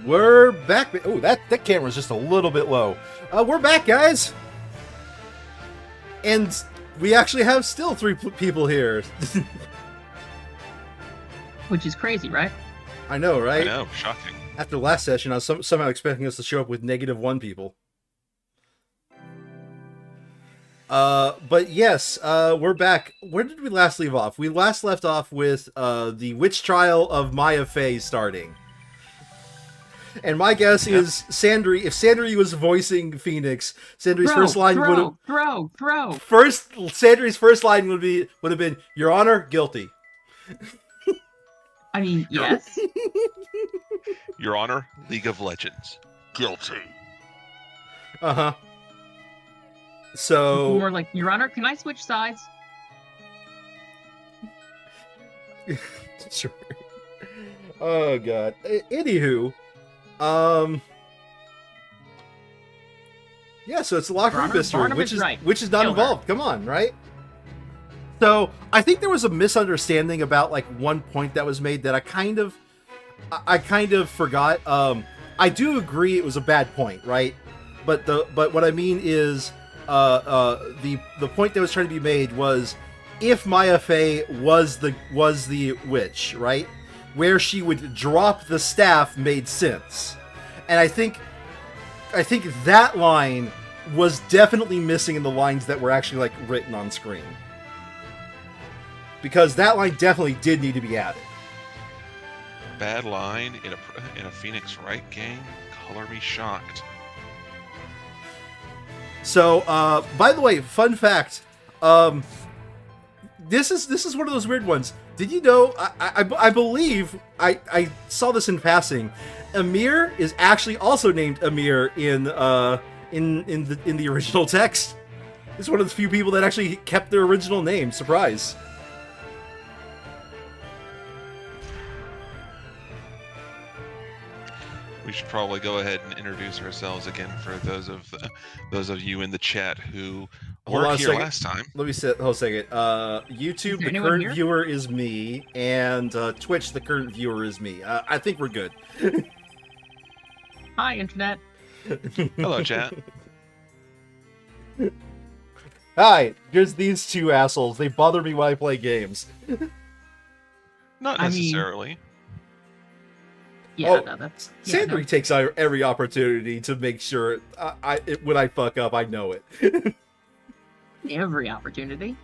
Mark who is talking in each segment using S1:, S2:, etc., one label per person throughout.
S1: We're back. Oh, that camera's just a little bit low. We're back, guys. And we actually have still 3 people here.
S2: Which is crazy, right?
S1: I know, right?
S3: I know, shocking.
S1: After last session, I was somehow expecting us to show up with -1 people. But yes, we're back. Where did we last leave off? We last left off with the witch trial of Maya Fey starting. And my guess is Sandry, if Sandry was voicing Phoenix, Sandry's first line would have Sandry's first line would have been, "Your Honor, guilty."
S2: I mean, yes.
S3: Your Honor, League of Legends, guilty.
S1: Uh-huh. So
S2: More like, Your Honor, can I switch sides?
S1: Sure. Oh god. Anywho, yeah, so it's a locker room mystery, which is not involved. Come on, right? So I think there was a misunderstanding about like one point that was made that I kind of forgot. I do agree it was a bad point, right? But what I mean is the point that was trying to be made was if Maya Fey was the witch, right? Where she would drop the staff made sense. And I think that line was definitely missing in the lines that were actually like written on screen. Because that line definitely did need to be added.
S3: Bad line in a Phoenix Wright game? Color me shocked.
S1: So, by the way, fun fact, this is one of those weird ones. Did you know, I believe, I saw this in passing, Emeer is actually also named Emeer in the original text. It's one of the few people that actually kept their original name. Surprise.
S3: We should probably go ahead and introduce ourselves again for those of you in the chat who weren't here last time.
S1: Let me hold a second. YouTube, the current viewer is me, and Twitch, the current viewer is me. I think we're good.
S2: Hi, Internet.
S3: Hello, chat.
S1: Hi, there's these 2 assholes. They bother me when I play games.
S3: Not necessarily.
S2: Yeah, no, that's...
S1: Sandry takes every opportunity to make sure when I fuck up, I know it.
S2: Every opportunity.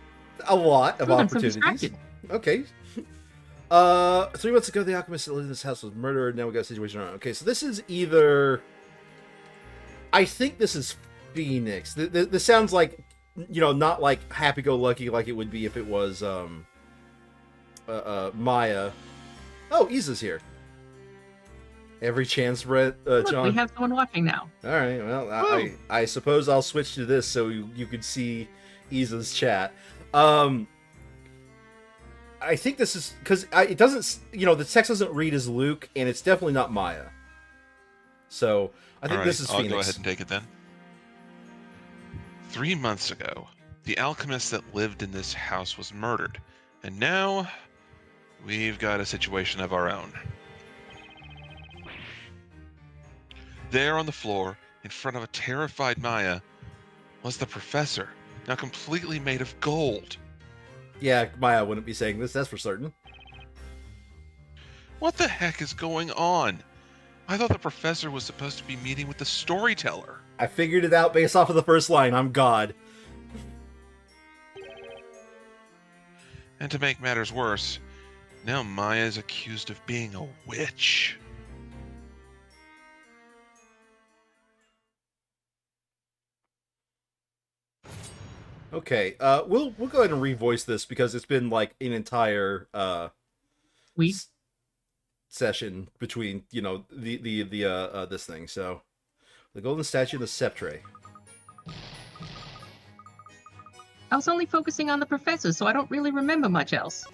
S1: A lot of opportunities. Okay. 3 months ago, the alchemist that lived in this house was murdered. Now we got a situation around. Okay, so this is either... I think this is Phoenix. This sounds like, not like happy-go-lucky like it would be if it was Maya. Oh, Isa's here. Every chance, Brett,
S2: Look,
S1: John.
S2: we have someone watching now.
S1: All right, well, I suppose I'll switch to this so you could see Isa's chat. I think this is because it doesn't, the text doesn't read as Luke, and it's definitely not Maya. So I think this is Phoenix.
S3: I'll go ahead and take it then. 3 months ago, the alchemist that lived in this house was murdered, and now we've got a situation of our own. There on the floor, in front of a terrified Maya, was the professor, now completely made of gold.
S1: Yeah, Maya wouldn't be saying this, that's for certain.
S3: What the heck is going on? I thought the professor was supposed to be meeting with the storyteller.
S1: I figured it out based off of the first line, I'm God.
S3: And to make matters worse, now Maya is accused of being a witch.
S1: Okay, we'll go ahead and revoice this because it's been like an entire
S2: week
S1: session between this thing. So, the golden statue, the sceptre.
S2: I was only focusing on the professor, so I don't really remember much else.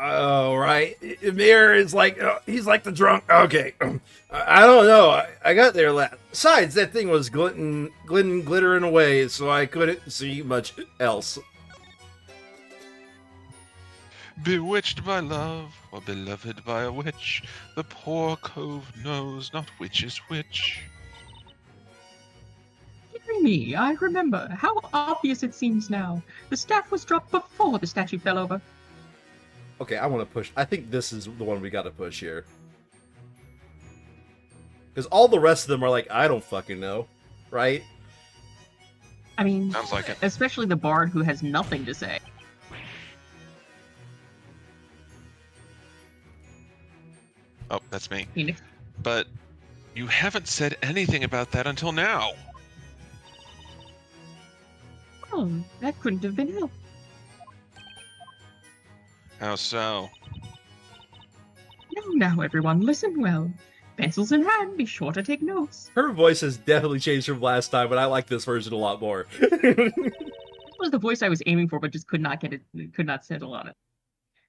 S1: Oh, right. Emeer is like, he's like the drunk. Okay. I don't know. I got there last. Besides, that thing was glittering away, so I couldn't see much else.
S3: Bewitched by love, or beloved by a witch, the poor cove knows not which is which.
S2: Dear me, I remember. How obvious it seems now. The staff was dropped before the statue fell over.
S1: Okay, I want to push. I think this is the one we got to push here. Because all the rest of them are like, I don't fucking know, right?
S2: I mean,
S3: Sounds like it.
S2: especially the bard who has nothing to say.
S3: Oh, that's me.
S2: Phoenix.
S3: But you haven't said anything about that until now.
S2: Oh, that couldn't have been helped.
S3: How so?
S2: Now, everyone, listen well. Pencils in hand, be sure to take notes.
S1: Her voice has definitely changed from last time, but I like this version a lot more.
S2: This was the voice I was aiming for, but just could not get it, could not settle on it.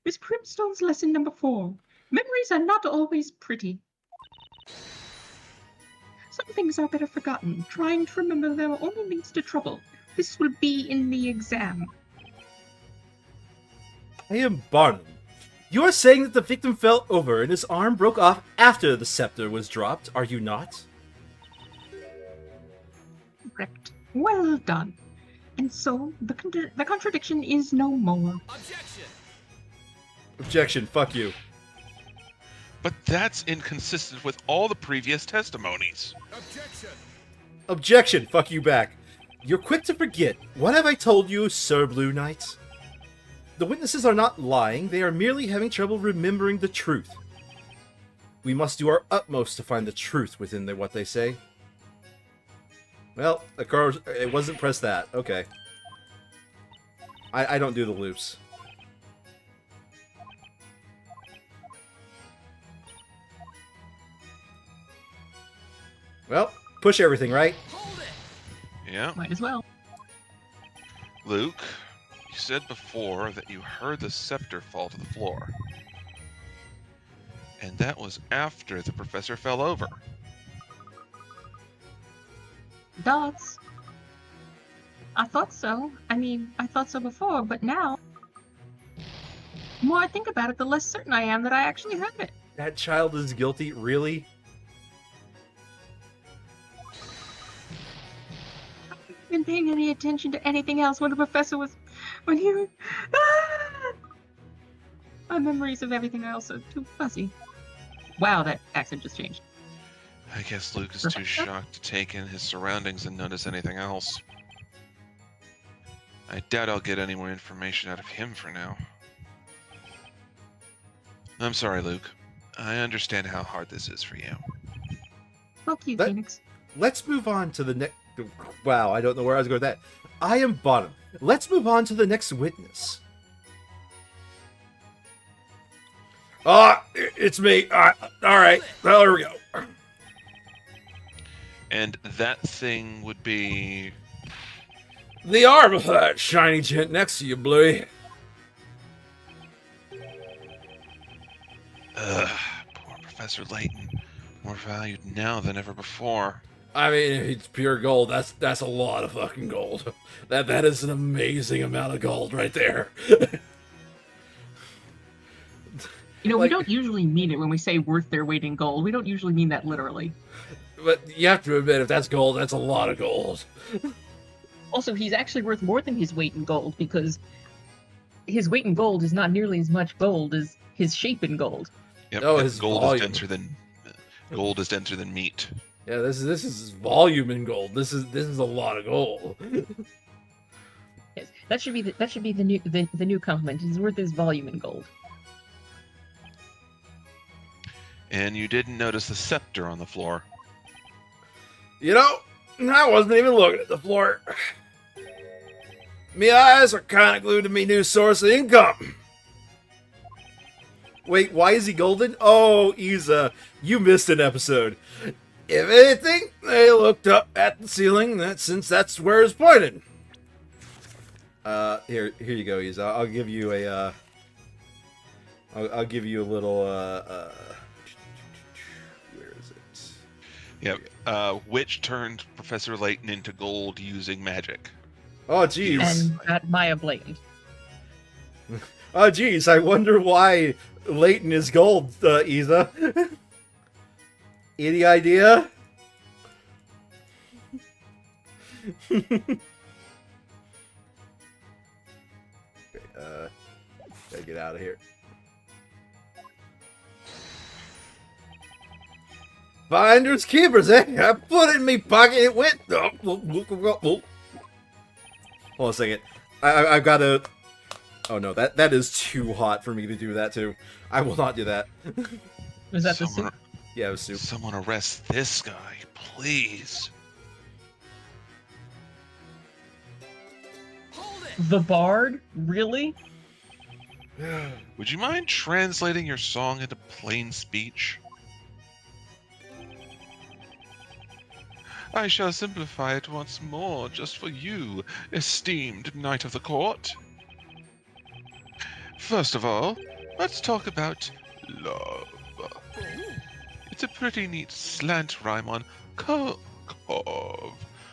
S2: Miss Primstone's lesson number 4. Memories are not always pretty. Some things are better forgotten. Trying to remember them only leads to trouble. This will be in the exam.
S1: I am Barnum. You are saying that the victim fell over and his arm broke off after the scepter was dropped, are you not?
S2: Correct. Well done. And so, the contradiction is no more.
S4: Objection!
S1: Objection, fuck you.
S3: But that's inconsistent with all the previous testimonies.
S4: Objection!
S1: Objection, fuck you back. You're quick to forget. What have I told you, Sir Blue Knight? The witnesses are not lying, they are merely having trouble remembering the truth. We must do our utmost to find the truth within what they say. Well, of course, it wasn't press that. Okay. I don't do the loops. Well, push everything, right?
S4: Hold it!
S3: Yeah.
S2: Might as well.
S3: Luke, you said before that you heard the scepter fall to the floor. And that was after the professor fell over.
S2: Dots. I thought so. I mean, I thought so before, but now... The more I think about it, the less certain I am that I actually heard it.
S1: That child is guilty? Really?
S2: I haven't been paying any attention to anything else when the professor was... when he was... Ah! My memories of everything else are too fuzzy. Wow, that accent just changed.
S3: I guess Luke is too shocked to take in his surroundings and notice anything else. I doubt I'll get any more information out of him for now. I'm sorry, Luke. I understand how hard this is for you.
S2: Fuck you,
S1: That-
S2: Phoenix.
S1: Let's move on to the next... Wow, I don't know where I was going with that. I am Bottom. Let's move on to the next witness. It's me. Alright, well, here we go.
S3: And that thing would be...
S1: The arm of that shiny gent next to you, Bluey.
S3: Ugh, poor Professor Layton. More valued now than ever before.
S1: I mean, if it's pure gold, that's a lot of fucking gold. That is an amazing amount of gold right there.
S2: You know,
S1: Like-
S2: we don't usually mean it when we say worth their weight in gold. We don't usually mean that literally.
S1: But you have to admit, if that's gold, that's a lot of gold.
S2: Also, he's actually worth more than his weight in gold because his weight in gold is not nearly as much gold as his shape in gold.
S3: Yep,
S1: Oh,
S3: and
S1: his
S3: gold
S1: volume.
S3: is denser than meat.
S1: Yeah, this is volume in gold. This is a lot of gold.
S2: Yes, that should be the new compliment. He's worth his volume in gold.
S3: And you didn't notice the scepter on the floor.
S1: You know, I wasn't even looking at the floor. Me eyes are kind of glued to me new source of income. Wait, why is he golden? Oh, Isa, you missed an episode. If anything, they looked up at the ceiling, since that's where it's pointed. Here you go, Isa. I'll give you a, I'll give you a little, where is it?
S3: Yep. Which turned Professor Layton into gold using magic.
S1: Oh, jeez.
S2: And got Maya blamed.
S1: Oh, geez, I wonder why Leighton is gold, Isa. Any idea? Gotta get out of here. Finders keepers, eh? I put it in me pocket, it went. Hold on a second. I've got to. Oh no, that is too hot for me to do that too. I will not do that.
S2: Was that the soup?
S1: Yeah, it was soup.
S3: Someone arrest this guy, please.
S2: The Bard? Really?
S3: Would you mind translating your song into plain speech? I shall simplify it once more, just for you, esteemed Knight of the Court. First of all, let's talk about love. It's a pretty neat slant rhyme on cove.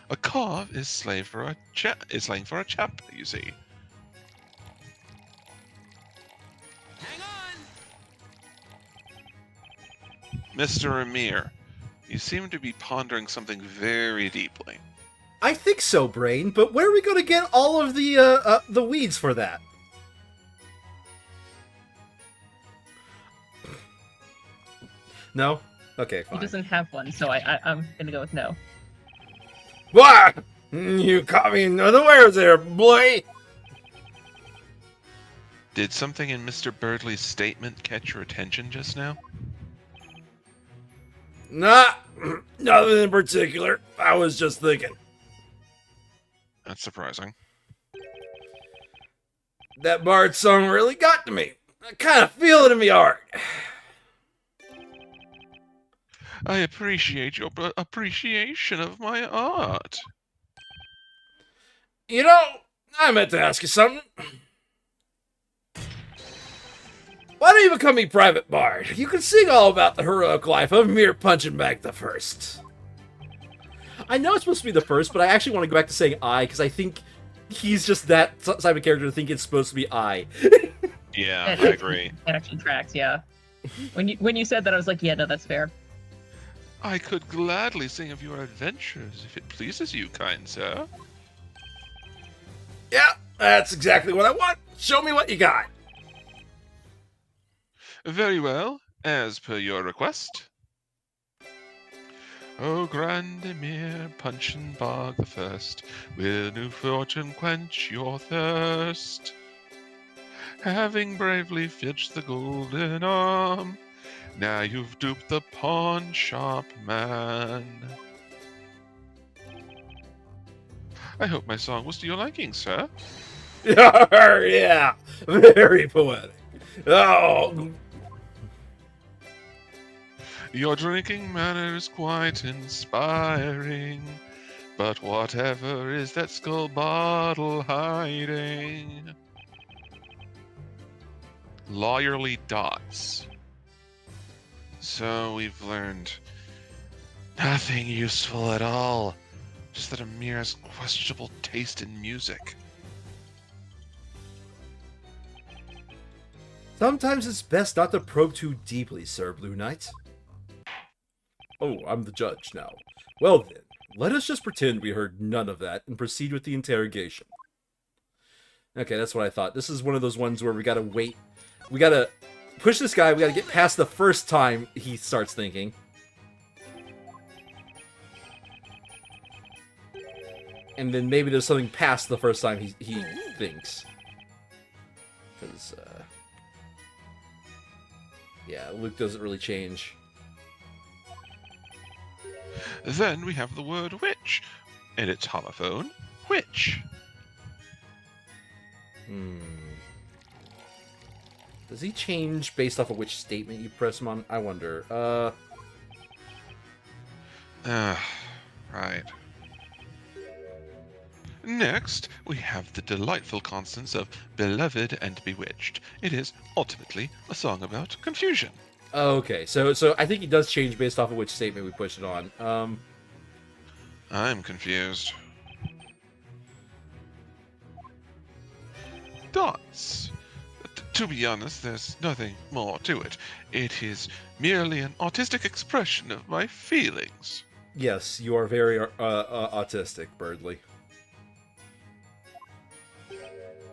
S3: A cove is slang for a chap, you see.
S4: Hang on!
S3: Mr. Emeer, you seem to be pondering something very deeply.
S1: I think so, Brain, but where are we going to get all of the weeds for that? No? Okay, fine.
S2: He doesn't have one, so I'm gonna go with no.
S1: What? You caught me in unawares there, boy!
S3: Did something in Mr. Birdley's statement catch your attention just now?
S1: Nothing in particular. I was just thinking.
S3: That's surprising.
S1: That Bard song really got to me. I kind of feel it in my heart.
S3: I appreciate your appreciation of my art.
S1: You know, I meant to ask you something. Why don't you become me private bard? You can sing all about the heroic life of Emeer Punchenbag I. I know it's supposed to be the first, but I actually want to go back to saying I, because I think he's just that type of character to think it's supposed to be I.
S3: Yeah,
S2: That
S3: I agree.
S2: That actually tracks, yeah. When you said that, I was like, yeah, no, that's fair.
S3: I could gladly sing of your adventures, if it pleases you, kind sir.
S1: Yeah, that's exactly what I want. Show me what you got.
S3: Very well, as per your request. O grand Emeer Punchenbag I, will new fortune quench your thirst? Having bravely fetched the golden arm, now you've duped the pawn shop man. I hope my song was to your liking, sir.
S1: Yeah, very poetic. Oh,
S3: Your drinking manner is quite inspiring, but whatever is that skull bottle hiding? Lawyerly dots. So we've learned nothing useful at all, just that Emeer has questionable taste in music.
S1: sometimes it's best not to probe too deeply, Sir Blue Knight. Oh, I'm the judge now. Well then, let us just pretend we heard none of that and proceed with the interrogation. Okay, that's what I thought. This is one of those ones where we gotta wait. We gotta push this guy, we gotta get past the first time he starts thinking. And then maybe there's something past the first time he thinks. Because, yeah, Luke doesn't really change.
S3: Then we have the word which, and its homophone, which.
S1: Does he change based off of which statement you press him on? I wonder.
S3: Right. Next, we have the delightful constants of beloved and bewitched. It is ultimately a song about confusion.
S1: Okay, so I think he does change based off of which statement we push it on.
S3: I'm confused. Dots. To be honest, there's nothing more to it. It is merely an autistic expression of my feelings.
S1: Yes, you are very autistic, Birdley.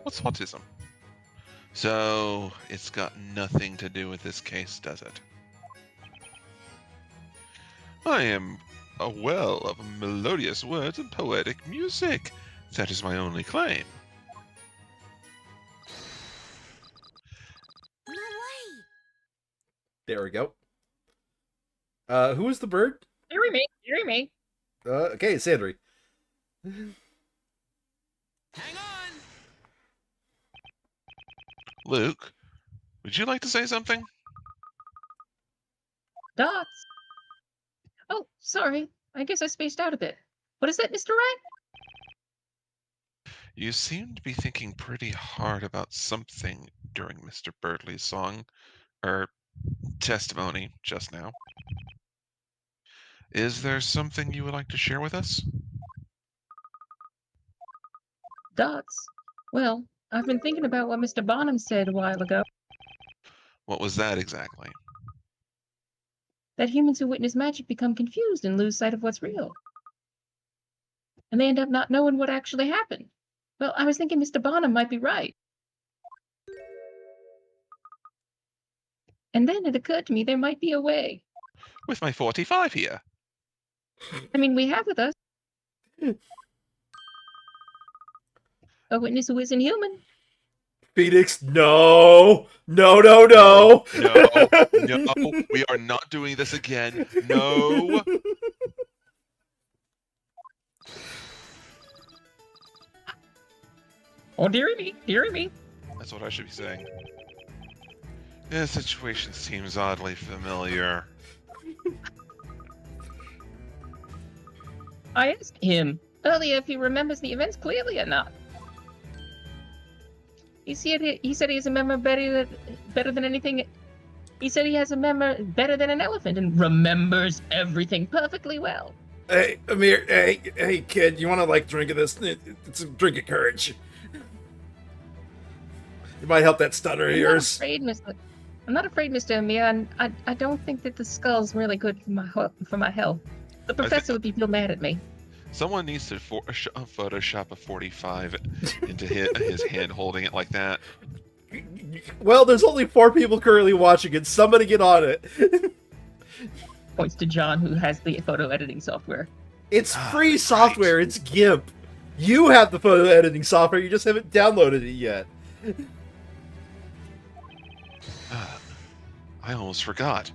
S3: What's autism? So, it's got nothing to do with this case, does it? I am a well of melodious words and poetic music. That is my only claim.
S4: No way!
S1: There we go. Who was the bird?
S2: Deary me, deary me.
S1: Okay, Sandry.
S4: Hang on!
S3: Luke, would you like to say something?
S2: Dots. Oh, sorry. I guess I spaced out a bit. What is that, Mr. Wright?
S3: You seem to be thinking pretty hard about something during Mr. Birdley's song, or testimony just now. Is there something you would like to share with us?
S2: Dots. Well, I've been thinking about what Mr. Bonham said a while ago.
S3: What was that exactly?
S2: That humans who witness magic become confused and lose sight of what's real. And they end up not knowing what actually happened. Well, I was thinking Mr. Bonham might be right. And then it occurred to me there might be a way.
S3: With my 45 here.
S2: I mean, we have with us a witness who isn't human.
S1: Phoenix, no! No, no, no!
S3: No, we are not doing this again. No!
S2: Oh, dearie me, dearie me.
S3: That's what I should be saying. This situation seems oddly familiar.
S2: I asked him earlier if he remembers the events clearly or not. He said he has a memory better than anything. He said he has a memory better than an elephant and remembers everything perfectly well.
S1: Hey, Emeer, hey, kid, you want to, like, drink of this? It's a drink of courage. It might help that stutter of yours.
S2: I'm not afraid, Mr. Emeer, and I don't think that the skull's really good for my health. The professor would be real mad at me.
S3: Someone needs to Photoshop a 45 into his hand holding it like that.
S1: Well, there's only 4 people currently watching it. Somebody get on it.
S2: Points to John, who has the photo editing software.
S1: It's free software. It's GIMP. You have the photo editing software. You just haven't downloaded it yet.
S3: I almost forgot.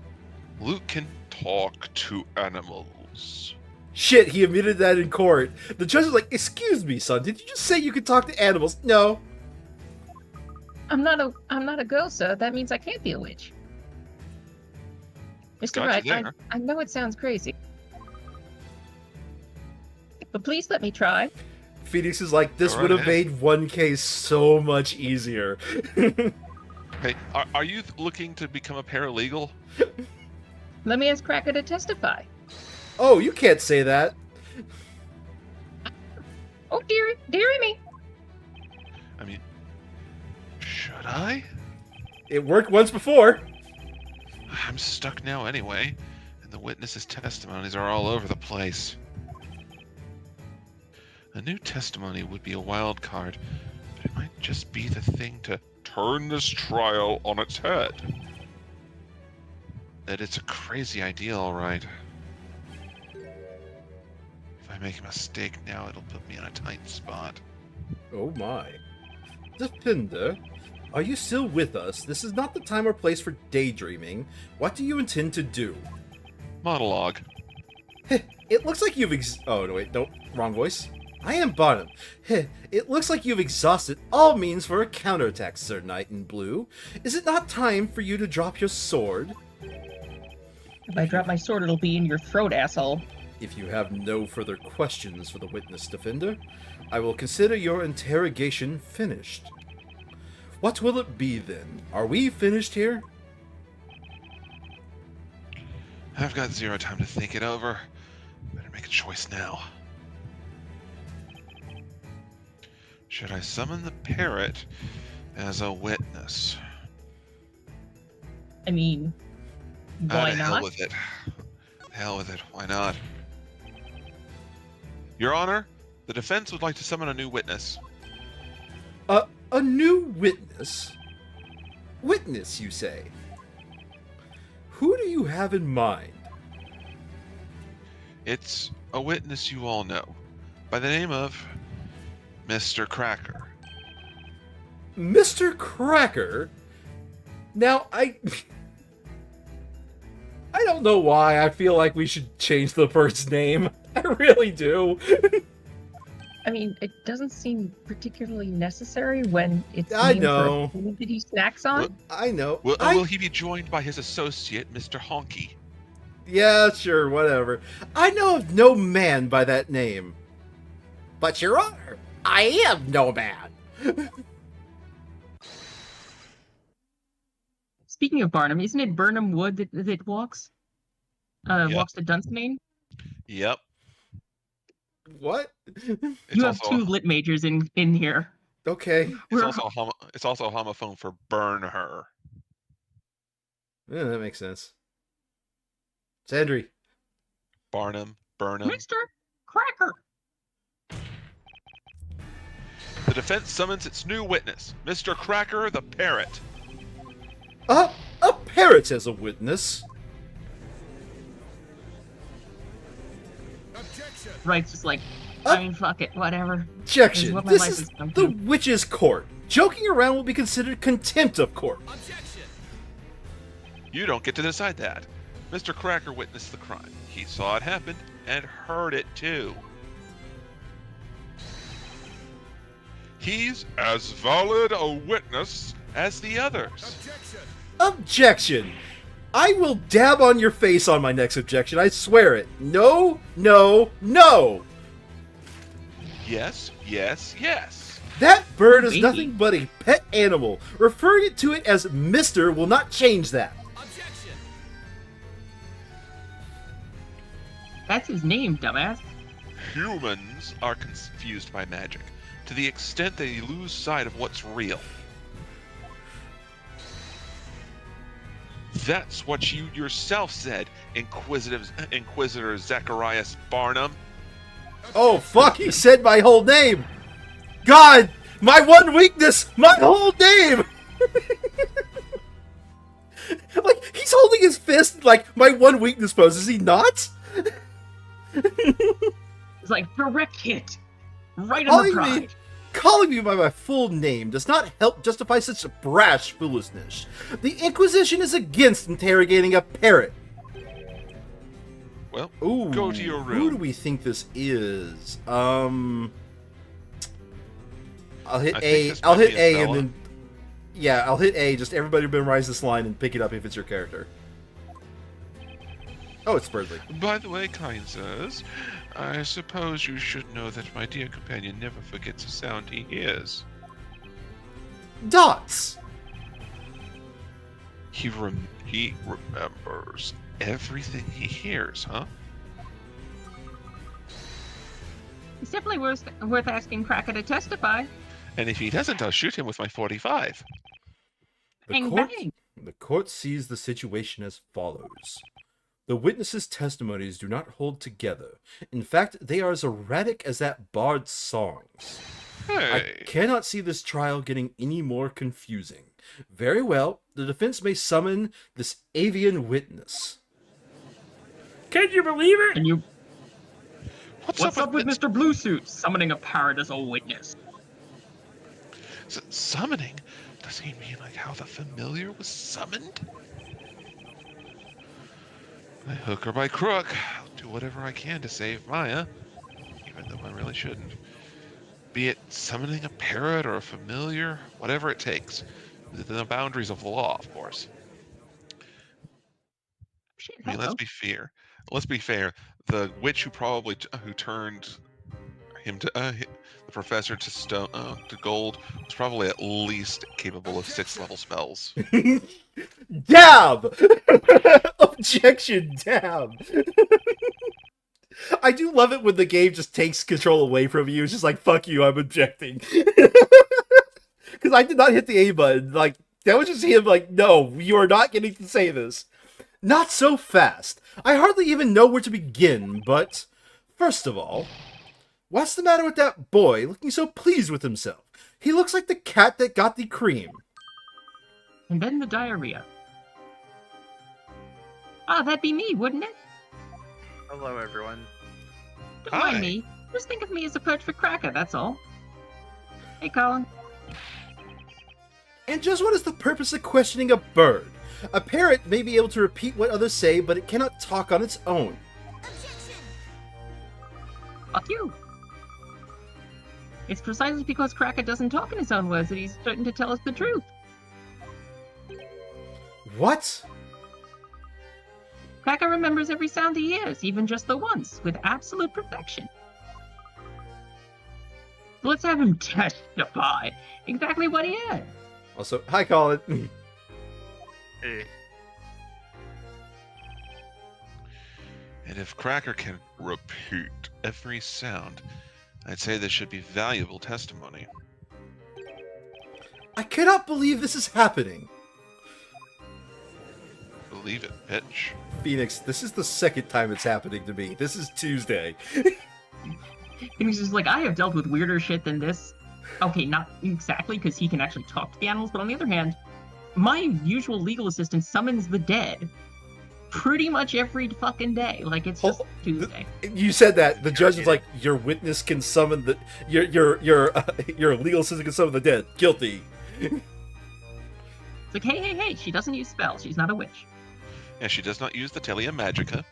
S3: Luke can talk to animals.
S1: Shit, he admitted that in court. The judge was like, "Excuse me, son, did you just say you could talk to animals?" No.
S2: I'm not a girl, sir. That means I can't be a witch. Mr. Wright, I know it sounds crazy, but please let me try.
S1: Phoenix is like, this
S3: Go
S1: would have
S3: right
S1: made one case so much easier.
S3: Hey, are you looking to become a paralegal?
S2: Let me ask Cracker to testify.
S1: Oh, you can't say that.
S2: Oh, dearie me.
S3: I mean, should I?
S1: It worked once before.
S3: I'm stuck now anyway, and the witnesses' testimonies are all over the place. A new testimony would be a wild card, but it might just be the thing to turn this trial on its head. That it's a crazy idea, all right. If I make a mistake now, it'll put me in a tight spot.
S1: Oh my. Defender, are you still with us? This is not the time or place for daydreaming. What do you intend to do?
S3: Monologue.
S1: It looks like you've oh, no, wait, no, wrong voice. I am Bonham. It looks like you've exhausted all means for a counterattack, Sir Knight in Blue. Is it not time for you to drop your sword?
S2: If I drop my sword, it'll be in your throat, asshole.
S1: If you have no further questions for the witness, Defender, I will consider your interrogation finished. What will it be, then? Are we finished here?
S3: I've got zero time to think it over. Better make a choice now. Should I summon the parrot as a witness?
S2: I mean, why
S3: To
S2: not?
S3: hell with it. Hell with it. Why not? Your Honor, the defense would like to summon a new witness.
S1: A new witness? Witness, you say? Who do you have in mind?
S3: It's a witness you all know, by the name of Mr. Cracker.
S1: Mr. Cracker? Now, I don't know why I feel like we should change the bird's name. I really do.
S2: I mean, it doesn't seem particularly necessary when it's
S1: I
S2: named
S1: know.
S2: for food that he snacks on.
S1: I know.
S3: Will he be joined by his associate, Mr. Honky?
S1: Yeah, sure, whatever. I know of no man by that name. But, Your Honor, I am no man.
S2: Speaking of Barnum, isn't it Burnham Wood that walks?
S3: Yep.
S2: Walks to Dunstmain?
S3: Yep.
S1: What?
S2: You have two lit majors in here.
S1: Okay.
S3: It's also a homophone for burn her.
S1: Yeah, that makes sense. Sandry.
S3: Burnham.
S2: Mr. Cracker.
S3: The defense summons its new witness, Mr. Cracker the Parrot.
S1: A parrot as a witness?
S2: Wright's just like, I mean, fuck it, whatever.
S1: Objection.
S2: What my
S1: This
S2: life
S1: is
S2: has come
S1: the
S2: to.
S1: witch's court. Joking around will be considered contempt of court.
S5: Objection!
S3: You don't get to decide that. Mr. Cracker witnessed the crime. He saw it happen and heard it too. He's as valid a witness as the others.
S5: Objection!
S1: Objection. I will dab on your face on my next objection. I swear it. No, no, no.
S3: Yes, yes, yes.
S1: That bird is
S2: Baby.
S1: nothing but a pet animal. Referring to it as Mr. will not change that.
S5: Objection!
S2: That's his name, dumbass.
S3: Humans are confused by magic to the extent they lose sight of what's real. That's what you yourself said, Inquisitor Zacharias Barnum.
S1: Oh, fuck, he said my whole name. God, my one weakness, my whole name. Like, he's holding his fist like my one weakness pose, is he not?
S2: It's like, direct hit. Right on the pride.
S1: Calling me by my full name does not help justify such brash foolishness. The Inquisition is against interrogating a parrot.
S3: Well,
S1: Ooh,
S3: go to your room.
S1: Who do we think this is? I'll hit A. I'll hit A and then... Yeah, I'll hit A. Just everybody memorize this line and pick it up if it's your character. Oh, it's Birdley.
S3: By the way, kind sirs, I suppose you should know that my dear companion never forgets a sound he hears.
S1: Dots!
S3: He remembers everything he hears, huh?
S2: It's definitely worth asking Cracker to testify.
S3: And if he doesn't, I'll shoot him with my 45.
S2: Bang, bang.
S1: The court sees the situation as follows. The witnesses' testimonies do not hold together. In fact, they are as erratic as that bard's songs.
S3: Hey,
S1: I cannot see this trial getting any more confusing. Very well, the defense may summon this avian witness.
S6: Can you believe it?
S2: And you,
S3: what's
S2: what's up with
S3: this
S2: Mr. Blue Suit summoning a parrot as a witness?
S3: summoning? Does he mean like how the familiar was summoned? By hook or by crook, I'll do whatever I can to save Maya, even though I really shouldn't. Be it summoning a parrot or a familiar, whatever it takes, within the boundaries of the law, of course.
S2: Shit,
S3: I mean, let's be fair. Let's be fair. The witch who turned him to the professor to stone to gold was probably at least capable of 6-level spells.
S1: Dab! Objection, dab! I do love it when the game just takes control away from you. It's just like, fuck you, I'm objecting. Because I did not hit the A button. Like, That was just him like, no, you are not getting to say this. Not so fast. I hardly even know where to begin, but first of all, what's the matter with that boy looking so pleased with himself? He looks like the cat that got the cream.
S2: And then the diarrhea. Ah, that'd be me, wouldn't it?
S5: Hello, everyone.
S2: Don't
S3: Hi.
S2: mind me. Just think of me as a perch for Cracker, that's all. Hey, Colin.
S1: And just what is the purpose of questioning a bird? A parrot may be able to repeat what others say, but it cannot talk on its own.
S4: Objection!
S2: Fuck you. It's precisely because Cracker doesn't talk in his own words that he's starting to tell us the truth.
S1: What?
S2: Cracker remembers every sound he hears, even just the once, with absolute perfection. Let's have him testify exactly what he heard.
S1: Also, hi, Colin.
S5: Hey.
S3: And if Cracker can repeat every sound, I'd say this should be valuable testimony.
S1: I cannot believe this is happening.
S3: Believe it, bitch.
S1: Phoenix, this is the second time it's happening to me. This is Tuesday.
S2: Phoenix is like, I have dealt with weirder shit than this. Okay, not exactly, because he can actually talk to the animals, but on the other hand, my usual legal assistant summons the dead pretty much every fucking day. Like, it's just Tuesday.
S1: You said that. The judge was like, your witness can summon the... Your legal assistant can summon the dead. Guilty.
S2: It's like, hey, she doesn't use spells. She's not a witch.
S3: Yeah, she does not use the Telia Magica.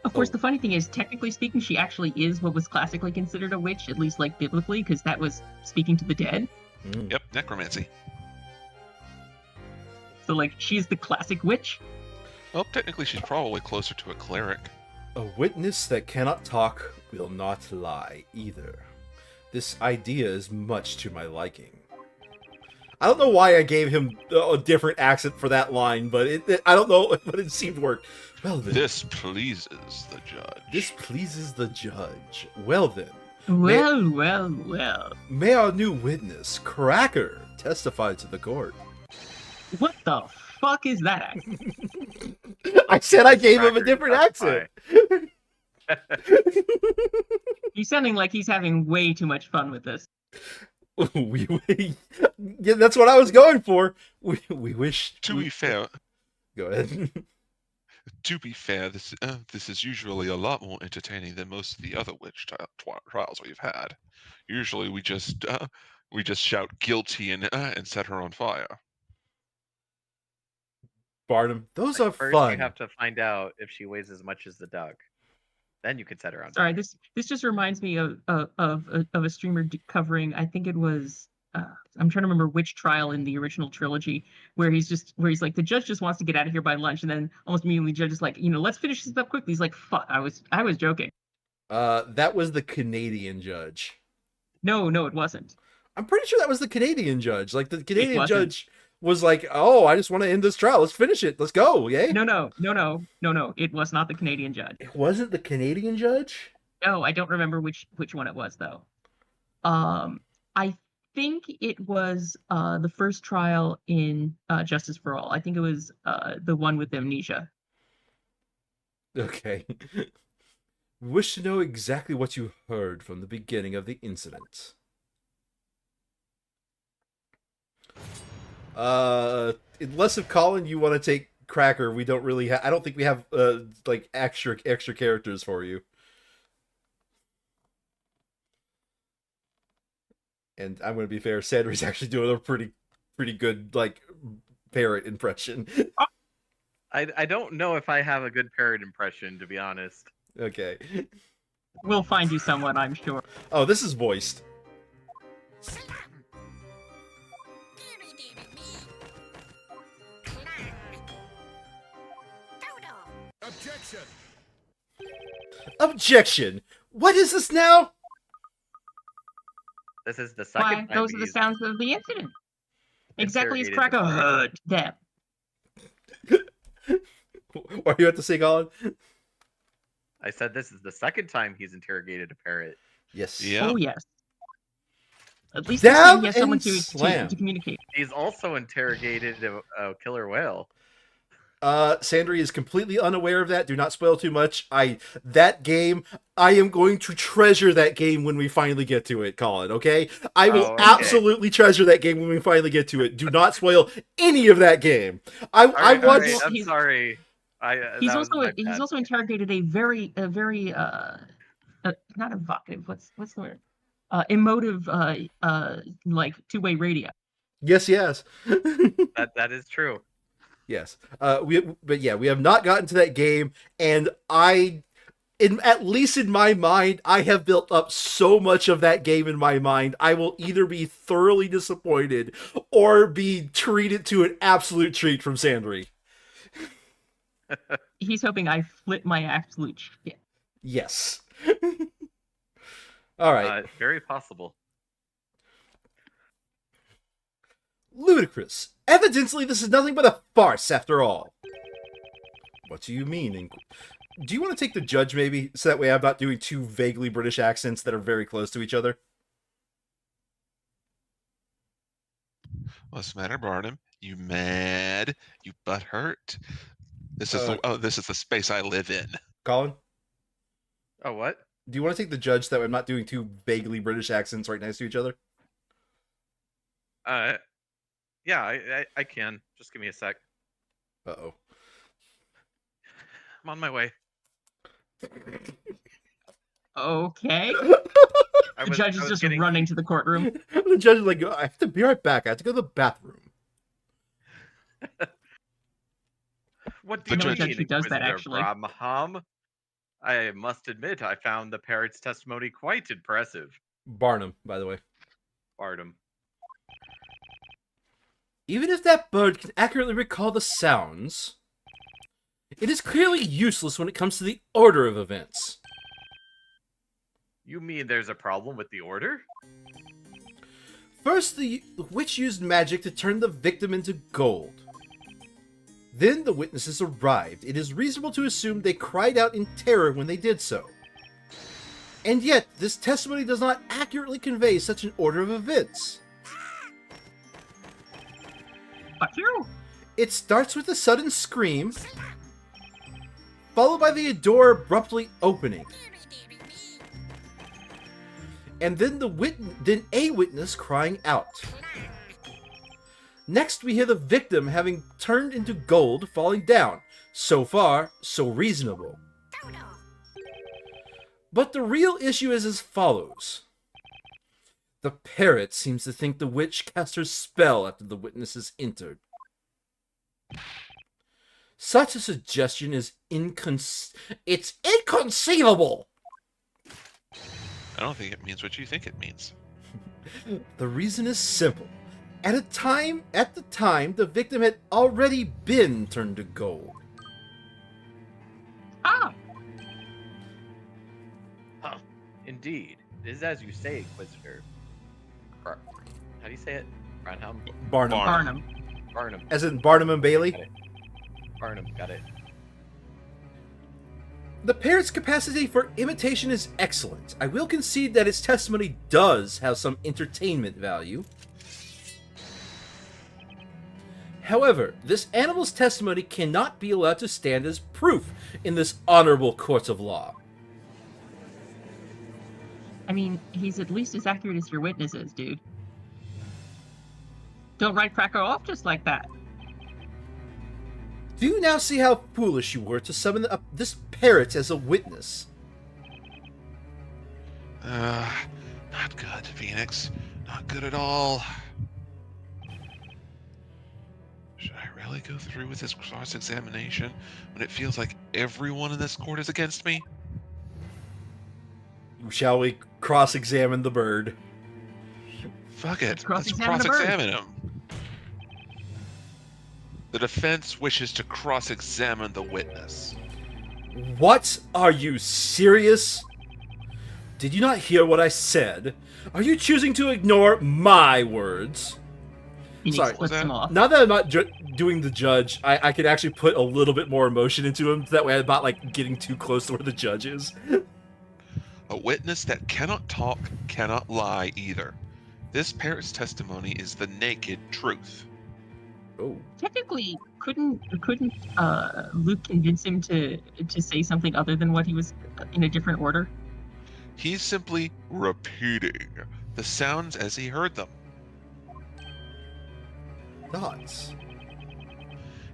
S2: Of course, the funny thing is, technically speaking, she actually is what was classically considered a witch, at least, like, biblically, because that was speaking to the dead.
S3: Yep, necromancy.
S2: So, like, she's the classic witch.
S3: Well, technically she's probably closer to a cleric.
S1: A witness that cannot talk will not lie either. This idea is much to my liking. I don't know why I gave him a different accent for that line, but I don't know, but it seemed to work. Well then.
S3: This pleases the judge.
S1: This pleases the judge. Well then.
S2: Well.
S1: May our new witness, Cracker, testify to the court.
S2: What the fuck is that accent?
S1: I said I gave him a
S5: Cracker,
S1: different accent.
S2: He's sounding like he's having way too much fun with this.
S1: Yeah, that's what I was going for. We wish
S3: To be fair,
S1: Go ahead.
S3: this is usually a lot more entertaining than most of the other witch trials we've had. Usually we just shout guilty and set her on fire.
S1: Barnum, those are
S5: First,
S1: fun.
S5: you have to find out if she weighs as much as the duck. Then you can set her on.
S2: Sorry,
S5: fire.
S2: this just reminds me of a streamer covering. I think it was. I'm trying to remember which trial in the original trilogy where he's like, the judge just wants to get out of here by lunch, and then almost immediately the judge is like, let's finish this up quickly. He's like, fuck, I was joking.
S1: That was the Canadian judge.
S2: No, it wasn't.
S1: I'm pretty sure that was the Canadian judge. Like the Canadian
S2: wasn't.
S1: judge was like, "Oh, I just want to end this trial. Let's finish it. Let's go, yay!"
S2: No. It was not the Canadian judge.
S1: It wasn't the Canadian judge.
S2: No, I don't remember which one it was though. I think it was the first trial in Justice for All. I think it was the one with amnesia.
S1: Okay. We wish to know exactly what you heard from the beginning of the incident. Unless if Colin, you want to take Cracker, we don't really I don't think we have like extra characters for you. And I'm going to be fair, Sandry's actually doing a pretty good like parrot impression.
S5: I don't know if I have a good parrot impression, to be honest.
S1: Okay.
S2: We'll find you someone, I'm sure.
S1: Oh, this is voiced.
S4: Salam. Deary, deary me. Clang. Dodo.
S7: Objection!
S1: Objection! What is this now?
S5: This is the
S2: Why,
S5: second time
S2: those are the
S5: he's
S2: sounds of the incident. Exactly as
S5: interrogated
S2: Cracker
S5: the
S2: heard them.
S1: What are you about to say, Colin?
S5: I said this is the second time he's interrogated a parrot.
S1: Yes.
S3: Yeah.
S2: Oh, yes. At least this time
S1: Dab
S2: he has someone
S1: and
S2: to
S1: slam.
S2: communicate.
S5: He's also interrogated a killer whale.
S1: Sandry is completely unaware of that. Do not spoil too much. That game, I am going to treasure that game when we finally get to it, Colin, okay? I will
S5: Oh, okay.
S1: absolutely treasure that game when we finally get to it. Do not spoil any of that game. I
S5: Alright,
S1: watched...
S5: alright, I'm sorry.
S2: He's
S5: that was my
S2: he's
S5: bad.
S2: also interrogated a very not evocative. What's the word? Emotive like two-way radio.
S1: Yes, yes.
S5: That is true.
S1: Yes. But yeah, we have not gotten to that game, and at least in my mind, I have built up so much of that game in my mind. I will either be thoroughly disappointed or be treated to an absolute treat from Sandry.
S2: He's hoping I flip my absolute shit.
S1: Yes. All right.
S5: Very possible.
S1: Ludicrous. Evidently, this is nothing but a farce after all. What do you mean? Do you want to take the judge, maybe? So that way I'm not doing two vaguely British accents that are very close to each other.
S3: What's the matter, Barnum? You mad? You butthurt? This is this is the space I live in.
S1: Colin?
S5: Oh, what?
S1: Do you want to take the judge so that way I'm not doing two vaguely British accents right next to each other?
S5: Yeah, I can. Just give me a sec.
S1: Uh-oh.
S5: I'm on my way.
S2: Okay.
S5: I
S2: The judge is just running to the courtroom.
S1: The judge is like, I have to be right back. I have to go to the bathroom.
S5: What
S3: The
S5: do you
S3: judge
S5: mean,
S2: who does that,
S5: Inquisitor
S2: actually.
S5: Brahmaham? I must admit, I found the parrot's testimony quite impressive.
S1: Barnum, by the way.
S5: Bardem.
S1: Even if that bird can accurately recall the sounds, it is clearly useless when it comes to the order of events.
S5: You mean there's a problem with the order?
S1: First, the witch used magic to turn the victim into gold. Then the witnesses arrived. It is reasonable to assume they cried out in terror when they did so. And yet, this testimony does not accurately convey such an order of events.
S2: Fuck you.
S1: It starts with a sudden scream, followed by the door abruptly opening. And then a witness crying out. Next, we hear the victim having turned into gold falling down. So far, so reasonable. But the real issue is as follows. The parrot seems to think the witch cast her spell after the witnesses entered. Such a suggestion is it's inconceivable!
S3: I don't think it means what you think it means.
S1: The reason is simple. At the time, the victim had already been turned to gold.
S2: Ah!
S5: Huh. Indeed. It is as you say, Inquisitor. How do you say it? Barnum?
S1: Barnum.
S2: Barnum.
S5: Barnum.
S1: As in Barnum and Bailey?
S5: Barnum, got it.
S1: The parrot's capacity for imitation is excellent. I will concede that its testimony does have some entertainment value. However, this animal's testimony cannot be allowed to stand as proof in this honorable court of law.
S2: I mean, he's at least as accurate as your witness is, dude. Don't write Cracker off just like that.
S1: Do you now see how foolish you were to summon this parrot as a witness?
S3: Not good, Phoenix. Not good at all. Should I really go through with this cross-examination when it feels like everyone in this court is against me?
S1: Shall we cross-examine the bird?
S3: Fuck it. Let's
S2: cross-examine the bird.
S3: cross-examine him. The defense wishes to cross-examine the witness.
S1: What? Are you serious? Did you not hear what I said? Are you choosing to ignore my words?
S2: He
S1: Sorry,
S2: flips him off.
S1: Now that I'm not doing the judge, I could actually put a little bit more emotion into him. That way I'm not like getting too close to where the judge is.
S3: A witness that cannot talk, cannot lie either. This parrot's testimony is the naked truth.
S1: Oh.
S2: Technically, couldn't Luke convince him to say something other than what he was in a different order?
S3: He's simply repeating the sounds as he heard them.
S1: Thoughts.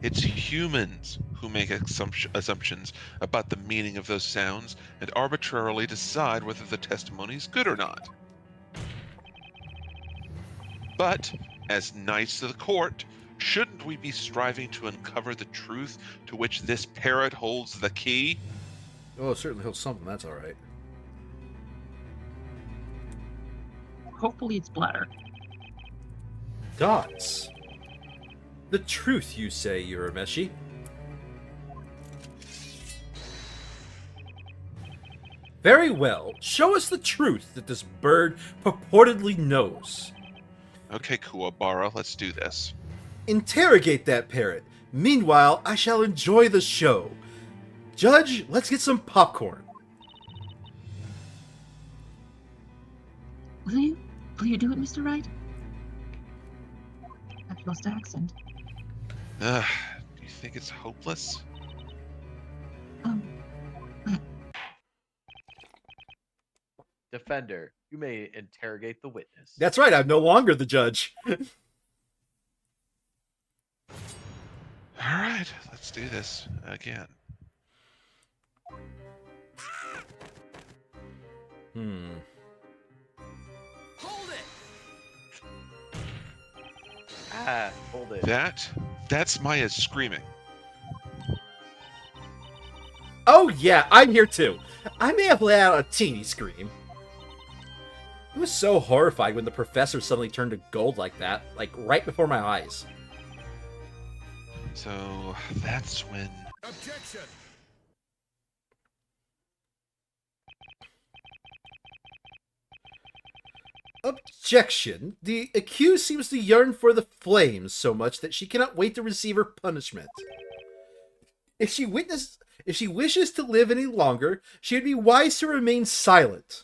S3: It's humans who make assumptions about the meaning of those sounds and arbitrarily decide whether the testimony is good or not. But, as knights of the court, shouldn't we be striving to uncover the truth to which this parrot holds the key?
S1: Oh, it certainly holds something. That's all right.
S2: Hopefully it's bladder.
S1: Dots. The truth, you say, Urameshi? Very well. Show us the truth that this bird purportedly knows.
S3: Okay, Kuwabara, let's do this.
S1: Interrogate that parrot. Meanwhile, I shall enjoy the show. Judge, let's get some popcorn.
S2: Will you? Will you do it, Mr. Wright? That lost accent.
S3: Do you think it's hopeless?
S5: Defender, you may interrogate the witness.
S1: That's right, I'm no longer the judge.
S3: Alright, let's do this again.
S4: Hold it.
S5: Hold it.
S3: That's Maya screaming.
S1: Oh yeah, I'm here too. I may have let out a teeny scream. I was so horrified when the professor suddenly turned to gold like that, like right before my eyes.
S3: So that's when...
S4: Objection.
S1: Objection. The accused seems to yearn for the flames so much that she cannot wait to receive her punishment. If she wishes to live any longer, she would be wise to remain silent.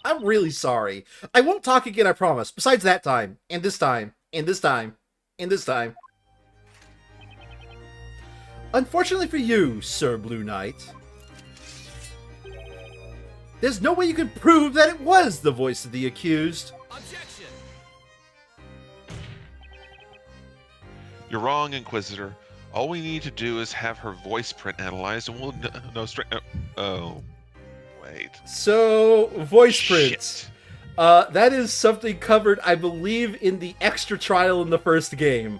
S1: I'm really sorry. I won't talk again, I promise. Besides that time, and this time, and this time, and this time. Unfortunately for you, Sir Blue Knight, there's no way you can prove that it was the voice of the accused.
S4: Objection.
S3: You're wrong, Inquisitor. All we need to do is have her voice print analyzed and we'll know straight... Oh. Wait.
S1: So, voice prints.
S3: Shit.
S1: That is something covered, I believe, in the extra trial in the first game.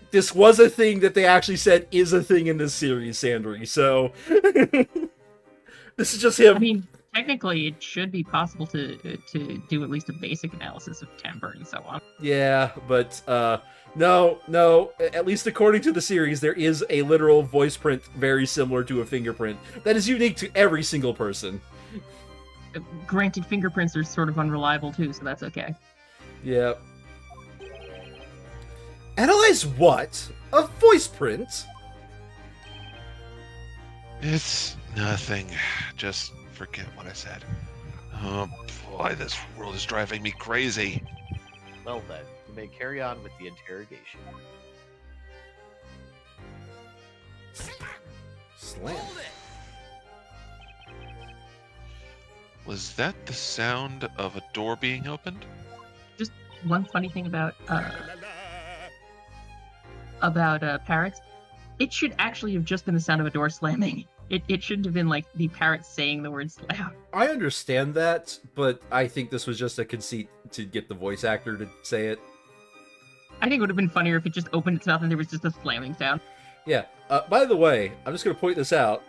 S1: This was a thing that they actually said is a thing in this series, Sandry, so... This is just him.
S2: I mean, technically, it should be possible to do at least a basic analysis of timbre and so on.
S1: Yeah, but, no, at least according to the series, there is a literal voice print very similar to a fingerprint that is unique to every single person.
S2: Granted, fingerprints are sort of unreliable too, so that's okay.
S1: Yeah. Analyze what? A voice print?
S3: It's nothing. Just forget what I said. Oh boy, this world is driving me crazy.
S5: Well then, you may carry on with the interrogation.
S1: Slam.
S4: Hold it.
S3: Was that the sound of a door being opened?
S2: Just one funny thing about parrots. It should actually have just been the sound of a door slamming. It shouldn't have been like the parrot saying the word slam.
S1: I understand that, but I think this was just a conceit to get the voice actor to say it.
S2: I think it would have been funnier if it just opened its mouth and there was just a slamming sound.
S1: Yeah. By the way, I'm just going to point this out.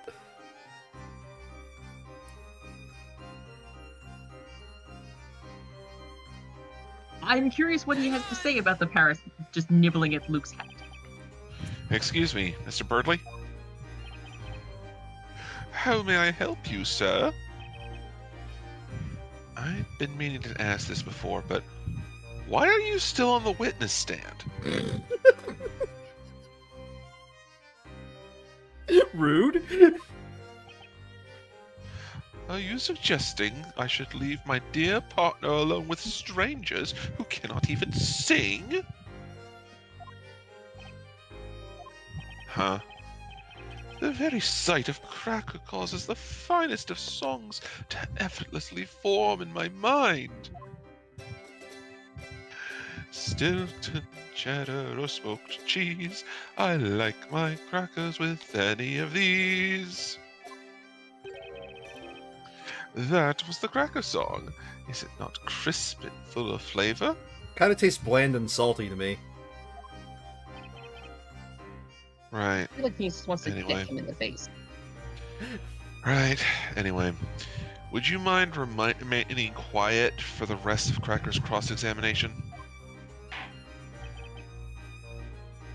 S2: I'm curious what he has to say about the parrot just nibbling at Luke's head.
S3: Excuse me, Mr. Birdley? How may I help you, sir? I've been meaning to ask this before, but why are you still on the witness stand?
S1: Rude.
S3: Are you suggesting I should leave my dear partner alone with strangers who cannot even sing? Huh? The very sight of Cracker causes the finest of songs to effortlessly form in my mind. Stilton, cheddar, or smoked cheese, I like my crackers with any of these. That was the cracker song. Is it not crisp and full of flavor?
S1: Kind of tastes bland and salty to me.
S3: Right.
S2: I feel like he just wants to
S3: Anyway.
S2: kick him in the face.
S3: Right. Anyway, would you mind remaining quiet for the rest of Cracker's cross-examination?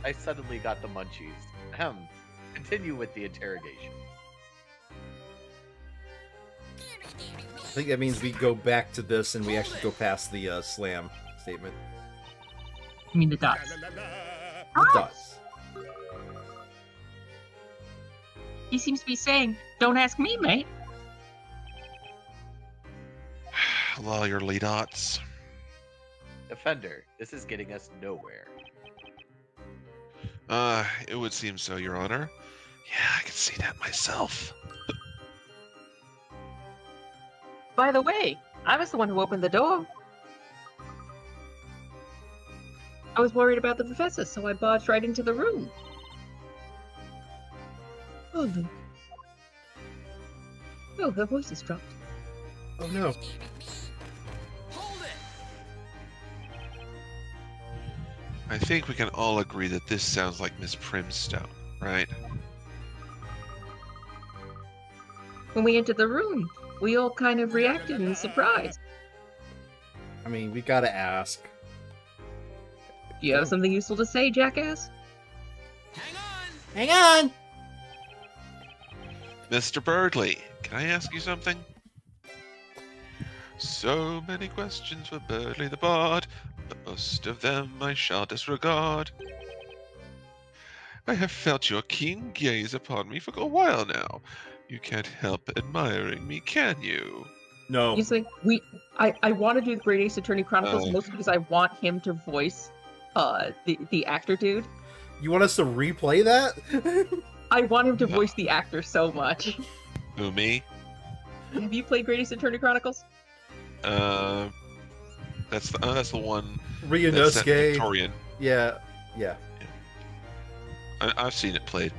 S5: I suddenly got the munchies. Ahem. Continue with the interrogation.
S1: I think that means we go back to this and we actually go past the slam statement.
S2: I mean the dots.
S1: The dots.
S2: He seems to be saying, "Don't ask me, mate."
S3: Lawyerly dots.
S5: Defender, this is getting us nowhere.
S3: It would seem so, Your Honor. Yeah, I can see that myself.
S2: By the way, I was the one who opened the door. I was worried about the professor, so I barged right into the room. Oh, look. Oh, her voice has dropped.
S1: Oh no.
S4: Hold it!
S3: I think we can all agree that this sounds like Miss Primstone, right?
S2: When we entered the room, we all kind of reacted in surprise.
S1: I mean, we gotta ask.
S2: Do you have something useful to say, jackass?
S4: Hang on!
S1: Hang on!
S3: Mr. Birdley, can I ask you something? So many questions for Birdley the Bard, but most of them I shall disregard. I have felt your keen gaze upon me for a while now. You can't help admiring me, can you?
S1: No.
S2: He's like, I want to do the Great Ace Attorney Chronicles mostly because I want him to voice the actor dude.
S1: You want us to replay that?
S2: I want him to voice the actor so much.
S3: Who, me?
S2: Have you played Great Ace Attorney Chronicles?
S3: That's the one. That's
S1: Ryunosuke.
S3: Victorian.
S1: Yeah. Yeah.
S3: I've seen it played.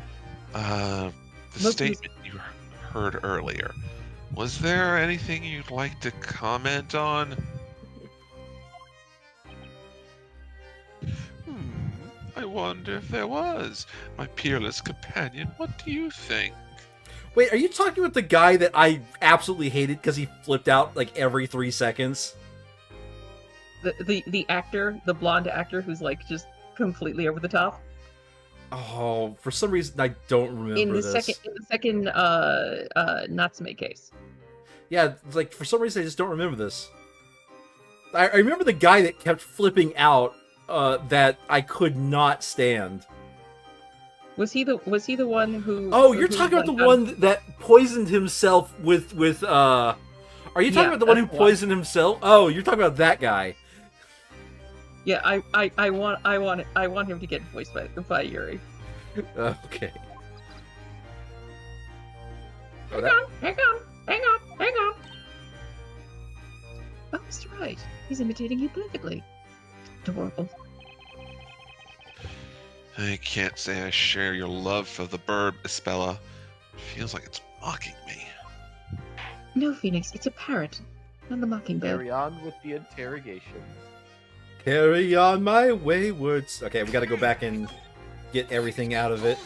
S3: The
S2: Look,
S3: statement you heard earlier. Was there anything you'd like to comment on? I wonder if there was. My peerless companion, what do you think?
S1: Wait, are you talking about the guy that I absolutely hated because he flipped out like every 3 seconds?
S2: The actor, the blonde actor who's like just completely over the top.
S1: Oh, for some reason I don't remember
S2: In the
S1: this.
S2: second Natsume case.
S1: Yeah, it's like for some reason I just don't remember this. I remember the guy that kept flipping out that I could not stand.
S2: Was he the one who?
S1: Oh, you're
S2: who,
S1: talking about
S2: like,
S1: the one that poisoned himself with Are you talking
S2: Yeah,
S1: about the one who
S2: that's the one.
S1: poisoned himself? Oh, you're talking about that guy.
S2: Yeah, I want him to get voiced by Yuri.
S1: Okay. Oh,
S2: Hang
S1: that-
S2: on, hang on. Oh, Mr. Right. He's imitating you perfectly. Adorable.
S3: I can't say I share your love for the bird, Espella. It feels like it's mocking me.
S2: No, Phoenix, it's a parrot, not the mockingbird.
S5: Carry on with the interrogation.
S1: Carry on my waywards. Okay, we got to go back and get everything out of it.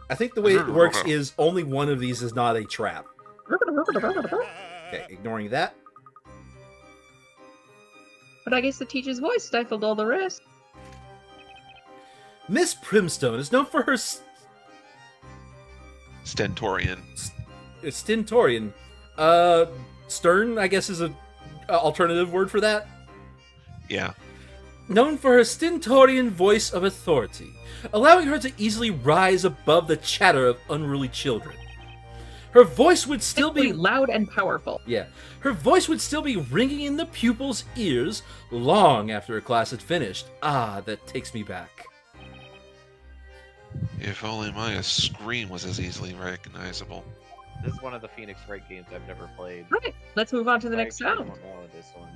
S1: I think the way it works is only one of these is not a trap. Okay, ignoring that.
S2: But I guess the teacher's voice stifled all the rest.
S1: Miss Primstone is known for her
S3: Stentorian.
S1: stentorian. Stern, I guess, is a alternative word for that.
S3: Yeah.
S1: Known for her stentorian voice of authority, allowing her to easily rise above the chatter of unruly children. Her voice would still
S2: Simply
S1: be
S2: loud and powerful.
S1: Yeah, her voice would still be ringing in the pupils' ears long after her class had finished. Ah, that takes me back.
S3: If only my scream was as easily recognizable.
S5: This is one of the Phoenix Wright games I've never played.
S2: Right. Let's move on to the
S5: I
S2: next
S5: actually
S2: sound.
S5: don't know this one.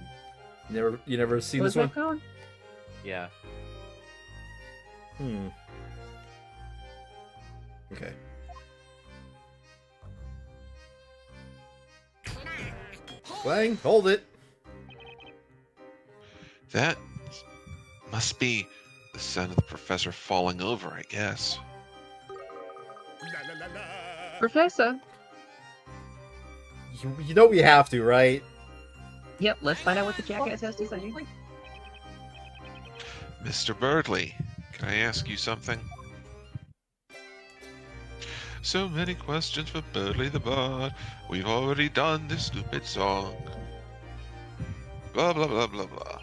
S1: You never seen
S2: What
S1: this
S2: was
S1: one?
S2: that called?
S5: Yeah.
S1: Okay. Clang, hold it.
S3: That must be the sound of the professor falling over, I guess.
S2: Professor.
S1: You know we have to, right?
S2: Yep, let's find out what the jackass has to say.
S3: Mr. Birdley, can I ask you something? So many questions for Birdley the Bird. We've already done this stupid song. Blah, blah, blah, blah, blah.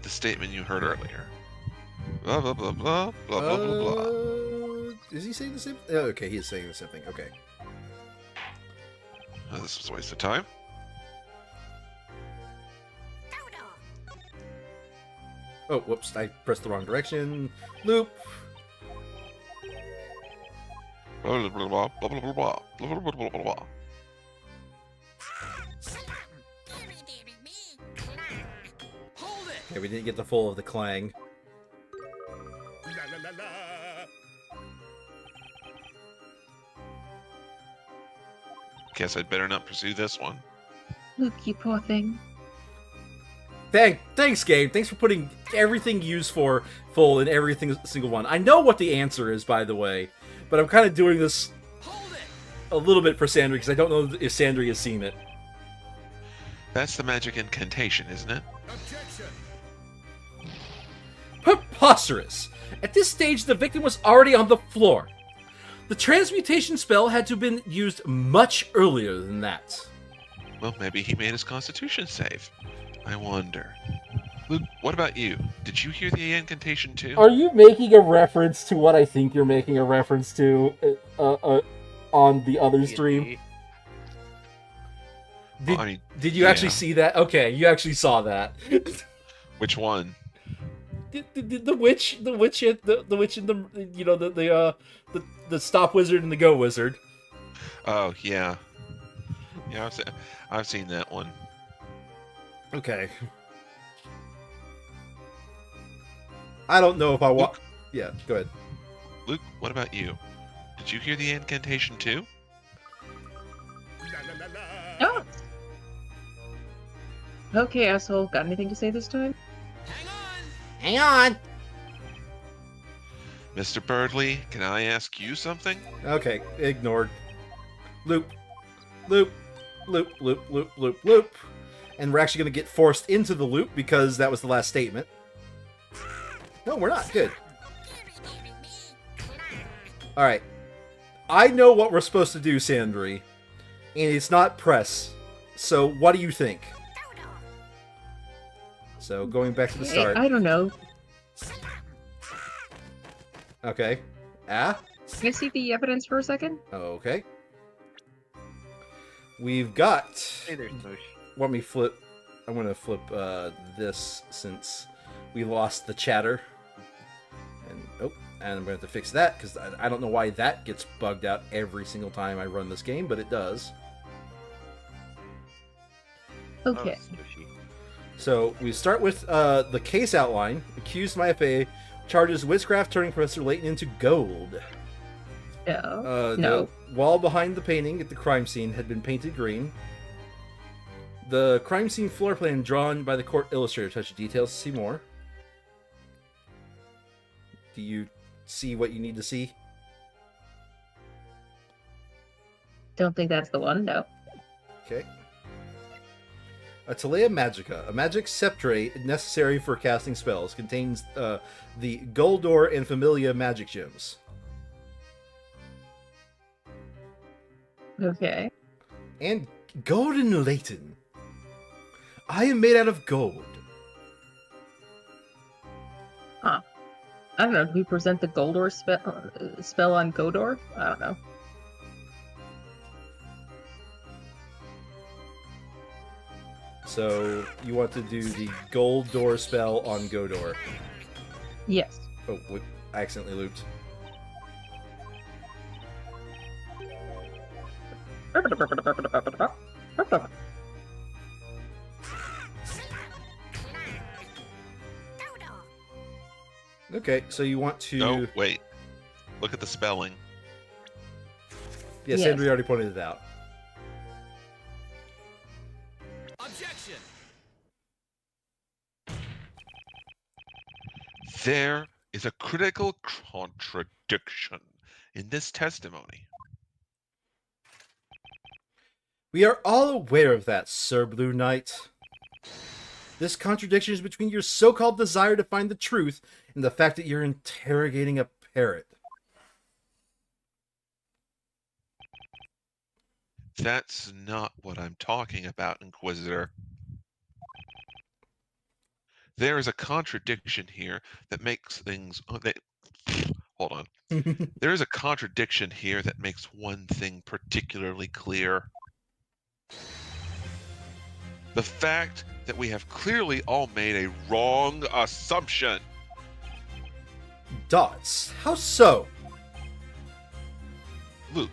S3: The statement you heard earlier. Blah, blah, blah, blah, blah, blah, blah, blah.
S1: Is he saying the same? Oh, okay, he's saying the same thing. Okay.
S3: This was a waste of time.
S1: Oh, whoops, I pressed the wrong direction. Loop.
S3: Blah, blah, blah, blah, blah, blah, blah, blah, blah, blah, blah, blah.
S4: Hold it.
S1: Okay, we didn't get the full of the clang.
S3: Guess I'd better not pursue this one.
S2: Luke, you poor thing.
S1: Thanks, Gabe. Thanks for putting everything used for full in every single one. I know what the answer is, by the way, but I'm kind of doing this
S4: Hold it.
S1: a little bit for Sandry because I don't know if Sandry has seen it.
S3: That's the magic incantation, isn't it?
S1: Preposterous! At this stage, the victim was already on the floor. The transmutation spell had to have been used much earlier than that.
S3: Well, maybe he made his constitution save. I wonder. Luke, what about you? Did you hear the incantation too?
S1: Are you making a reference to what I think you're making a reference to on the other stream?
S3: Well, I mean,
S1: Did you actually see that? Okay, you actually saw that.
S3: which one?
S1: The witch and the stop wizard and the go wizard.
S3: Oh yeah, yeah. I've seen that one.
S1: Okay. I don't know if I want. Yeah, go ahead.
S3: Luke, what about you? Did you hear the incantation too?
S2: Oh. Okay, asshole. Got anything to say this time?
S4: Hang on.
S1: Hang on.
S3: Mr. Birdley, can I ask you something?
S1: Okay, ignored. Loop, loop, loop, loop, loop, loop, loop. And we're actually going to get forced into the loop because that was the last statement. No, we're not. Good. Alright. I know what we're supposed to do, Sandry. And it's not press. So, what do you think? So, going back to the start.
S2: I don't know.
S1: Okay. Ah?
S2: Can I see the evidence for a second?
S1: Okay. We've got...
S5: Hey there, Smoosh.
S1: Want me flip? I'm gonna flip this since we lost the chatter. And and I'm gonna have to fix that because I don't know why that gets bugged out every single time I run this game, but it does.
S2: Okay.
S5: Oh, Smooshy.
S1: So we start with the case outline. Accused MyFA charges witchcraft turning Professor Layton into gold.
S2: No.
S1: The wall behind the painting at the crime scene had been painted green. The crime scene floor plan drawn by the court illustrator. Touch the details to see more. Do you see what you need to see?
S2: Don't think that's the one, no.
S1: Okay. A Talea Magica, a magic sceptre necessary for casting spells, contains the Goldor and Familia magic gems.
S2: Okay.
S1: And Golden Layton. I am made out of gold.
S2: I don't know. Do we present the Goldor spell on Godor? I don't know.
S1: So you want to do the gold door spell on Godor.
S2: Yes.
S1: Oh, wait, I accidentally looped. Okay, so you want to...
S3: No, wait. Look at the spelling.
S1: Yeah,
S2: Yes.
S1: Sandra already pointed it out.
S4: Objection!
S3: There is a critical contradiction in this testimony.
S1: We are all aware of that, Sir Blue Knight. This contradiction is between your so-called desire to find the truth and the fact that you're interrogating a parrot.
S3: That's not what I'm talking about, Inquisitor. There is a contradiction here that makes things... hold on. There is a contradiction here that makes one thing particularly clear. The fact that we have clearly all made a wrong assumption.
S1: Dots, how so?
S3: Luke,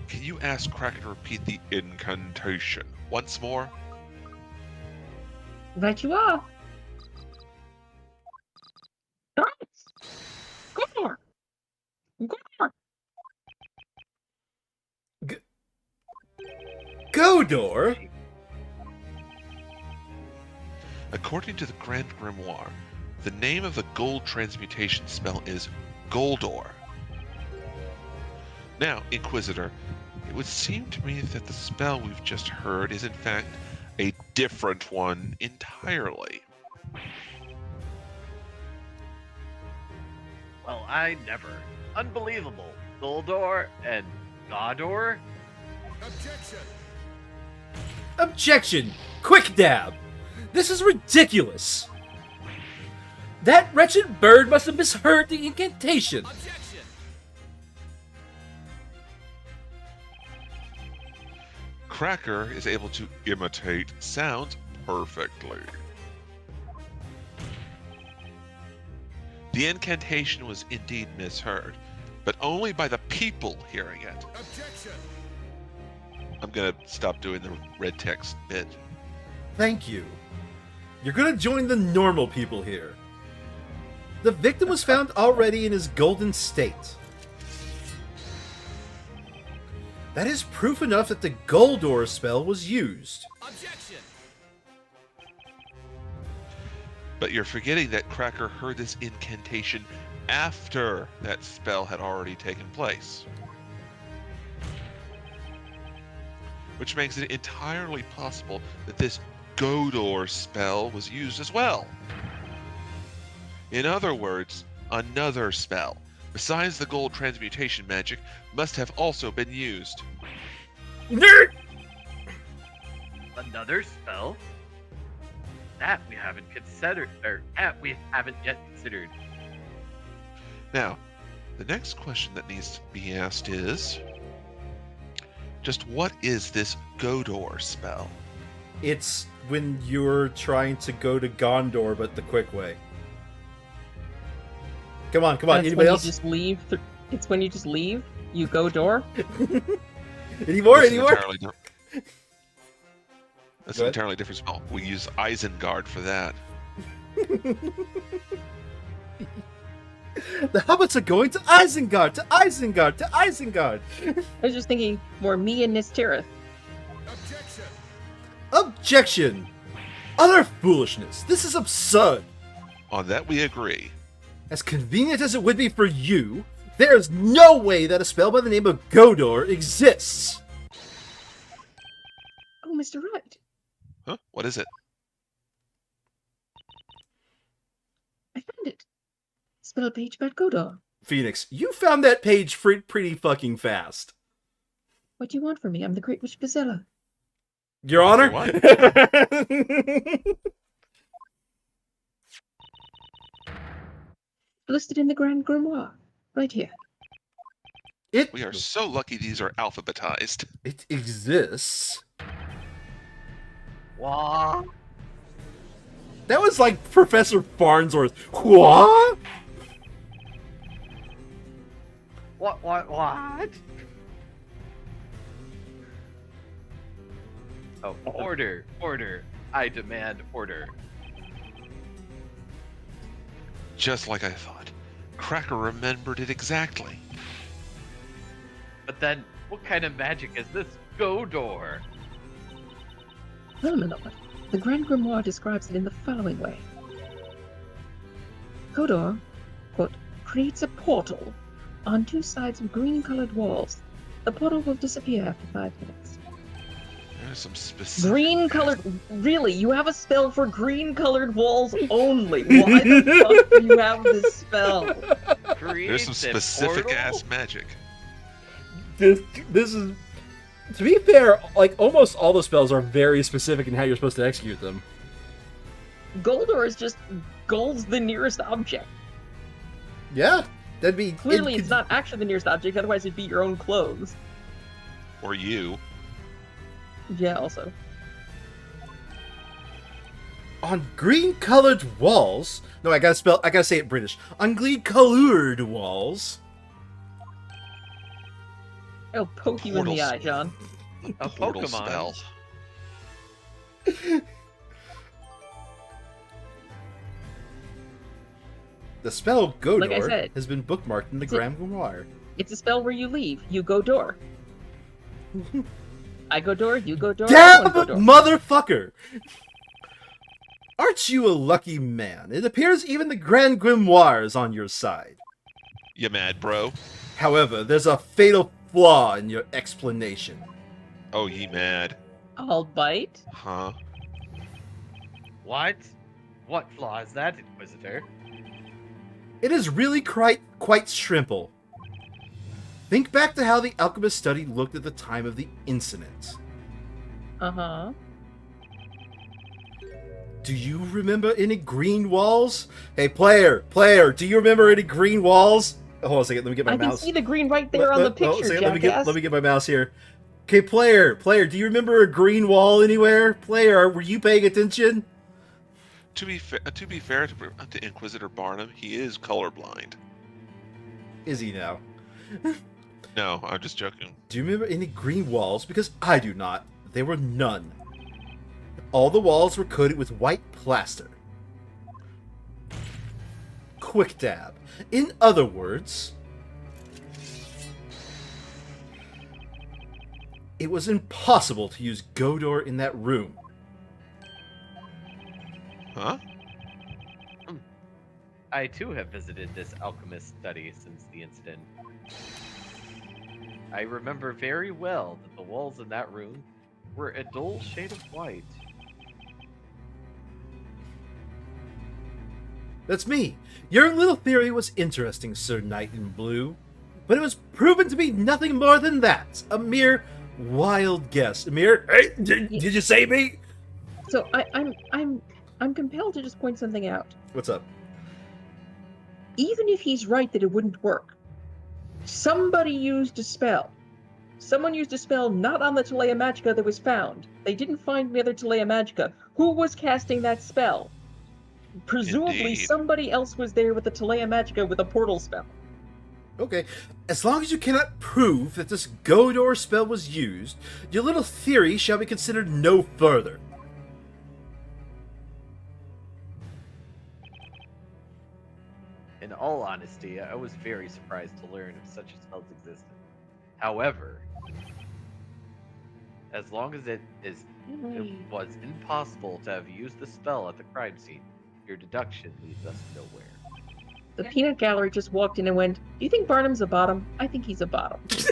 S3: can you ask Kraken to repeat the incantation once more?
S2: Right you are. Dots. Godor. Godor.
S1: Godor?
S3: According to the Grand Grimoire, the name of the gold transmutation spell is Goldor. Now, Inquisitor, it would seem to me that the spell we've just heard is in fact a different one entirely.
S5: Well, I never. Unbelievable. Goldor and Godor?
S4: Objection!
S1: Objection! Quick dab! This is ridiculous! That wretched bird must have misheard the incantation!
S4: Objection!
S3: Cracker is able to imitate sounds perfectly. The incantation was indeed misheard, but only by the people hearing it.
S4: Objection!
S3: I'm gonna stop doing the red text bit.
S1: Thank you. You're gonna join the normal people here. The victim was found already in his golden state. That is proof enough that the Goldor spell was used.
S4: Objection!
S3: But you're forgetting that Cracker heard this incantation after that spell had already taken place. Which makes it entirely possible that this Godor spell was used as well. In other words, another spell, besides the gold transmutation magic, must have also been used.
S1: Nerd!
S5: Another spell? That we haven't considered, or that we haven't yet considered.
S3: Now, the next question that needs to be asked is, just what is this Godor spell?
S1: It's when you're trying to go to Gondor, but the quick way. Come on,
S2: That's
S1: anybody
S2: when
S1: else?
S2: You just leave. It's when you just leave. You go door.
S1: Any more?
S3: That's
S1: Any
S3: an
S1: more?
S3: entirely That's an entirely different spell. We use Isengard for that.
S1: The hobbits are going to Isengard, to Isengard, to Isengard.
S2: I was just thinking more me and Nistirith.
S4: Objection!
S1: Objection! Utter foolishness. This is absurd.
S3: On that we agree.
S1: As convenient as it would be for you, there is no way that a spell by the name of Godor exists.
S2: Oh, Mr. Wright,
S3: Huh? What is it?
S2: I found it. Spell page about Godor.
S1: Phoenix, you found that page pretty fucking fast.
S2: What do you want from me? I'm the Great Witch Gazella.
S1: Your Honor?
S3: What?
S2: Listed in the Grand Grimoire. Right here.
S3: We are so lucky these are alphabetized.
S1: It exists.
S5: What?
S1: That was like Professor Farnsworth. What?
S5: What? Oh, order. I demand order.
S3: Just like I thought. Cracker remembered it exactly.
S5: But then, what kind of magic is this go door?
S2: Well, my lord, the Grand Grimoire describes it in the following way. Godor, quote, creates a portal on two sides of green-colored walls. The portal will disappear after 5 minutes.
S3: There's some specific.
S2: Green-colored... Really? You have a spell for green-colored walls only? Why the fuck do you have this spell?
S3: There's some specific ass magic.
S1: This is, to be fair, like almost all the spells are very specific in how you're supposed to execute them.
S2: Goldor is just gold's the nearest object.
S1: Yeah, that'd be
S2: Clearly, it's not actually the nearest object. Otherwise, it'd be your own clothes.
S3: Or you.
S2: Yeah, also.
S1: On green-colored walls. No, I gotta say it British. On green-colored walls.
S2: I'll poke you in the eye, John.
S5: A
S3: Portal
S5: Pokemon.
S3: spell.
S1: The spell Godor
S2: Like I said,
S1: has been bookmarked in the Grand Grimoire.
S2: It's a spell where you leave. You go door. I go door, you go door,
S1: Damn,
S2: everyone go door.
S1: motherfucker! Aren't you a lucky man? It appears even the Grand Grimoire is on your side.
S3: You mad, bro?
S1: However, there's a fatal flaw in your explanation.
S3: Oh, ye mad.
S2: I'll bite.
S3: Huh?
S5: What? What flaw is that, Inquisitor?
S1: It is really quite simple. Think back to how the alchemist study looked at the time of the incident.
S2: Uh-huh.
S1: Do you remember any green walls? Hey, player, do you remember any green walls? Oh, hold on a second, let me get my
S2: I
S1: mouse.
S2: can see the green right there on the picture, jackass.
S1: Let me get my mouse here. Okay, player, do you remember a green wall anywhere? Player, were you paying attention?
S3: To be fair to Inquisitor Barnum, he is colorblind.
S1: Is he now?
S3: No, I'm just joking.
S1: Do you remember any green walls? Because I do not. There were none. All the walls were coated with white plaster. Quick dab. In other words, it was impossible to use Godor in that room.
S3: Huh?
S5: I too have visited this alchemist study since the incident. I remember very well that the walls in that room were a dull shade of white.
S1: That's me. Your little theory was interesting, Sir Knight in Blue, but it was proven to be nothing more than that. A mere wild guess. Emeer, hey, did you say me?
S2: So I'm compelled to just point something out.
S1: What's up?
S2: Even if he's right that it wouldn't work, somebody used a spell. Someone used a spell not on the Telea Magica that was found. They didn't find the other Telea Magica. Who was casting that spell? Presumably
S3: Indeed.
S2: somebody else was there with the Telea Magica with a portal spell.
S1: Okay, as long as you cannot prove that this Godor spell was used, your little theory shall be considered no further.
S5: In all honesty, I was very surprised to learn if such spells existed. However, as long as it was impossible to have used the spell at the crime scene, your deduction leads us nowhere.
S2: The peanut gallery just walked in and went, "Do you think Barnum's a bottom? I think he's a bottom."
S5: That's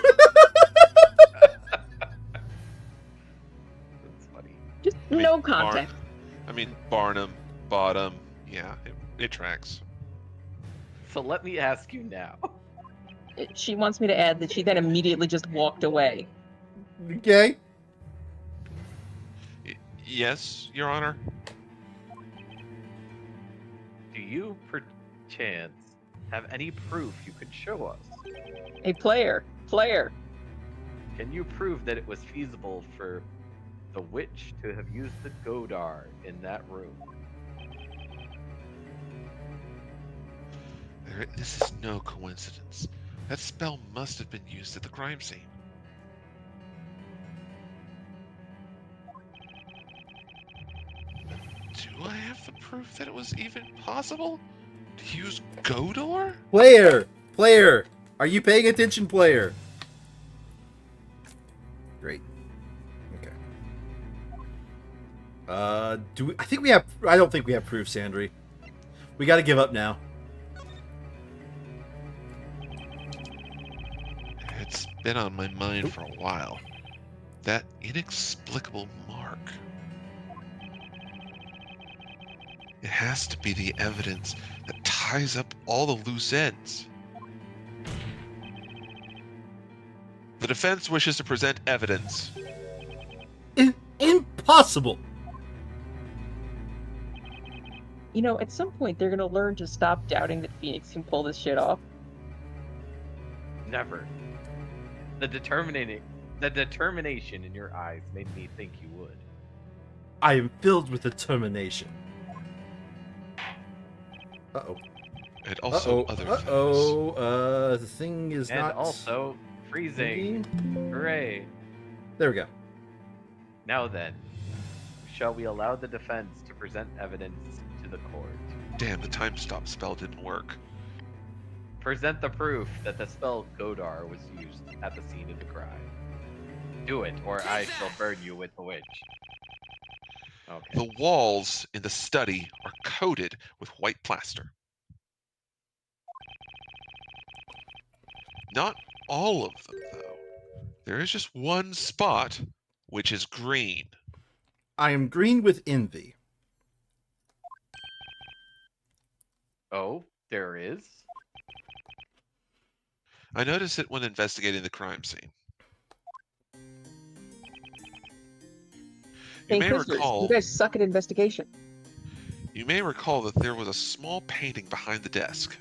S5: funny.
S2: Just
S3: I mean,
S2: no context.
S3: Barnum, bottom. Yeah, it tracks.
S5: So let me ask you now.
S2: She wants me to add that she then immediately just walked away.
S1: Okay.
S3: Yes, Your Honor.
S5: Do you, perchance, have any proof you could show us?
S2: A player.
S5: Can you prove that it was feasible for the witch to have used the Godar in that room.
S3: This is no coincidence. That spell must have been used at the crime scene. Do I have the proof that it was even possible to use Godor?
S1: Player, are you paying attention, player? Great. Okay. I think we have. I don't think we have proof, Sandry. We got to give up now.
S3: It's been on my mind for a while. That inexplicable mark. It has to be the evidence that ties up all the loose ends. The defense wishes to present evidence.
S1: Impossible.
S2: You know, at some point they're gonna learn to stop doubting that Phoenix can pull this shit off.
S5: Never. The determination in your eyes made me think you would.
S1: I am filled with determination. Uh-oh.
S3: And also other things.
S1: The thing is
S5: And
S1: not...
S5: also freezing. Hooray.
S1: There we go.
S5: Now then, shall we allow the defense to present evidence to the court?
S3: Damn, the time stop spell didn't work.
S5: Present the proof that the spell Godar was used at the scene of the crime. Do it, or I shall burn you with the witch. Okay.
S3: The walls in the study are coated with white plaster. Not all of them, though. There is just one spot which is green.
S1: I am green with envy.
S5: Oh, there is?
S3: I noticed it when investigating the crime scene. You may recall.
S2: You guys suck at investigation.
S3: You may recall that there was a small painting behind the desk.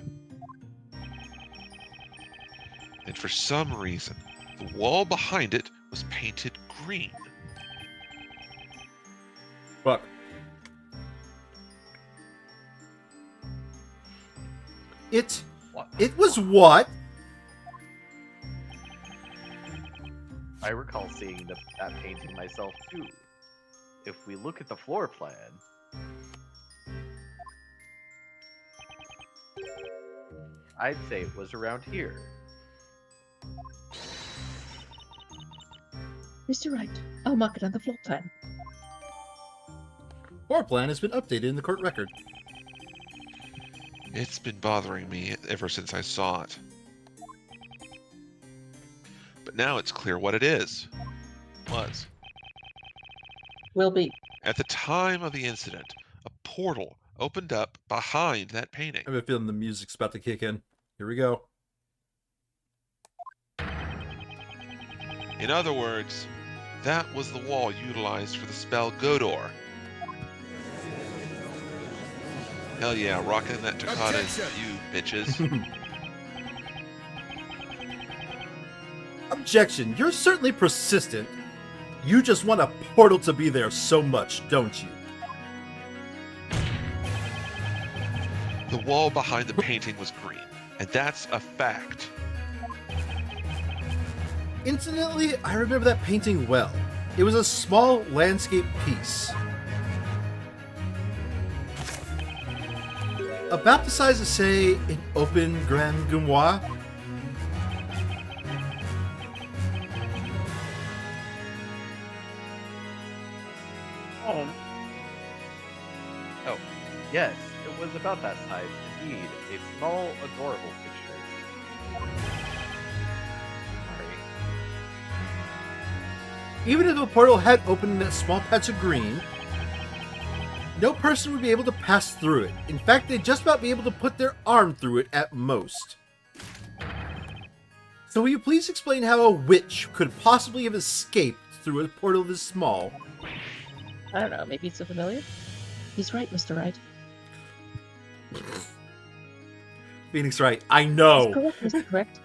S3: And for some reason, the wall behind it was painted green.
S1: Fuck. It was what?
S5: I recall seeing that painting myself too. If we look at the floor plan, I'd say it was around here.
S2: Mr. Wright, I'll mark it on the floor plan.
S1: Floor plan has been updated in the court record.
S3: It's been bothering me ever since I saw it. But now it's clear what it is. Was.
S2: Will be.
S3: At the time of the incident, a portal opened up behind that painting.
S1: I have a feeling the music's about to kick in. Here we go.
S3: In other words, that was the wall utilized for the spell Godor. Hell yeah, rocking that Takata is you, bitches.
S1: Objection. You're certainly persistent. You just want a portal to be there so much, don't you?
S3: The wall behind the painting was green, and that's a fact.
S1: Incidentally, I remember that painting well. It was a small landscape piece. About the size of, say, an open Grand Grimoire.
S5: Oh, yes, it was about that size. Indeed, a small, adorable picture. Sorry.
S1: Even if the portal had opened in that small patch of green, no person would be able to pass through it. In fact, they'd just about be able to put their arm through it at most. So will you please explain how a witch could possibly have escaped through a portal this small?
S2: I don't know, maybe it's a familiar? He's right, Mr. Wright.
S1: Phoenix right. I know.
S2: He's correct, Mr. Correct.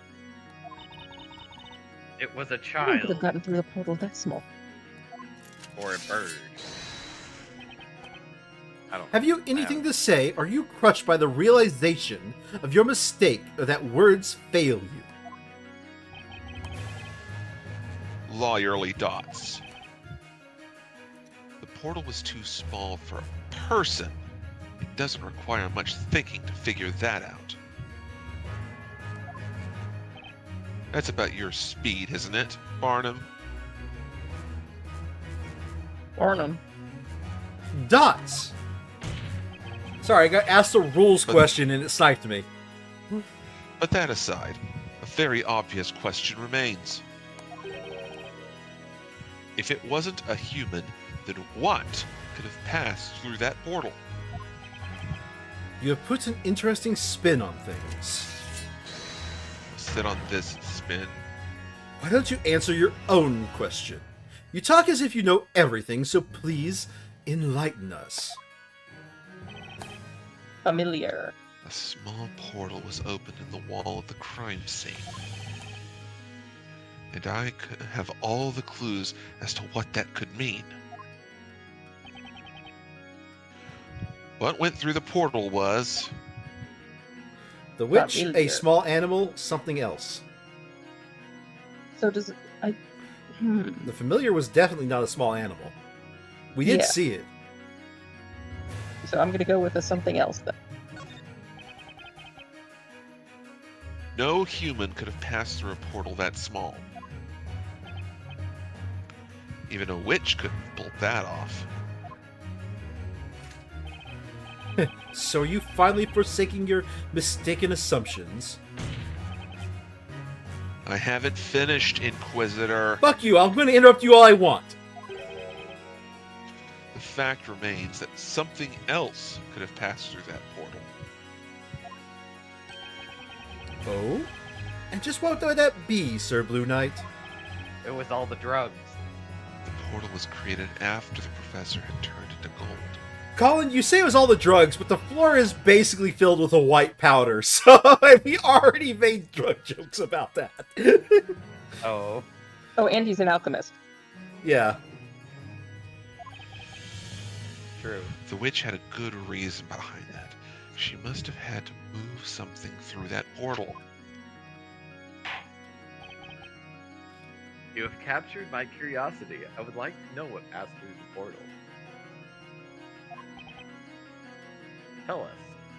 S5: It was a
S2: No one
S5: child.
S2: could have gotten through the portal that small.
S5: or a bird. I don't.
S1: Have you anything to say? Are you crushed by the realization of your mistake or that words fail you?
S3: Lawyerly dots. The portal was too small for a person. It doesn't require much thinking to figure that out. That's about your speed, isn't it, Barnum?
S2: Barnum.
S1: Dots! Sorry, I got asked a rules question and it sniped me.
S3: But that aside, a very obvious question remains. If it wasn't a human, then what could have passed through that portal?
S1: You have put an interesting spin on things.
S3: Sit on this spin.
S1: Why don't you answer your own question? You talk as if you know everything, so please enlighten us.
S2: Familiar.
S3: A small portal was opened in the wall of the crime scene. And I could have all the clues as to what that could mean. What went through the portal was...
S1: The witch, a
S2: Familiar.
S1: small animal, something else.
S2: So does it...
S1: The familiar was definitely not a small animal. We did
S2: Yeah.
S1: see it.
S2: So I'm gonna go with a something else then.
S3: No human could have passed through a portal that small. Even a witch couldn't have pulled that off.
S1: So are you finally forsaking your mistaken assumptions?
S3: I haven't finished, Inquisitor.
S1: Fuck you, I'm going to interrupt you all I want.
S3: The fact remains that something else could have passed through that portal.
S1: Oh? And just what would that be, Sir Blue Knight?
S5: It was all the drugs.
S3: The portal was created after the professor had turned into gold.
S1: Colin, you say it was all the drugs, but the floor is basically filled with a white powder, so we already made drug jokes about that.
S5: Oh.
S2: Oh, and he's an alchemist.
S1: Yeah.
S5: True.
S3: The witch had a good reason behind that. She must have had to move something through that portal.
S5: You have captured my curiosity. I would like to know what passed through the portal. Tell us,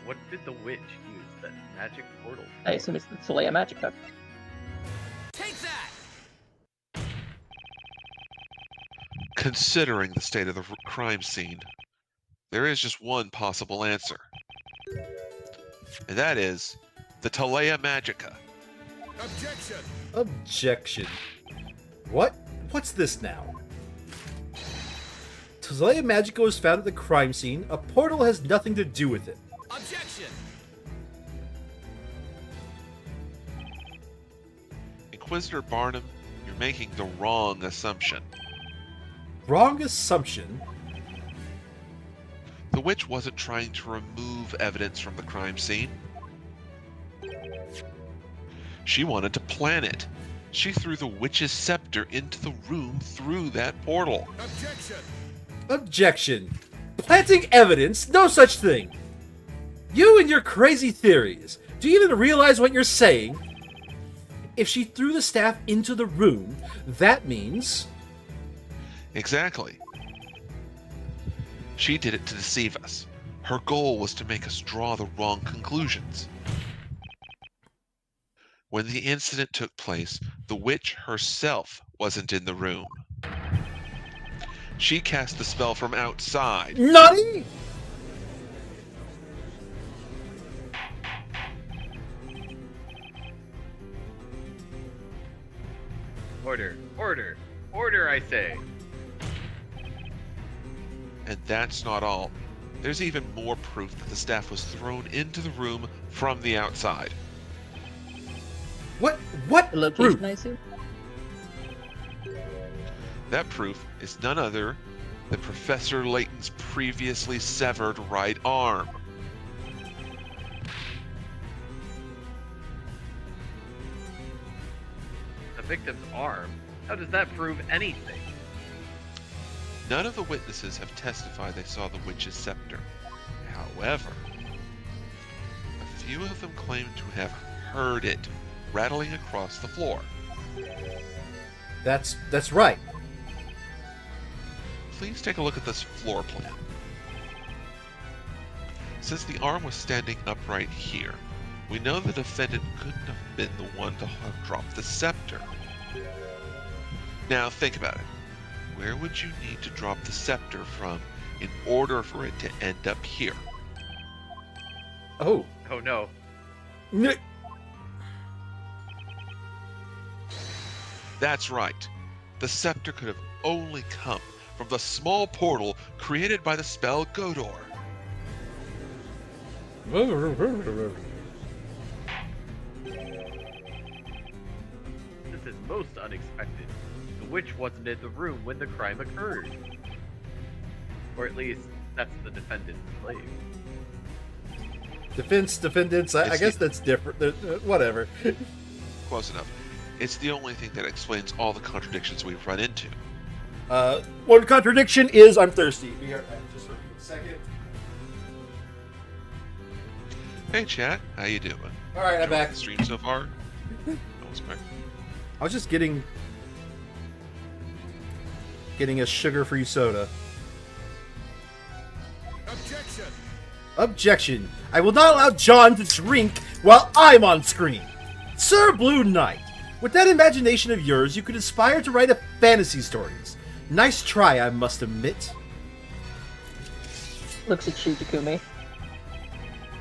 S5: what did the witch use that magic portal for?
S2: I assume it's the Solea Magica.
S4: Take that!
S3: Considering the state of the crime scene, there is just one possible answer. And that is the Talea Magica.
S4: Objection!
S1: Objection. What? What's this now? Talea Magica was found at the crime scene. A portal has nothing to do with it.
S4: Objection!
S3: Inquisitor Barnum, you're making the wrong assumption.
S1: Wrong assumption.
S3: The witch wasn't trying to remove evidence from the crime scene. She wanted to plant it. She threw the witch's scepter into the room through that portal.
S4: Objection!
S1: Objection. Planting evidence? No such thing. You and your crazy theories. Do you even realize what you're saying? If she threw the staff into the room, that means...
S3: Exactly. She did it to deceive us. Her goal was to make us draw the wrong conclusions. When the incident took place, the witch herself wasn't in the room. She cast the spell from outside.
S1: Nutty?
S5: Order, order, order, I say.
S3: And that's not all. There's even more proof that the staff was thrown into the room from the outside.
S1: What
S2: The location,
S1: proof?
S2: I assume?
S3: That proof is none other than Professor Layton's previously severed right arm.
S5: The victim's arm? How does that prove anything?
S3: None of the witnesses have testified they saw the witch's scepter. However, a few of them claim to have heard it rattling across the floor.
S1: That's right.
S3: Please take a look at this floor plan. Since the arm was standing upright here, we know the defendant couldn't have been the one to have dropped the scepter. Now think about it. Where would you need to drop the scepter from in order for it to end up here?
S1: Oh.
S5: Oh no.
S3: That's right. The scepter could have only come from the small portal created by the spell Godor.
S5: This is most unexpected. The witch wasn't in the room when the crime occurred. Or at least, that's the defendant's claim.
S1: Defendants, I guess that's different. Whatever.
S3: Close enough. It's the only thing that explains all the contradictions we've run into.
S1: One contradiction is I'm thirsty. Be right back. Just for a second.
S3: Hey chat, how you doing?
S1: All right, I'm
S3: Enjoying
S1: back.
S3: the stream so far? That was quick.
S1: I was just getting a sugar-free soda.
S4: Objection!
S1: Objection! I will not allow John to drink while I'm on screen. Sir Blue Knight, with that imagination of yours, you could aspire to write a fantasy stories. Nice try, I must admit.
S2: Looks at you, Takumi.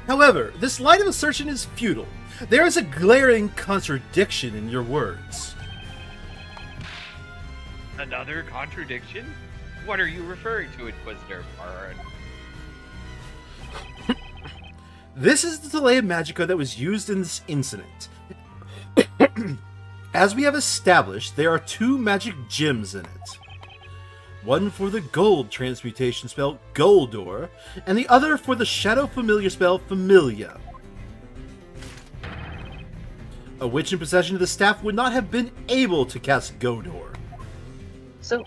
S1: However, this line of assertion is futile. There is a glaring contradiction in your words.
S5: Another contradiction? What are you referring to, Inquisitor Baron?
S1: This is the delay of Magica that was used in this incident. As we have established, there are two magic gems in it. One for the gold transmutation spell Goldor, and the other for the shadow familiar spell Familia. A witch in possession of the staff would not have been able to cast Godor.
S2: So,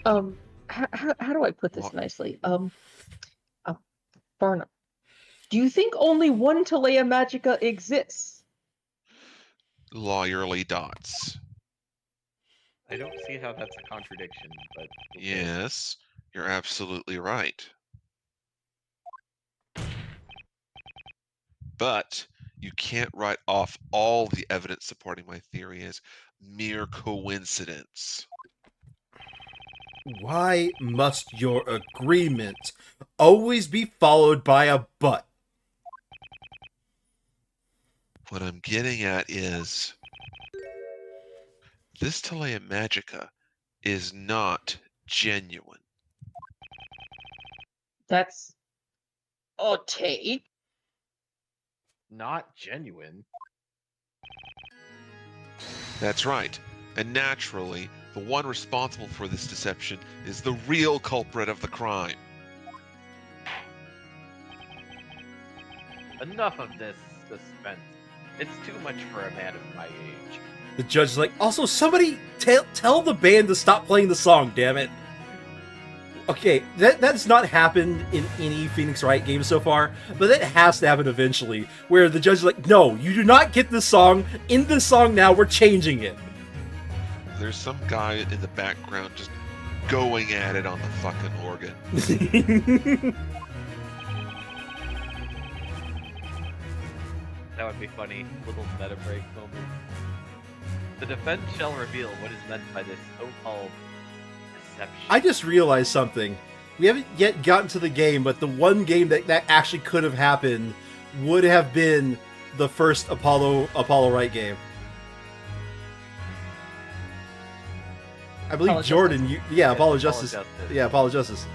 S2: how do I put this nicely? Barnum, do you think only one Talea Magica exists?
S3: Lawyerly dots.
S5: I don't see how that's a contradiction, but...
S3: Yes, you're absolutely right. But you can't write off all the evidence supporting my theory as mere coincidence.
S1: Why must your agreement always be followed by a but?
S3: What I'm getting at is this Talea Magica is not genuine.
S2: That's a take.
S5: Not genuine.
S3: That's right. And naturally, the one responsible for this deception is the real culprit of the crime.
S5: Enough of this suspense. It's too much for a man of my age.
S1: The judge is like, also, somebody tell the band to stop playing the song, damn it. Okay, that's not happened in any Phoenix Wright game so far, but that has to happen eventually, where the judge is like, no, you do not get this song. In this song now, we're changing it.
S3: There's some guy in the background just going at it on the fucking organ.
S5: That would be funny. Little meta break moment. The defense shall reveal what is meant by this so-called deception.
S1: I just realized something. We haven't yet gotten to the game, but the one game that actually could have happened would have been the first Apollo Wright game. I believe
S2: Apollo
S1: Jordan,
S5: Yes,
S1: Apollo
S5: Apollo
S1: Justice.
S5: Justice.
S1: Yeah, Apollo Justice.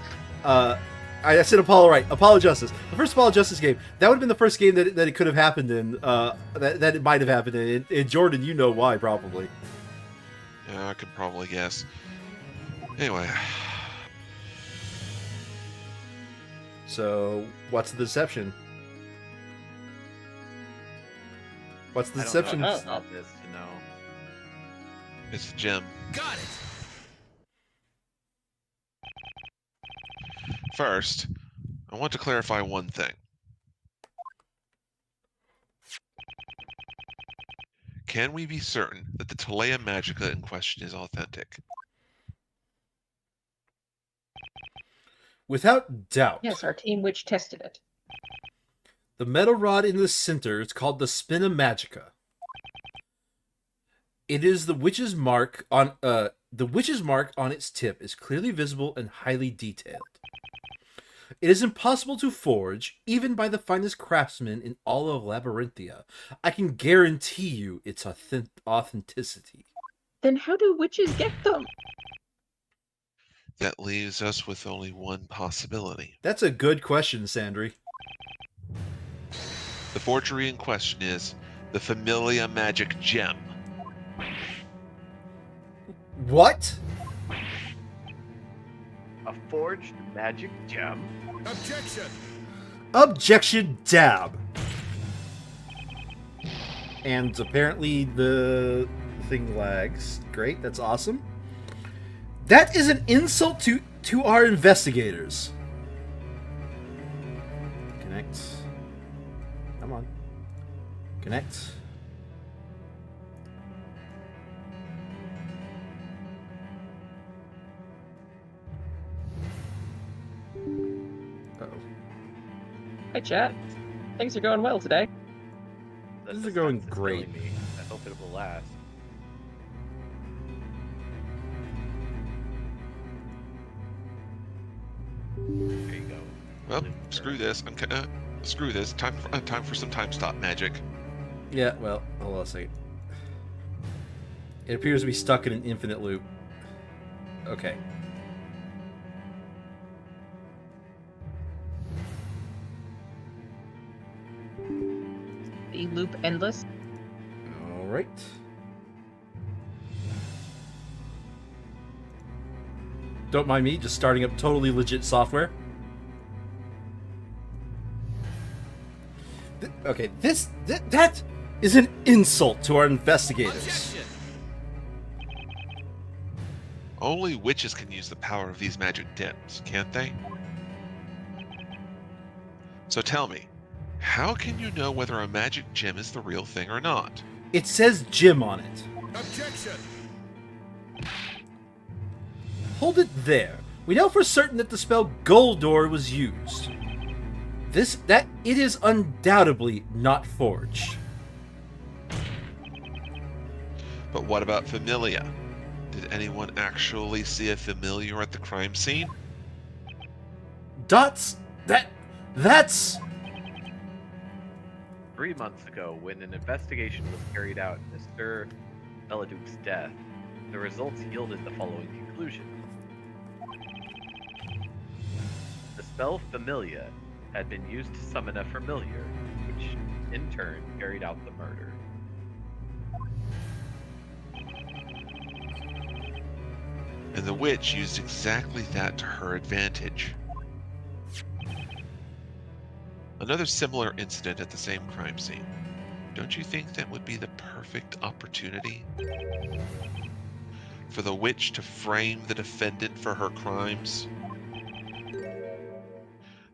S1: I said Apollo Wright. Apollo Justice. The first Apollo Justice game. That would have been the first game that it could have happened in. That it might have happened in. And Jordan, you know why, probably.
S3: Yeah, I could probably guess. Anyway.
S1: So, what's the deception? What's the
S5: I don't
S1: deception?
S5: know enough about this to know.
S3: It's the gem.
S4: Got it!
S3: First, I want to clarify one thing. Can we be certain that the Telea Magica in question is authentic?
S1: Without doubt.
S2: Yes, our team witch tested it.
S1: The metal rod in the center is called the Spina Magica. It is the witch's mark on its tip is clearly visible and highly detailed. It is impossible to forge, even by the finest craftsmen in all of Labyrinthia. I can guarantee you its authenticity.
S2: Then how do witches get them?
S3: That leaves us with only one possibility.
S1: That's a good question, Sandry.
S3: The forgery in question is the Familia Magic Gem.
S1: What?
S5: A forged magic gem?
S4: Objection!
S1: Objection, dab. And apparently the thing lags. Great, that's awesome. That is an insult to our investigators. Connect. Come on. Connect. Uh-oh.
S2: Hi, chat. Things are going well today.
S5: The
S1: Things are going
S5: suspense is
S1: great.
S5: killing me. I hope it will last. There you go.
S3: Well, screw this. Screw this. Time for some time stop magic.
S1: Yeah, well, hold on a second. It appears to be stuck in an infinite loop. Okay.
S2: The loop endless.
S1: All right. Don't mind me, just starting up totally legit software. Okay, that is an insult to our investigators.
S4: Objection!
S3: Only witches can use the power of these magic gems, can't they? So tell me, how can you know whether a magic gem is the real thing or not?
S1: It says Jim on it.
S4: Objection!
S1: Hold it there. We know for certain that the spell Goldor was used. It is undoubtedly not forged.
S3: But what about Familia? Did anyone actually see a familiar at the crime scene?
S1: That's
S5: 3 months ago, when an investigation was carried out into Sir Beladuc's death, the results yielded the following conclusion. The spell Familia had been used to summon a familiar, which in turn carried out the murder.
S3: And the witch used exactly that to her advantage. Another similar incident at the same crime scene. Don't you think that would be the perfect opportunity for the witch to frame the defendant for her crimes?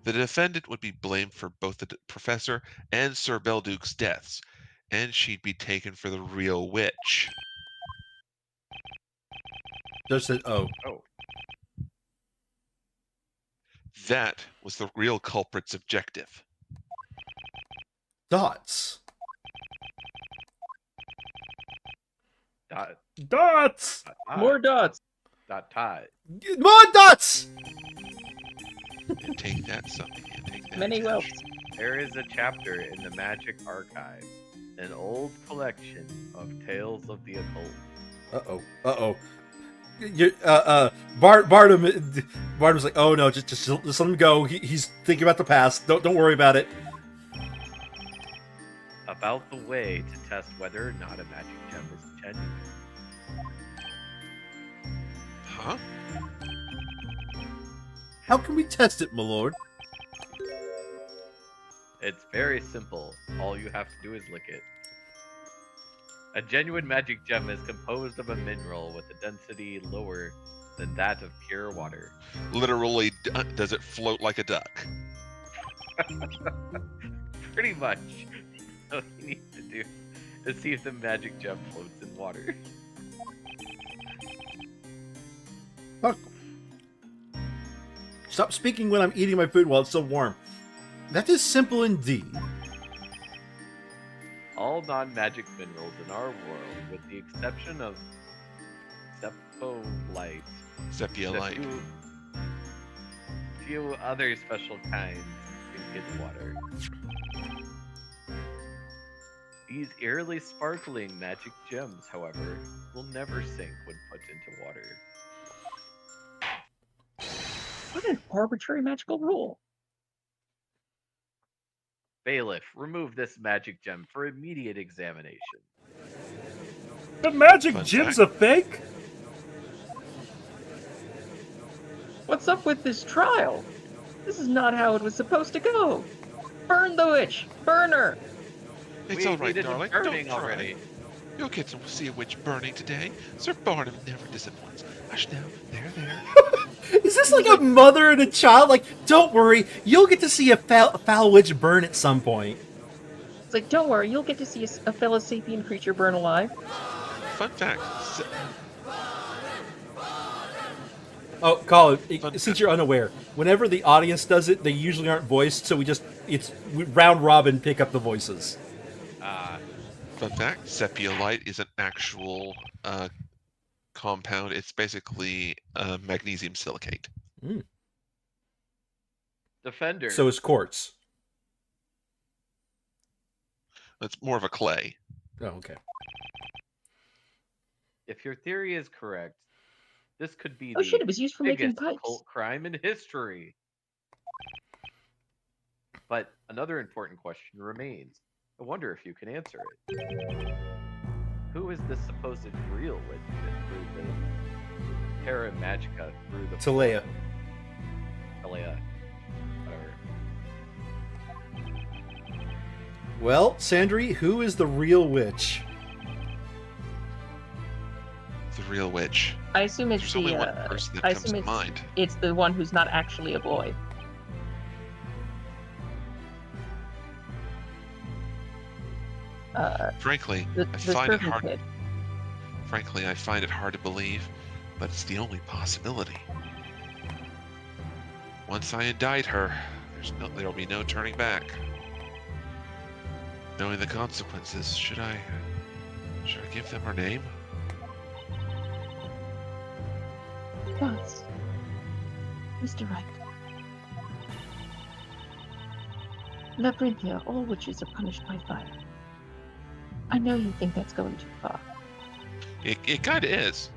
S3: The defendant would be blamed for both the professor and Sir Belduke's deaths, and she'd be taken for the real witch.
S1: just said oh.
S5: Oh,
S3: That was the real culprit's objective.
S1: Dots.
S5: dot,
S6: Dots!
S5: dot,
S2: More dots.
S5: dot, dot.
S1: More dots.
S3: And take that, something. And take that.
S2: Many
S3: attention.
S2: whelps.
S5: There is a chapter in the Magic Archive, an old collection of tales of the occult.
S1: Uh-oh. Barnum's like, oh no, just let him go. He's thinking about the past. Don't worry about it.
S5: About the way to test whether or not a magic gem is genuine.
S3: Huh?
S1: How can we test it, my lord?
S5: It's very simple. All you have to do is lick it. A genuine magic gem is composed of a mineral with a density lower than that of pure water.
S3: Literally, does it float like a duck?
S5: Pretty much. All you need to do is see if the magic gem floats in water.
S1: Fuck. Stop speaking when I'm eating my food while it's still warm. That is simple indeed.
S5: All non-magic minerals in our world, with the exception of Sepolite,
S3: Zepiolite.
S5: few other special kinds in his water. These eerily sparkling magic gems, however, will never sink when put into water.
S2: What an arbitrary magical rule.
S5: Bailiff, remove this magic gem for immediate examination.
S6: The magic
S3: Fun
S6: gem's
S3: fact.
S6: a fake?
S2: What's up with this trial? This is not how it was supposed to go. Burn the witch! Burn her!
S3: It's all right,
S5: did the
S3: darling.
S5: burning
S3: Don't cry.
S5: already.
S3: You'll get to see a witch burning today. Sir Barnum never disappoints. Hush now. There.
S1: Is this like a mother and a child? Like, don't worry, you'll get to see a foul witch burn at some point.
S2: It's like, don't worry, you'll get to see a fellow sapient creature burn alive.
S3: Fun fact.
S1: Oh, Colin,
S3: Fun
S1: since you're unaware, whenever the audience does it, they usually aren't voiced, so we round robin pick up the voices.
S3: Fun fact. Zepiolite is an actual compound. It's basically magnesium silicate.
S5: Defender.
S1: So is quartz.
S3: It's more of a clay.
S1: Oh, okay.
S5: If your theory is correct, this could be
S2: Oh
S5: the
S2: shit, it was used for making
S5: biggest
S2: pipes.
S5: occult crime in history. But another important question remains. I wonder if you can answer it. Who is this supposed real witch that threw the Terra Magica through the
S1: Talea.
S5: Talea. Whatever.
S1: Well, Sandry, who is the real witch?
S3: The real witch.
S2: I assume it's
S3: There's
S2: the.
S3: only one person that
S2: I
S3: comes
S2: assume
S3: to mind.
S2: it's the one who's not actually a boy.
S3: Frankly,
S2: The
S3: I find it
S2: servant
S3: hard.
S2: kid.
S3: Frankly, I find it hard to believe, but it's the only possibility. Once I indict her, there'll be no turning back. Knowing the consequences, should I give them her name?
S2: Gods. Mr. Right. Labyrinthia, all witches are punished by fire. I know you think that's going too far.
S3: It kinda is.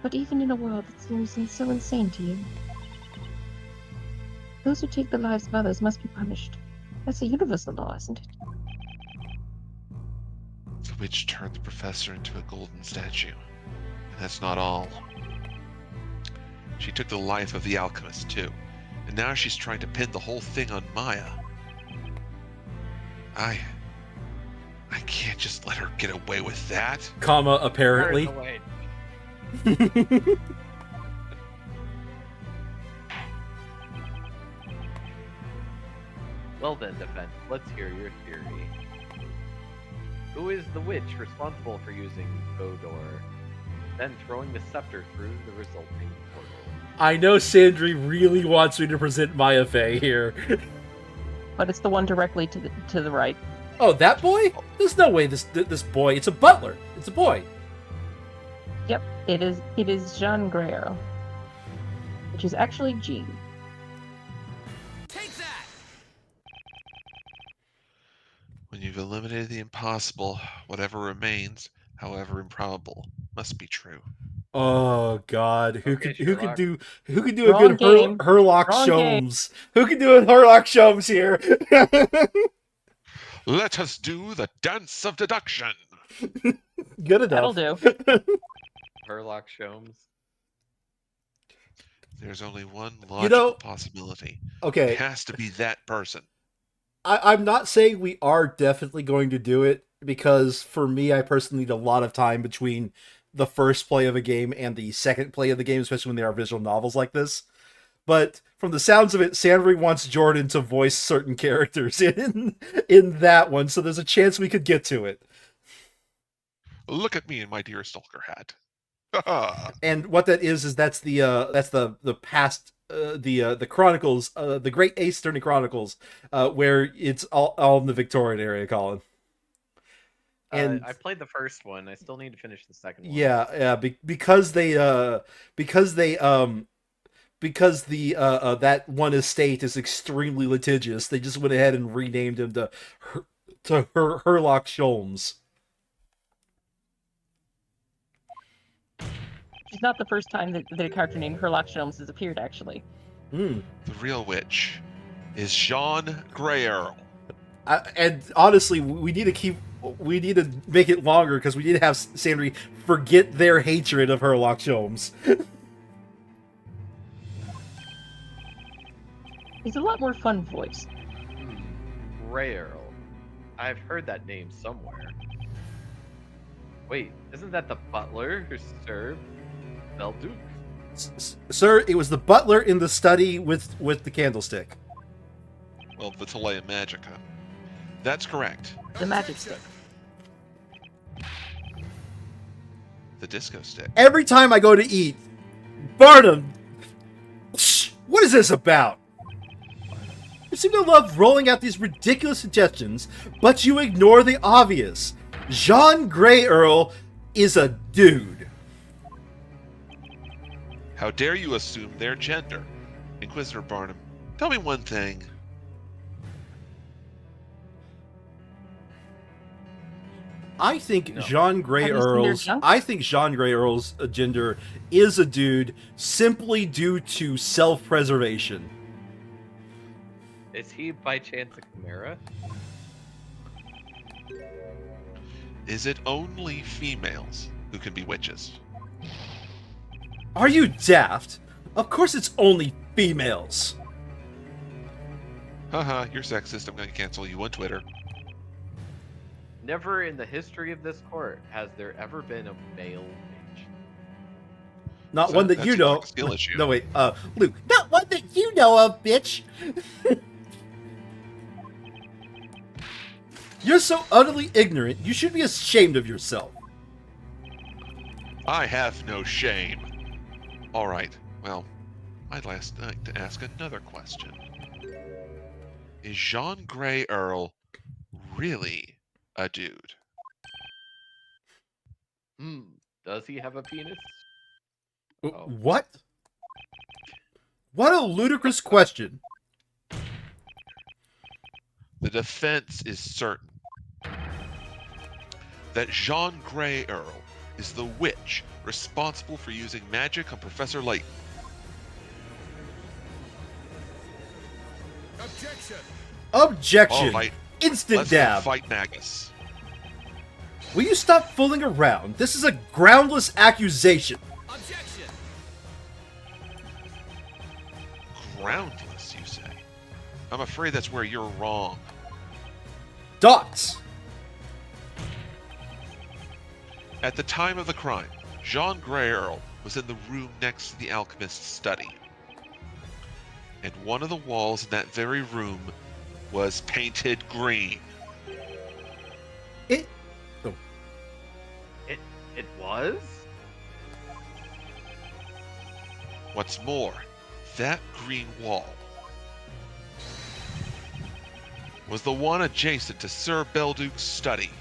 S2: But even in a world that seems so insane to you, those who take the lives of others must be punished. That's a universal law, isn't it?
S3: The witch turned the professor into a golden statue. And that's not all. She took the life of the alchemist, too. And now she's trying to pin the whole thing on Maya. I can't just let her get away with that.
S1: Comma, apparently.
S5: Burn the witch. Well then, defense, let's hear your theory. Who is the witch responsible for using Godor, then throwing the scepter through the resulting portal?
S1: I know Sandry really wants me to present Maya Fey here.
S2: But it's the one directly to the right.
S1: Oh, that boy? There's no way this boy. It's a butler. It's a boy.
S2: Yep, it is Jean Greer, which is actually Jean.
S4: Take that!
S3: When you've eliminated the impossible, whatever remains, however improbable, must be true.
S1: Oh God, who
S5: Okay,
S1: could do
S2: Wrong
S1: a good
S2: game.
S1: Herlock
S2: Wrong game.
S1: Sholmes? Who could do a Herlock Sholmes here?
S3: Let us do the dance of deduction.
S1: Good
S2: That'll
S1: enough.
S2: do.
S5: Herlock Sholmes.
S3: There's only one logical possibility.
S1: Okay,
S3: It has to be that person.
S1: I'm not saying we are definitely going to do it, because for me, I personally need a lot of time between the first play of a game and the second play of the game, especially when they are visual novels like this. But from the sounds of it, Sandry wants Jordan to voice certain characters in that one, so there's a chance we could get to it.
S3: Look at me in my dear stalker hat.
S1: And what that is that's the past the Chronicles, the Great Ace Attorney Chronicles, where it's all in the Victorian area, Colin. And
S5: I played the first one. I still need to finish the second one.
S1: Yeah, because the that one estate is extremely litigious. They just went ahead and renamed him to Herlock Sholmes.
S2: It's not the first time that a character named Herlock Sholmes has appeared, actually.
S1: Hmm.
S3: The real witch is Jean Grey Earl.
S1: And honestly, we need to make it longer because we need to have Sandry forget their hatred of Herlock Sholmes.
S2: He's a lot more fun voice.
S5: Grey Earl. I've heard that name somewhere. Wait, isn't that the butler who served Belduke?
S1: Sir, it was the butler in the study with the candlestick.
S3: Well, the Telea Magica. That's correct.
S2: The magic stick.
S3: The disco stick.
S1: Every time I go to eat, Barnum, what is this about? You seem to love rolling out these ridiculous suggestions, but you ignore the obvious. Jean Grey Earl is a dude.
S3: How dare you assume their gender? Inquisitor Barnum, tell me one thing.
S1: I think Jean Grey
S2: Have you seen their
S1: Earl's
S2: junk?
S1: I think Jean Grey Earl's gender is a dude simply due to self-preservation.
S5: Is he by chance a chimera?
S3: Is it only females who can be witches?
S1: Are you daft? Of course it's only females.
S3: Haha, you're sexist. I'm going to cancel you on Twitter.
S5: Never in the history of this court has there ever been a male witch.
S1: Not
S3: So
S1: one that
S3: that
S1: you
S3: seems
S1: know.
S3: like a skill issue.
S1: No wait, Luke. Not one that you know of, bitch. You're so utterly ignorant. You should be ashamed of yourself.
S3: I have no shame. All right. Well, I'd like to ask another question. Is Jean Grey Earl really a dude?
S5: Does he have a penis?
S1: What? What a ludicrous question.
S3: The defense is certain that Jean Grey Earl is the witch responsible for using magic on Professor Layton.
S4: Objection!
S1: Objection.
S3: All right,
S1: Instant
S3: let's
S1: dab.
S3: fight Magus.
S1: Will you stop fooling around? This is a groundless accusation.
S4: Objection!
S3: Groundless, you say? I'm afraid that's where you're wrong.
S1: Dots.
S3: At the time of the crime, Jean Grey Earl was in the room next to the alchemist's study. And one of the walls in that very room was painted green.
S1: It
S5: It was?
S3: What's more, that green wall was the one adjacent to Sir Belduke's study.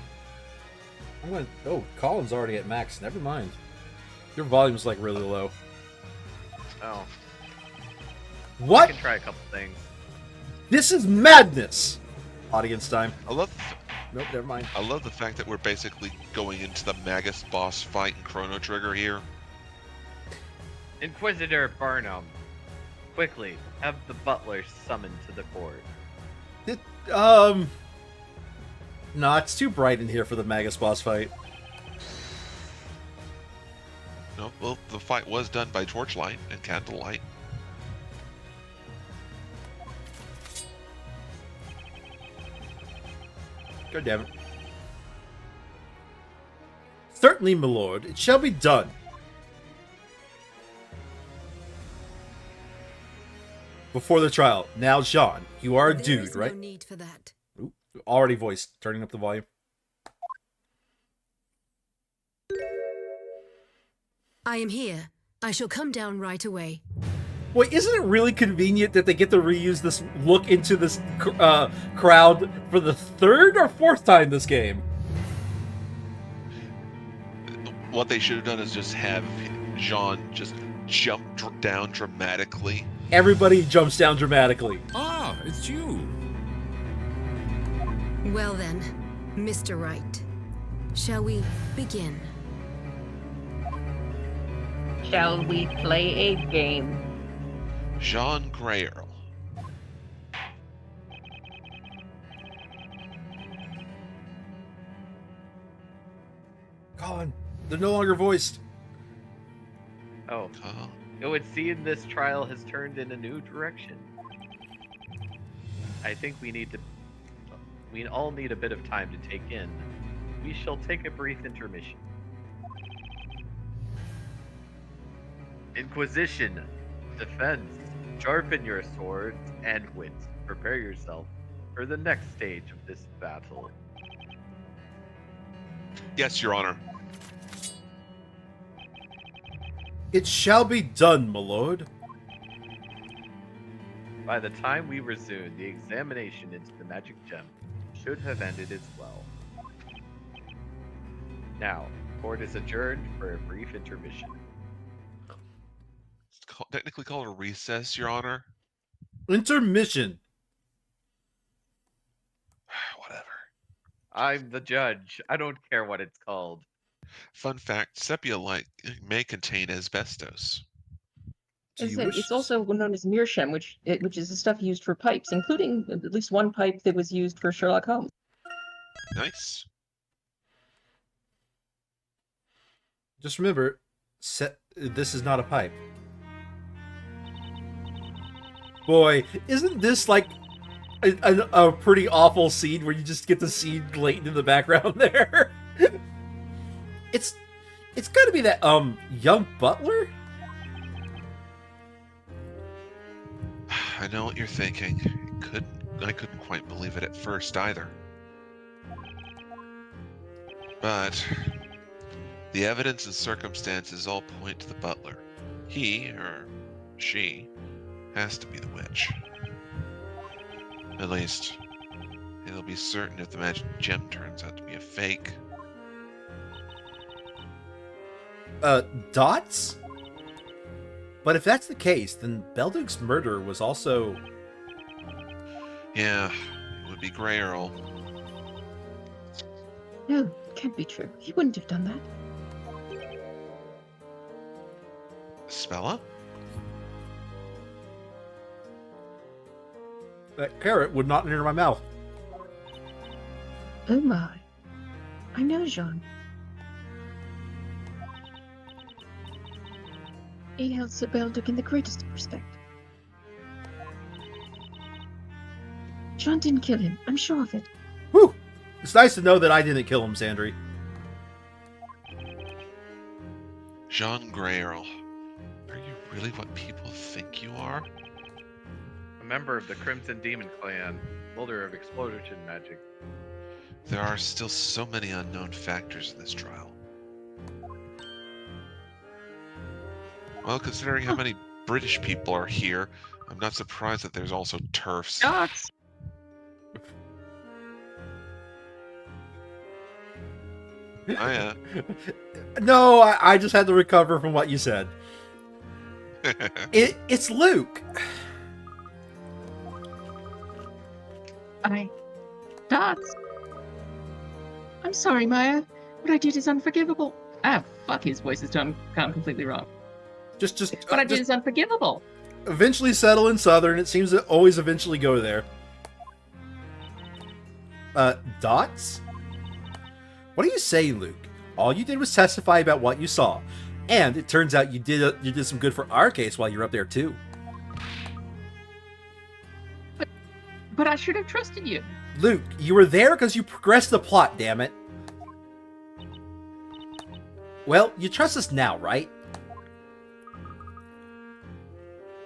S1: Oh, Colin's already at max. Never mind. Your volume's like really low.
S5: Oh. I
S1: What?
S5: can try a couple things.
S1: This is madness. Audience time. Nope, never mind.
S3: I love the fact that we're basically going into the Magus boss fight in Chrono Trigger here.
S5: Inquisitor Barnum, quickly, have the butler summoned to the court.
S1: No, it's too bright in here for the Magus boss fight.
S3: No, well, the fight was done by torchlight and candlelight.
S1: God damn it. Certainly, my lord. It shall be done. Before the trial. Now, Jean, you are a
S7: There
S1: dude,
S7: is
S1: right?
S7: No need for that.
S1: Ooh, already voiced. Turning up the volume.
S7: I am here. I shall come down right away.
S1: Wait, isn't it really convenient that they get to reuse this look into this crowd for the third or fourth time this game?
S3: What they should have done is just have Jean just jump down dramatically.
S1: Everybody jumps down dramatically.
S4: Ah, it's you.
S7: Well then, Mr. Wright, shall we begin?
S2: Shall we play a game?
S3: Jean Grey Earl.
S1: Colin, they're no longer voiced.
S5: Oh,
S3: Oh,
S5: it would seem this trial has turned in a new direction. I think we all need a bit of time to take in. We shall take a brief intermission. Inquisition, defense, sharpen your swords and wits. Prepare yourself for the next stage of this battle.
S3: yes, Your Honor.
S1: It shall be done, my lord.
S5: By the time we resume, the examination into the magic gem should have ended as well. Now, court is adjourned for a brief intermission.
S3: It's technically called a recess, Your Honor.
S1: Intermission.
S3: Whatever.
S5: I'm the judge. I don't care what it's called.
S3: Fun fact, sepia light may contain asbestos.
S1: Do you wish-
S2: It's also known as meerschaum, which is the stuff used for pipes, including at least one pipe that was used for Sherlock Holmes.
S3: Nice.
S1: Just remember, this is not a pipe. Boy, isn't this like a pretty awful scene where you just get the scene latent in the background there? It's gotta be that young butler?
S3: I know what you're thinking. I couldn't quite believe it at first either. But the evidence and circumstances all point to the butler. He, or she, has to be the witch. At least, it'll be certain if the magic gem turns out to be a fake.
S1: Dots? But if that's the case, then Belding's murder was also...
S3: Yeah, it would be Grey Earl.
S2: No, it can't be true. He wouldn't have done that.
S3: Spella?
S1: That carrot would not enter my mouth.
S2: Oh my. I know, Jean. He held Sir Belduc in the greatest of respect. Jean didn't kill him. I'm sure of it.
S1: Whew! It's nice to know that I didn't kill him, Sandry.
S3: Jean Grey Earl. Are you really what people think you are?
S5: A member of the Crimson Demon Clan, wielder of explosion magic.
S3: There are still so many unknown factors in this trial. Well, considering how many British people are here, I'm not surprised that there's also TERFs.
S2: Dots!
S1: No, I just had to recover from what you said. It's Luke.
S2: Dots! I'm sorry, Maya. What I did is unforgivable. Ah, fuck, his voice has gone completely wrong.
S1: Just
S2: What I did is unforgivable.
S1: eventually settle in Southern. It seems to always eventually go there. Dots? What do you say, Luke? All you did was testify about what you saw. And it turns out you did some good for our case while you were up there, too.
S2: But I should have trusted you.
S1: Luke, you were there because you progressed the plot, damn it. Well, you trust us now, right?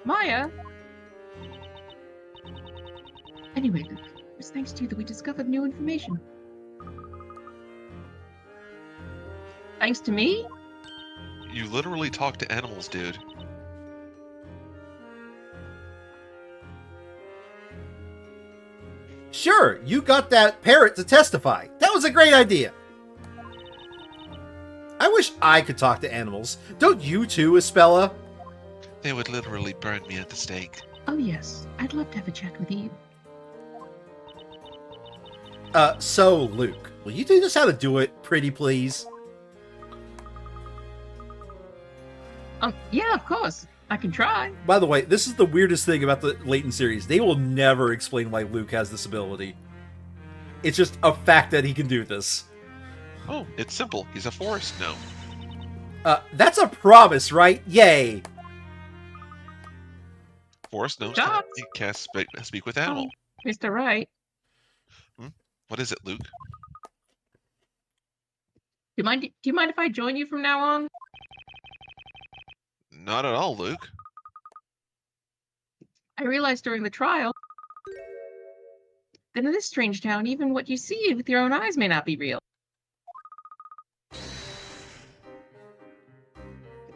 S2: Maya? Anyway, Luke, it was thanks to you that we discovered new information. Thanks to me?
S3: You literally talk to animals, dude.
S1: Sure, you got that parrot to testify. That was a great idea. I wish I could talk to animals. Don't you too, Espella?
S3: They would literally burn me at the stake.
S2: Oh yes, I'd love to have a chat with you.
S1: So, Luke, will you teach us how to do it, pretty please?
S2: Yeah, of course. I can try.
S1: By the way, this is the weirdest thing about the Layton series. They will never explain why Luke has this ability. It's just a fact that he can do this.
S3: Oh, it's simple. He's a forest gnome.
S1: That's a promise, right? Yay!
S3: Forest gnomes
S2: Dots.
S3: can't speak with animals.
S2: Mr. Wright,
S3: What is it, Luke?
S2: do you mind if I join you from now on?
S3: Not at all, Luke.
S2: I realized during the trial that in this strange town, even what you see with your own eyes may not be real.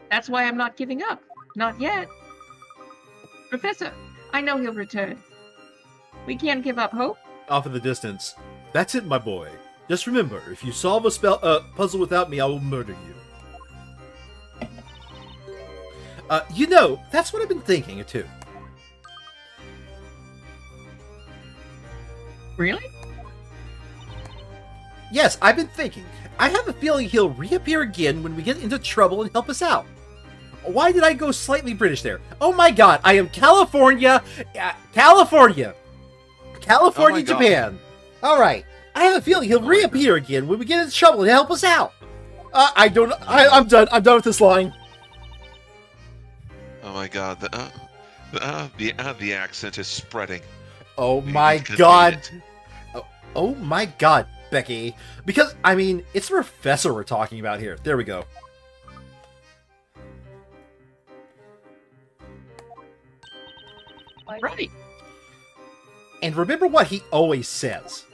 S2: That's why I'm not giving up. Not yet. Professor, I know he'll return. We can't give up hope.
S1: Off in the distance. That's it, my boy. Just remember, if you solve a puzzle without me, I will murder you. You know, that's what I've been thinking, too.
S2: Really?
S1: Yes, I've been thinking. I have a feeling he'll reappear again when we get into trouble and help us out. Why did I go slightly British there? Oh my god, I am California! California! California,
S3: God.
S1: Japan! Alright, I have a feeling he'll reappear again when we get into trouble and help us out. I'm done. I'm done with this line.
S3: Oh my god, the accent is spreading.
S1: Oh
S3: You
S1: my
S3: can
S1: god.
S3: feel it.
S1: Oh my god, Becky. Because, I mean, it's the professor we're talking about here. There we go.
S2: Right.
S1: And remember what he always says.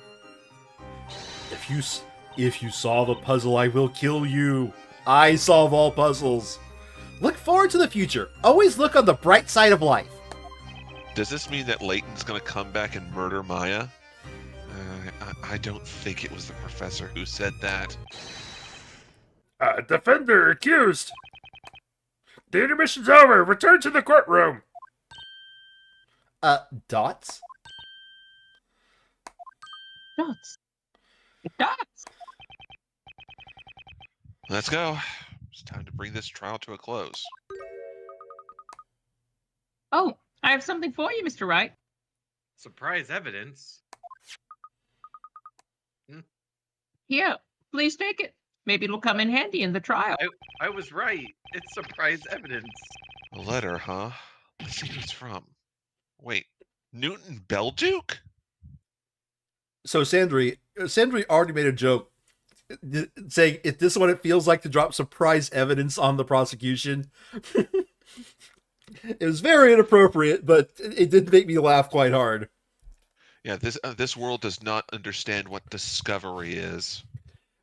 S1: If you solve a puzzle, I will kill you. I solve all puzzles. Look forward to the future. Always look on the bright side of life.
S3: Does this mean that Layton's gonna come back and murder Maya? I don't think it was the professor who said that.
S6: Defender accused. The intermission's over. Return to the courtroom.
S1: Dots?
S2: Dots. Dots.
S3: Let's go. It's time to bring this trial to a close.
S2: Oh, I have something for you, Mr. Wright.
S5: Surprise evidence.
S2: Here, please take it. Maybe it'll come in handy in the trial.
S5: I was right. It's surprise evidence.
S3: A letter, huh? Let's see who it's from. Wait, Newton Belduke?
S1: So Sandry already made a joke saying, "If this is what it feels like to drop surprise evidence on the prosecution." It was very inappropriate, but it did make me laugh quite hard.
S3: Yeah, this world does not understand what discovery is.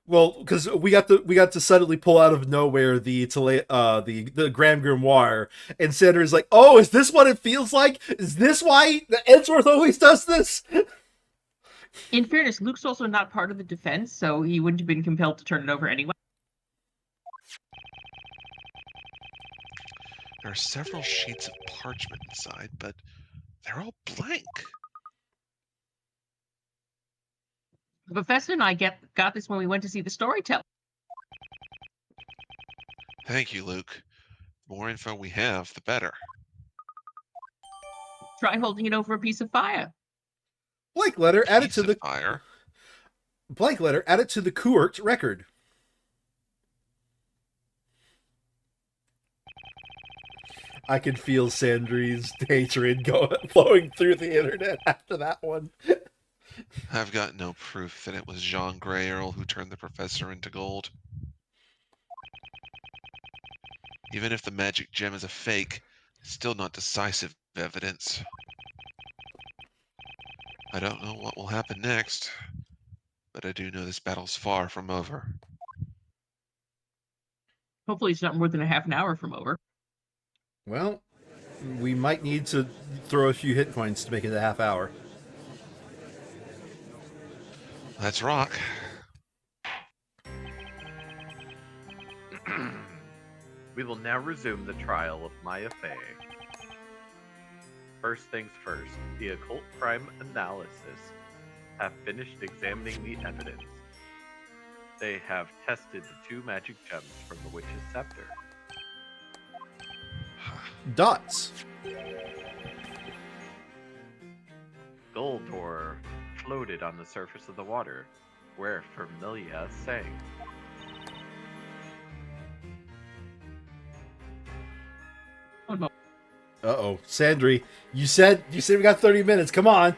S1: Well, because we got to suddenly pull out of nowhere the Grand Grimoire, and Sandra is like, "Oh, is this what it feels like? Is this why the Edgeworth always does this?"
S2: In fairness, Luke's also not part of the defense, so he wouldn't have been compelled to turn it over anyway.
S3: There are several sheets of parchment inside, but they're all blank.
S2: The professor and I got this when we went to see the storyteller.
S3: Thank you, Luke. The more info we have, the better.
S2: Try holding it over a piece of fire.
S1: Blank letter added to the
S3: fire.
S1: blank letter added to the court record. I can feel Sandry's hatred flowing through the internet after that one.
S3: I've got no proof that it was Jean Grey Earl who turned the professor into gold. Even if the magic gem is a fake, it's still not decisive evidence. I don't know what will happen next, but I do know this battle's far from over.
S2: Hopefully it's not more than a half an hour from over.
S1: Well, we might need to throw a few hit points to make it a half hour.
S3: Let's rock.
S5: We will now resume the trial of Maya Fey. First things first, the occult crime analysis have finished examining the evidence. They have tested the 2 magic gems from the witch's scepter.
S1: Dots.
S5: Goldor floated on the surface of the water, where Familia sang.
S2: Oh no.
S1: Uh-oh. Sandry, you said we got 30 minutes. Come on.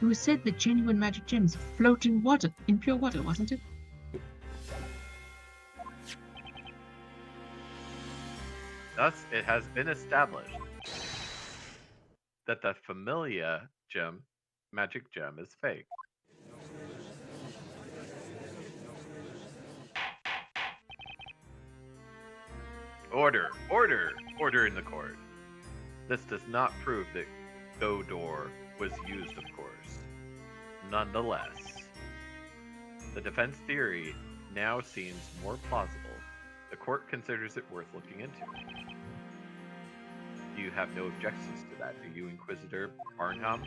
S2: It was said that genuine magic gems float in water, in pure water, wasn't it?
S5: Thus, it has been established that the Familia magic gem is fake. Order in the court. This does not prove that Godor was used, of course. Nonetheless, the defense theory now seems more plausible. The court considers it worth looking into. Do you have no objections to that, do you, Inquisitor Barnham?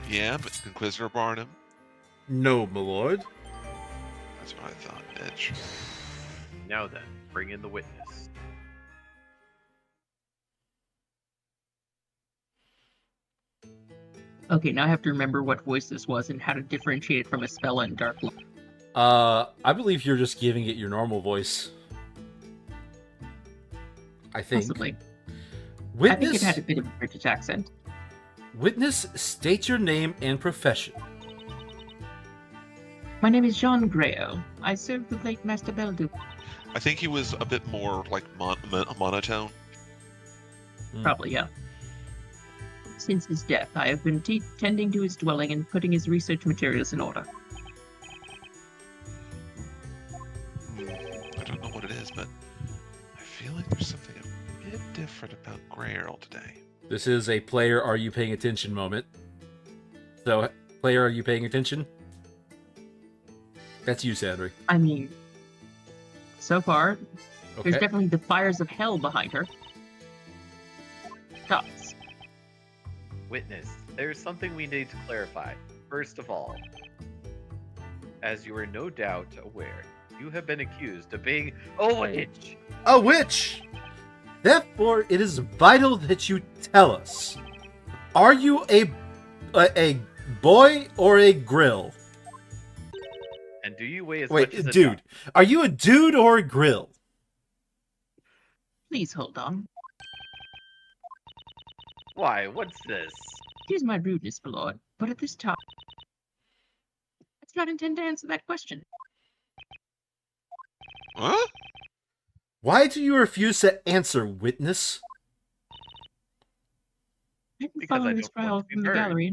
S3: Yeah, but Inquisitor Barnum.
S1: No, my lord.
S3: That's what I thought, bitch.
S5: Now then, bring in the witness.
S2: Okay, now I have to remember what voice this was and how to differentiate it from a spell and dark look.
S1: I believe you're just giving it your normal voice. I think.
S2: Possibly.
S1: Witness,
S2: I think it had a bit of a British accent.
S1: Witness, state your name and profession.
S2: My name is Jean Grayo. I served the late Master Belduc.
S3: I think he was a bit more like monotone.
S2: Probably, yeah. Since his death, I have been tending to his dwelling and putting his research materials in order.
S3: I don't know what it is, but I feel like there's something a bit different about Grey Earl today.
S1: This is a player are you paying attention moment. So, player, are you paying attention? That's you, Sandry.
S2: I mean, so far,
S1: Okay.
S2: there's definitely the fires of hell behind her. Dots.
S5: Witness, there's something we need to clarify. First of all, as you are no doubt aware, you have been accused of being a witch.
S1: A witch! Therefore, it is vital that you tell us. Are you a boy or a grill?
S5: And do you weigh as
S1: Wait,
S5: much as a
S1: dude.
S5: duck?
S1: Are you a dude or a grill?
S2: Please hold on.
S5: Why, what's this?
S2: Excuse my rudeness, my lord, but at this time, I do not intend to answer that question.
S3: Huh?
S1: Why do you refuse to answer, witness?
S2: I've been
S5: Because I
S2: following this
S5: don't want
S2: trial
S5: to be
S2: from the
S5: burned.
S2: gallery,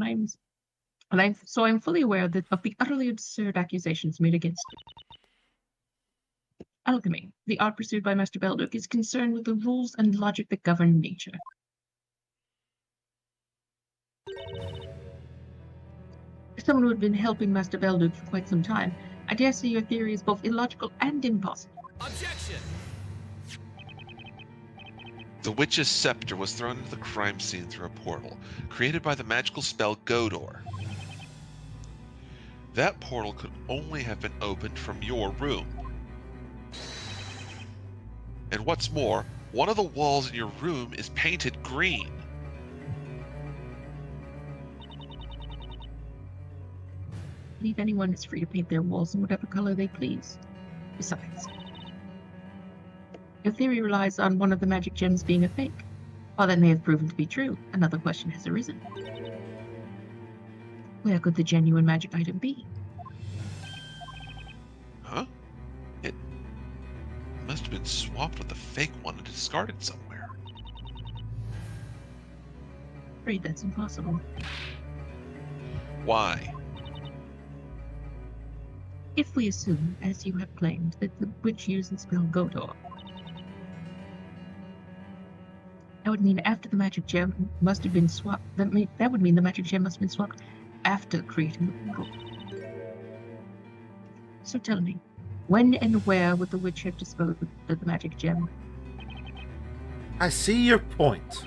S2: and I'm fully aware of the utterly absurd accusations made against me. Alchemy, the art pursued by Master Belduc, is concerned with the rules and logic that govern nature. As someone who had been helping Master Belduc for quite some time, I dare say your theory is both illogical and impossible.
S4: Objection!
S3: The witch's scepter was thrown into the crime scene through a portal, created by the magical spell Godor. That portal could only have been opened from your room. And what's more, one of the walls in your room is painted green.
S2: I believe anyone is free to paint their walls in whatever color they please. Besides, your theory relies on one of the magic gems being a fake. While that may have proven to be true, another question has arisen. Where could the genuine magic item be?
S3: Huh? It must have been swapped with a fake one and discarded somewhere.
S2: Afraid that's impossible.
S3: Why?
S2: If we assume, as you have claimed, that the witch used the spell Godor, that would mean after the magic gem must have been swapped. That would mean the magic gem must have been swapped after creating the portal. So tell me, when and where would the witch have disposed of the magic gem?
S1: I see your point.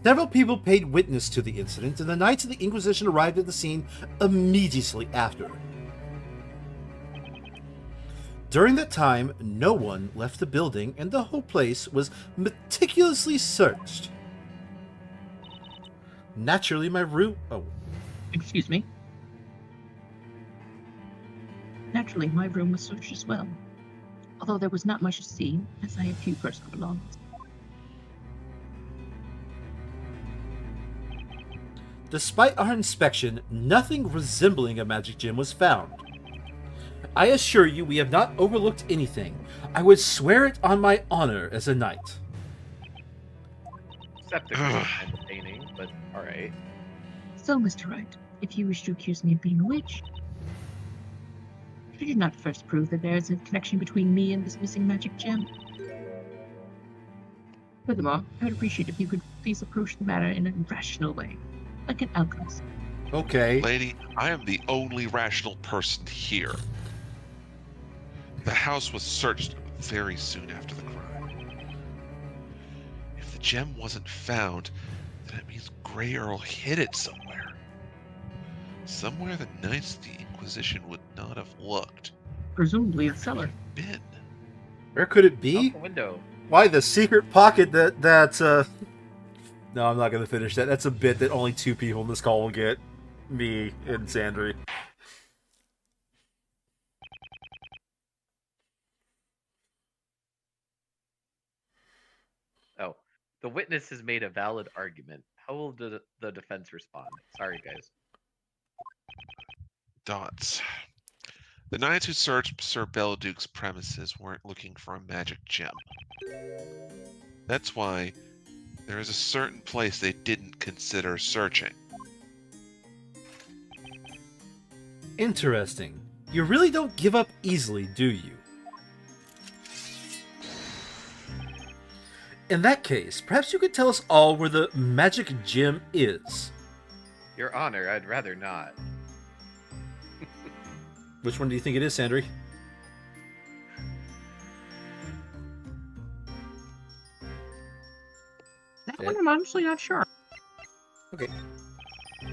S1: Several people paid witness to the incident, and the Knights of the Inquisition arrived at the scene immediately after. During that time, no one left the building, and the whole place was meticulously searched. Naturally, my room... Oh.
S2: Excuse me? Naturally, my room was searched as well. Although there was not much to see, as I had few personal belongings.
S1: Despite our inspection, nothing resembling a magic gem was found. I assure you we have not overlooked anything. I would swear it on my honor as a knight.
S5: Skeptical and the painting, but alright.
S2: So, Mr. Wright, if you wish to accuse me of being a witch, could you not first prove that there is a connection between me and this missing magic gem? Furthermore, I would appreciate if you could please approach the matter in a rational way, like an alchemist.
S1: Okay.
S3: Lady, I am the only rational person here. The house was searched very soon after the crime. If the gem wasn't found, then it means Grey Earl hid it somewhere. Somewhere the Knights of the Inquisition would not have looked.
S2: Presumably the cellar.
S3: Been.
S1: Where could it be?
S5: Out the window.
S1: Why, the secret pocket that's No, I'm not going to finish that. That's a bit that only two people in this call will get. Me and Sandry.
S5: Oh, the witness has made a valid argument. How will the defense respond? Sorry, guys.
S3: Dots. The knights who searched Sir Belleduc's premises weren't looking for a magic gem. That's why there is a certain place they didn't consider searching.
S1: Interesting. You really don't give up easily, do you? In that case, perhaps you could tell us all where the magic gem is.
S5: Your Honor, I'd rather not.
S1: Which one do you think it is, Sandry?
S2: That one I'm honestly not sure.
S1: Okay.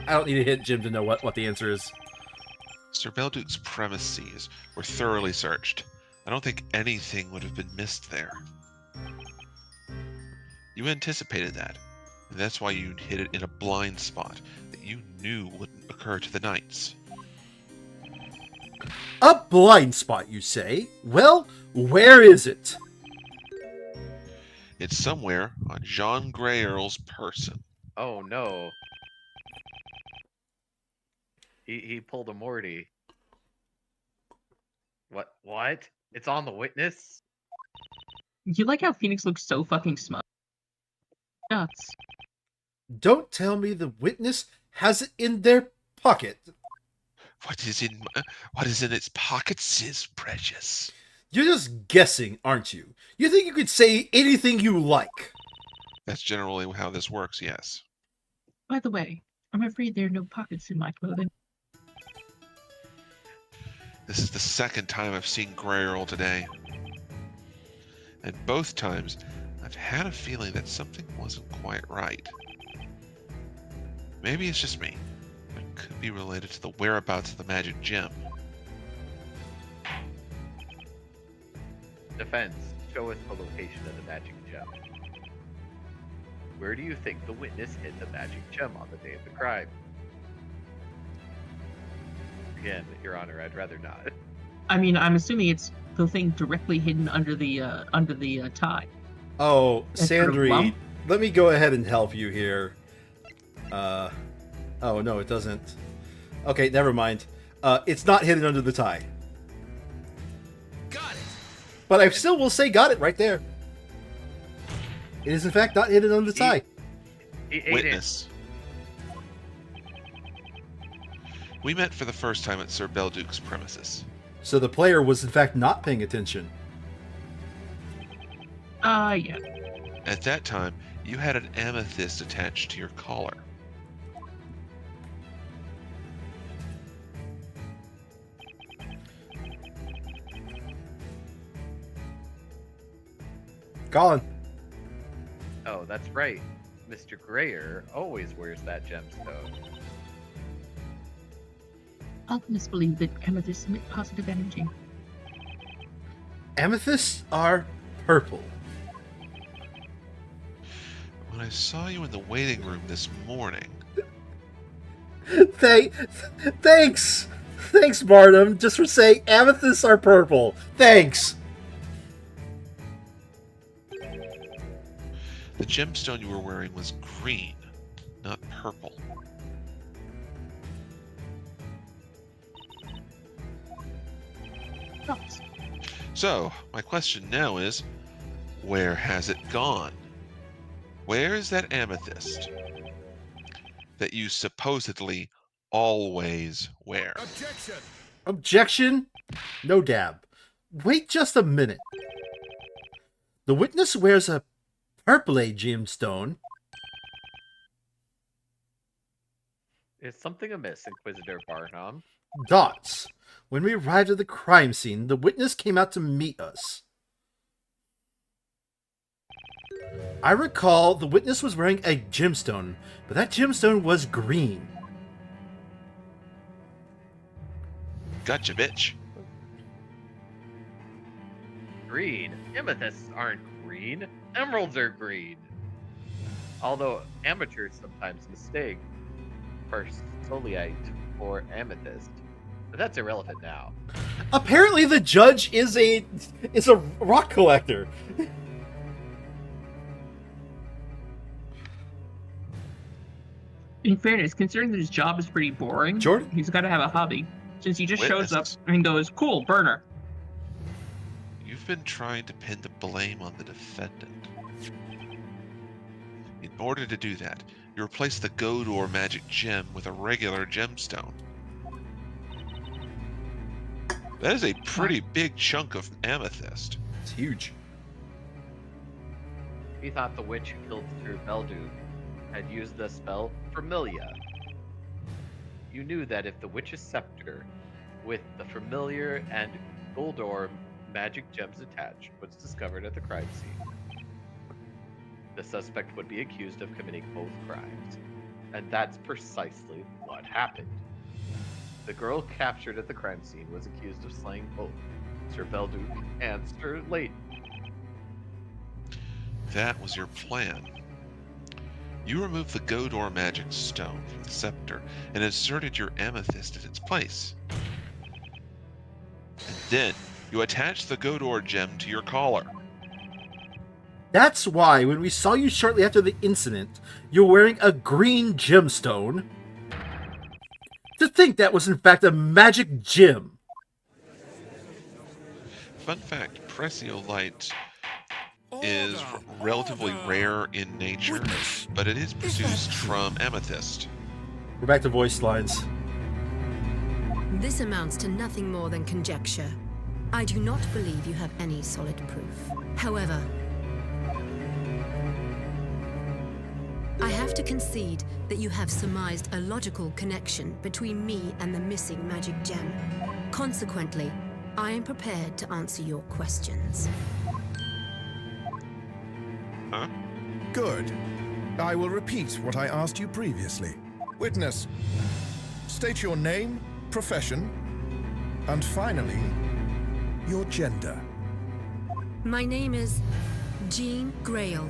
S1: I don't need to hit Jim to know what the answer is.
S3: Sir Belleduc's premises were thoroughly searched. I don't think anything would have been missed there. You anticipated that, and that's why you hid it in a blind spot that you knew wouldn't occur to the knights.
S1: A blind spot, you say? Well, where is it?
S3: It's somewhere on Jean Grey Earl's person.
S5: Oh no. He pulled a Morty. What? It's on the witness?
S2: You like how Phoenix looks so fucking smug? Nuts.
S1: Don't tell me the witness has it in their pocket.
S3: What is in its pockets is precious.
S1: You're just guessing, aren't you? You think you could say anything you like.
S3: That's generally how this works, yes.
S2: By the way, I'm afraid there are no pockets in my clothing.
S3: This is the second time I've seen Grey Earl today. And both times, I've had a feeling that something wasn't quite right. Maybe it's just me. It could be related to the whereabouts of the magic gem.
S5: Defense, show us the location of the magic gem. Where do you think the witness hid the magic gem on the day of the crime? Again, Your Honor, I'd rather not.
S2: I mean, I'm assuming it's the thing directly hidden under the tie.
S1: Oh,
S2: That sort of
S1: Sandry,
S2: lump?
S1: let me go ahead and help you here. Oh, no, it doesn't. Okay, never mind. It's not hidden under the tie.
S4: Got it.
S1: but I still will say got it right there. It is in fact not hidden on the tie.
S5: He ate
S3: Witness. We met for the first time at Sir Belduke's premises.
S1: So the player was in fact not paying attention.
S2: Yeah.
S3: At that time, you had an amethyst attached to your collar.
S1: Colin.
S5: Oh, that's right. Mr. Grayer always wears that gemstone.
S2: Alchemists believe that amethysts emit positive energy.
S1: Amethysts are purple.
S3: When I saw you in the waiting room this morning,
S1: Thanks! Thanks, Barnum, just for saying amethysts are purple. Thanks!
S3: the gemstone you were wearing was green, not purple.
S2: Thoughts?
S3: So, my question now is, where has it gone? Where is that amethyst that you supposedly always wear?
S4: Objection!
S1: Objection? No dab. Wait just a minute. The witness wears a purple gemstone.
S5: Is something amiss, Inquisitor Barnum?
S1: Dots. When we arrived at the crime scene, the witness came out to meet us. I recall the witness was wearing a gemstone, but that gemstone was green.
S3: Gotcha, bitch.
S5: Green? Amethysts aren't green. Emeralds are green. Although amateurs sometimes mistake persolite for amethyst. But that's irrelevant now.
S1: Apparently the judge is a rock collector.
S2: In fairness, considering that his job is pretty boring,
S1: Jordan?
S2: he's got to have a hobby. Since he just shows up
S3: Witness.
S2: and goes, "Cool, burner."
S3: You've been trying to pin the blame on the defendant. In order to do that, you replace the Godor magic gem with a regular gemstone. That is a pretty big chunk of amethyst.
S1: It's huge.
S5: He thought the witch who killed Sir Belduke had used the spell Familia. You knew that if the witch's scepter with the Familiar and Goldor magic gems attached was discovered at the crime scene, the suspect would be accused of committing both crimes. And that's precisely what happened. The girl captured at the crime scene was accused of slaying both Sir Belduke and Sir Leighton.
S3: That was your plan. You removed the Godor magic stone from the scepter and inserted your amethyst in its place. And then you attached the Godor gem to your collar.
S1: That's why when we saw you shortly after the incident, you're wearing a green gemstone. To think that was in fact a magic gem.
S3: Fun fact, Presiolite is relatively rare in nature, but it is produced from amethyst.
S1: We're back to voice lines.
S7: This amounts to nothing more than conjecture. I do not believe you have any solid proof. However, I have to concede that you have surmised a logical connection between me and the missing magic gem. Consequently, I am prepared to answer your questions.
S3: Huh?
S4: Good. I will repeat what I asked you previously. Witness, state your name, profession, and finally, your gender.
S7: My name is Jean Grail.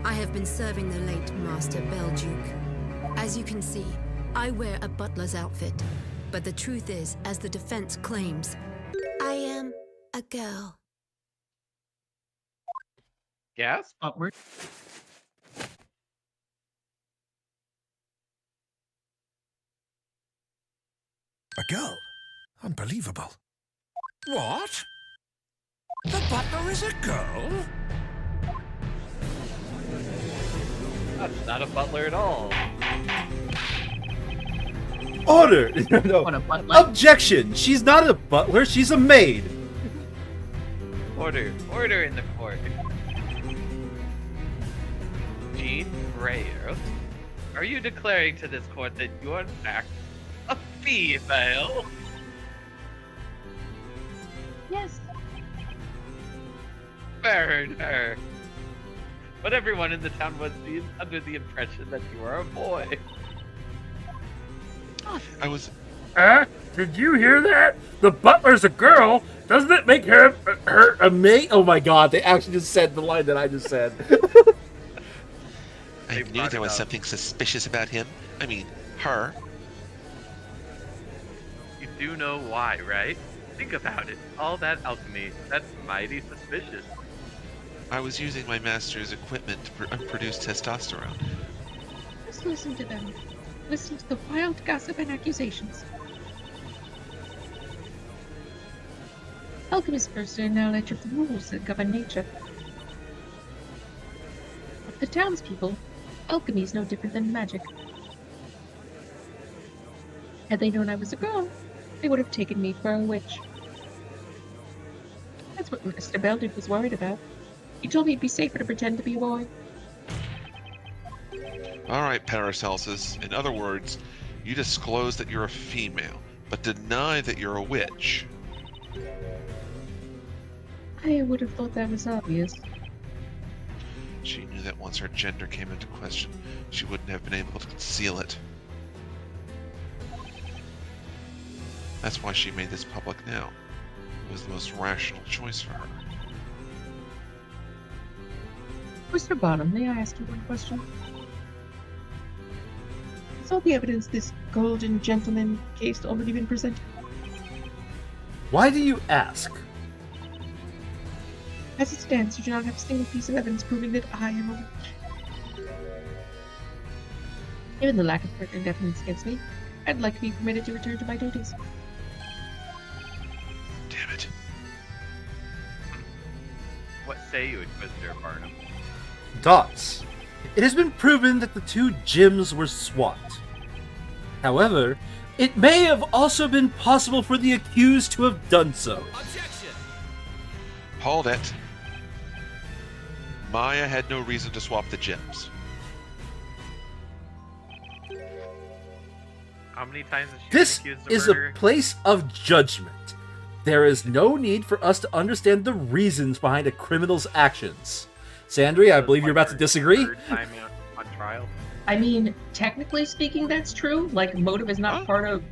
S7: I have been serving the late Master Belduke. As you can see, I wear a butler's outfit. But the truth is, as the defense claims, I am a girl.
S5: Gasp?
S2: Upward.
S4: A girl? Unbelievable. What? The butler is a girl?
S5: That's not a butler at all.
S1: Order! No.
S2: What a butler.
S1: Objection! She's not a butler, she's a maid!
S5: Order in the court. Jean Grayer, are you declaring to this court that you are in fact a female?
S2: Yes.
S5: Fair enough. But everyone in the town was under the impression that you are a boy.
S3: I was.
S6: Did you hear that? The butler's a girl. Doesn't it make her
S1: A maid? Oh my god, they actually just said the line that I just said.
S3: I
S5: They
S3: knew
S5: brought
S3: there
S5: it
S3: was
S5: up.
S3: something suspicious about him. I mean, her.
S5: You do know why, right? Think about it. All that alchemy, that's mighty suspicious.
S3: I was using my master's equipment to produce testosterone.
S2: Just listen to them. Listen to the wild gossip and accusations. Alchemists first in knowledge of the rules that govern nature. Of the townspeople, alchemy is no different than magic. Had they known I was a girl, they would have taken me for a witch. That's what Mr. Belduke was worried about. He told me it'd be safer to pretend to be a boy.
S3: All right, Paracelsus. In other words, you disclose that you're a female, but deny that you're a witch.
S2: I would have thought that was obvious.
S3: She knew that once her gender came into question, she wouldn't have been able to conceal it. That's why she made this public now. It was the most rational choice for her.
S2: Mr. Bottom, may I ask you one question? Has all the evidence this golden gentleman case already been presented?
S1: Why do you ask?
S2: As it stands, you do not have a single piece of evidence proving that I am a witch. Given the lack of pertinent evidence against me, I'd like to be permitted to return to my duties.
S3: Damn it.
S5: What say you, Inquisitor Barnum?
S1: Dots. It has been proven that the two gems were swapped. However, it may have also been possible for the accused to have done so.
S3: Hold it. Maya had no reason to swap the gems.
S5: How many times has she
S1: This
S5: been accused of
S1: is
S5: murder?
S1: a place of judgment. There is no need for us to understand the reasons behind a criminal's actions. Sandry, I believe you're about to disagree.
S5: Third time on trial.
S2: I mean, technically speaking, that's true. Like, motive is not part of...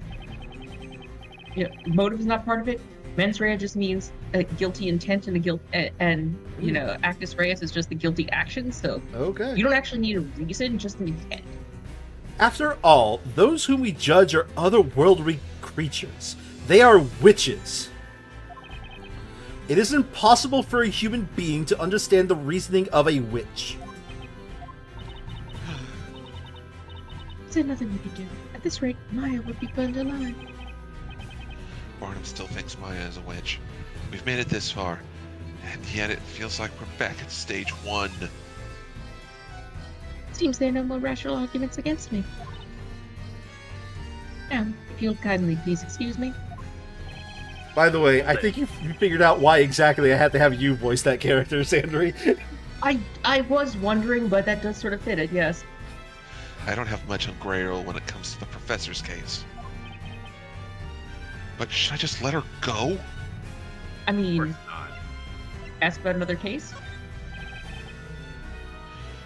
S2: Yeah, motive is not part of it. Mens rea just means a guilty intent and a guilt... And, you know, actus reus is just the guilty action, so...
S1: Okay.
S2: You don't actually need a reason, just an intent.
S1: After all, those whom we judge are otherworldly creatures. They are witches. It is impossible for a human being to understand the reasoning of a witch.
S2: Is there nothing we can do? At this rate, Maya would be burned alive.
S3: Barnum still thinks Maya is a witch. We've made it this far, and yet it feels like we're back at stage 1.
S2: Seems there are no more rational arguments against me. Now, if you'll kindly please excuse me.
S1: By the way, I think you figured out why exactly I had to have you voice that character, Sandry.
S2: I was wondering, but that does sort of fit it, yes.
S3: I don't have much on Grayrel when it comes to the professor's case. But should I just let her go?
S2: I
S5: Of
S2: mean,
S5: course not.
S2: ask about another case?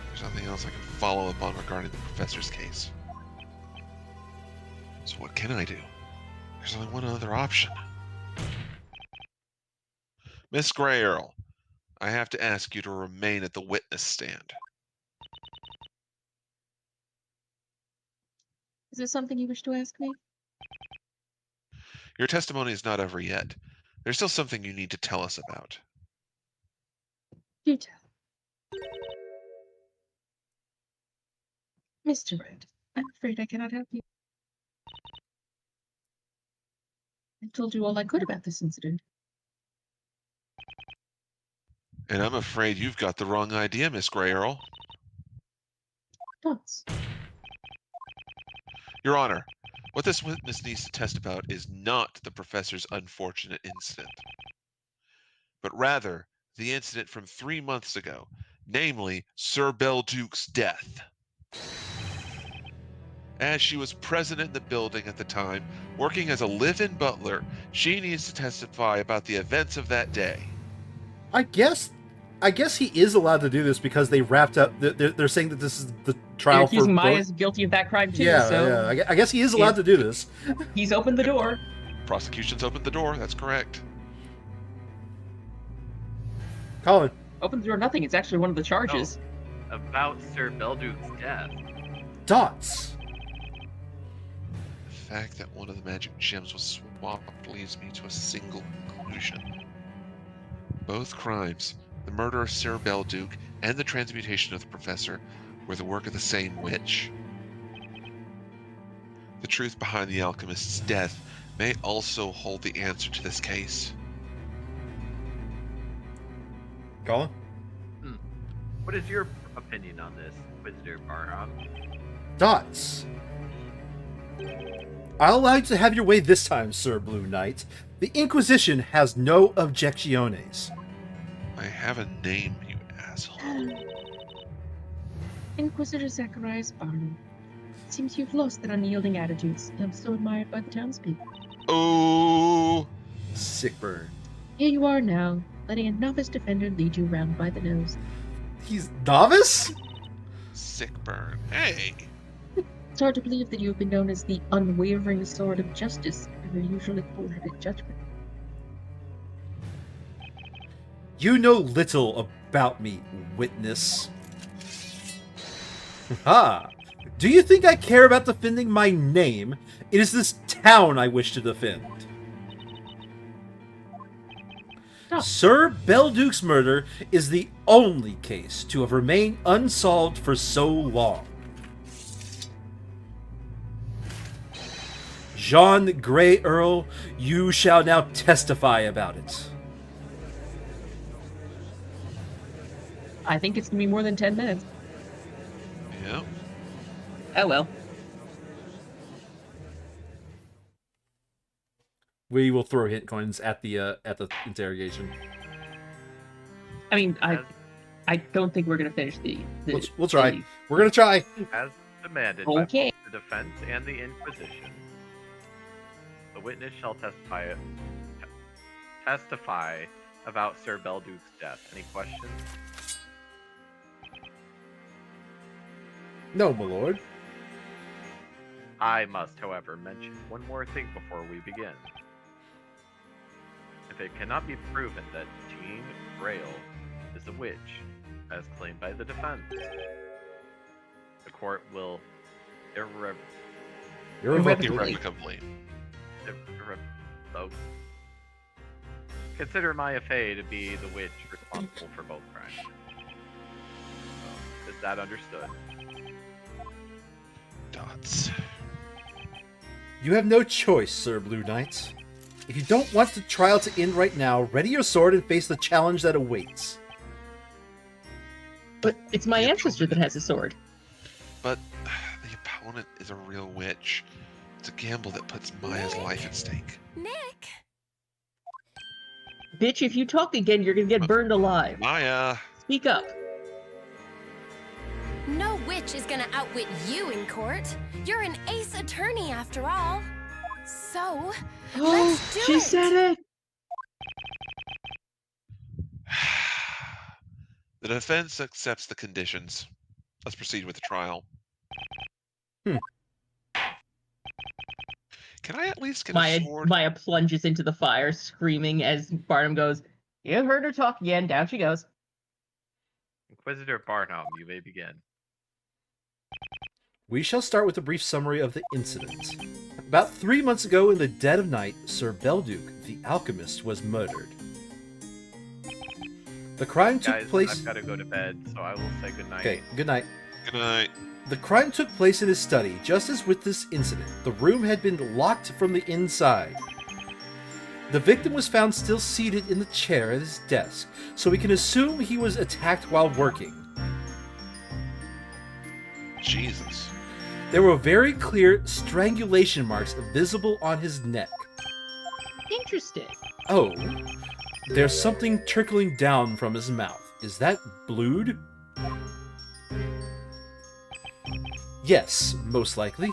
S3: There's nothing else I can follow up on regarding the professor's case. So what can I do? There's only one other option. Miss Grayrel, I have to ask you to remain at the witness stand.
S2: Is there something you wish to ask me?
S3: Your testimony is not over yet. There's still something you need to tell us about.
S2: Do tell. Mr. Red, I'm afraid I cannot help you. I told you all I could about this incident.
S3: And I'm afraid you've got the wrong idea, Miss Grey Earl.
S2: Dots.
S3: Your Honor, what this witness needs to test about is not the professor's unfortunate incident, but rather the incident from 3 months ago, namely Sir Belduke's death. As she was present in the building at the time, working as a live-in butler, she needs to testify about the events of that day.
S1: I guess he is allowed to do this because they wrapped up. They're saying that this is the trial for.
S2: Maya's guilty of that crime too.
S1: Yeah,
S2: so
S1: yeah. I guess he is allowed to do this.
S2: He's opened the door.
S3: Prosecution's opened the door. That's correct.
S1: Colin.
S2: Open the door. Nothing. It's actually one of the charges.
S5: Oh, about Sir Belduke's death.
S1: Dots.
S3: The fact that one of the magic gems was swapped leads me to a single conclusion. Both crimes, the murder of Sir Belduke and the transmutation of the professor, were the work of the same witch. The truth behind the alchemist's death may also hold the answer to this case.
S1: Colin?
S5: What is your opinion on this, Inquisitor Barham?
S1: Dots. I'll allow you to have your way this time, Sir Blue Knight. The Inquisition has no objectiones.
S3: I have a name, you asshole.
S2: Inquisitor Zacharias Barnum. Seems you've lost that unyielding attitudes, so admired by the townspeople.
S3: Oh!
S1: Sick burn.
S2: Here you are now, letting a novice defender lead you round by the nose.
S1: He's novice?
S3: Sick burn. Hey!
S2: It's hard to believe that you have been known as the unwavering sword of justice in your usually cool-headed judgment.
S1: You know little about me, witness. Ha! Do you think I care about defending my name? It is this town I wish to defend.
S2: Oh.
S1: Sir Belduke's murder is the only case to have remained unsolved for so long. John Grey Earl, you shall now testify about it.
S2: I think it's gonna be more than 10 minutes.
S3: Yeah.
S2: Oh well.
S1: We will throw hit coins at the interrogation.
S2: I mean, I don't think we're gonna finish the
S1: We'll try. We're gonna try.
S5: As demanded
S2: Okay.
S5: by the defense and the Inquisition, the witness shall testify about Sir Belduke's death. Any questions?
S1: No, my lord.
S5: I must, however, mention one more thing before we begin. If it cannot be proven that Jean Grail is a witch, as claimed by the defense, the court will
S3: Irrevocably.
S5: consider Maya Fey to be the witch responsible for both crimes. Is that understood?
S3: Dots.
S1: You have no choice, Sir Blue Knight. If you don't want the trial to end right now, ready your sword and face the challenge that awaits.
S2: But it's my ancestor that has a sword.
S3: But the opponent is a real witch. It's a gamble that puts Maya's life at stake.
S7: Nick!
S2: Bitch, if you talk again, you're gonna get burned alive.
S3: Maya!
S2: Speak up.
S7: No witch is gonna outwit you in court. You're an ace attorney after all. So, let's do
S2: she
S7: it!
S2: said it!
S3: The defense accepts the conditions. Let's proceed with the trial. Can I at least get a sword?
S2: Maya plunges into the fire, screaming as Barnum goes, "You heard her talk again." Down she goes.
S5: Inquisitor Barnum, you may begin.
S1: We shall start with a brief summary of the incident. About 3 months ago, in the dead of night, Sir Belduke, the alchemist, was murdered. The crime took place...
S5: I've got to go to bed, so I will say goodnight.
S1: Okay, good night.
S3: Good night.
S1: The crime took place in his study. Just as with this incident, the room had been locked from the inside. The victim was found still seated in the chair at his desk, so we can assume he was attacked while working.
S3: Jesus.
S1: There were very clear strangulation marks visible on his neck.
S2: Interesting.
S1: Oh, there's something trickling down from his mouth. Is that blood? Yes, most likely.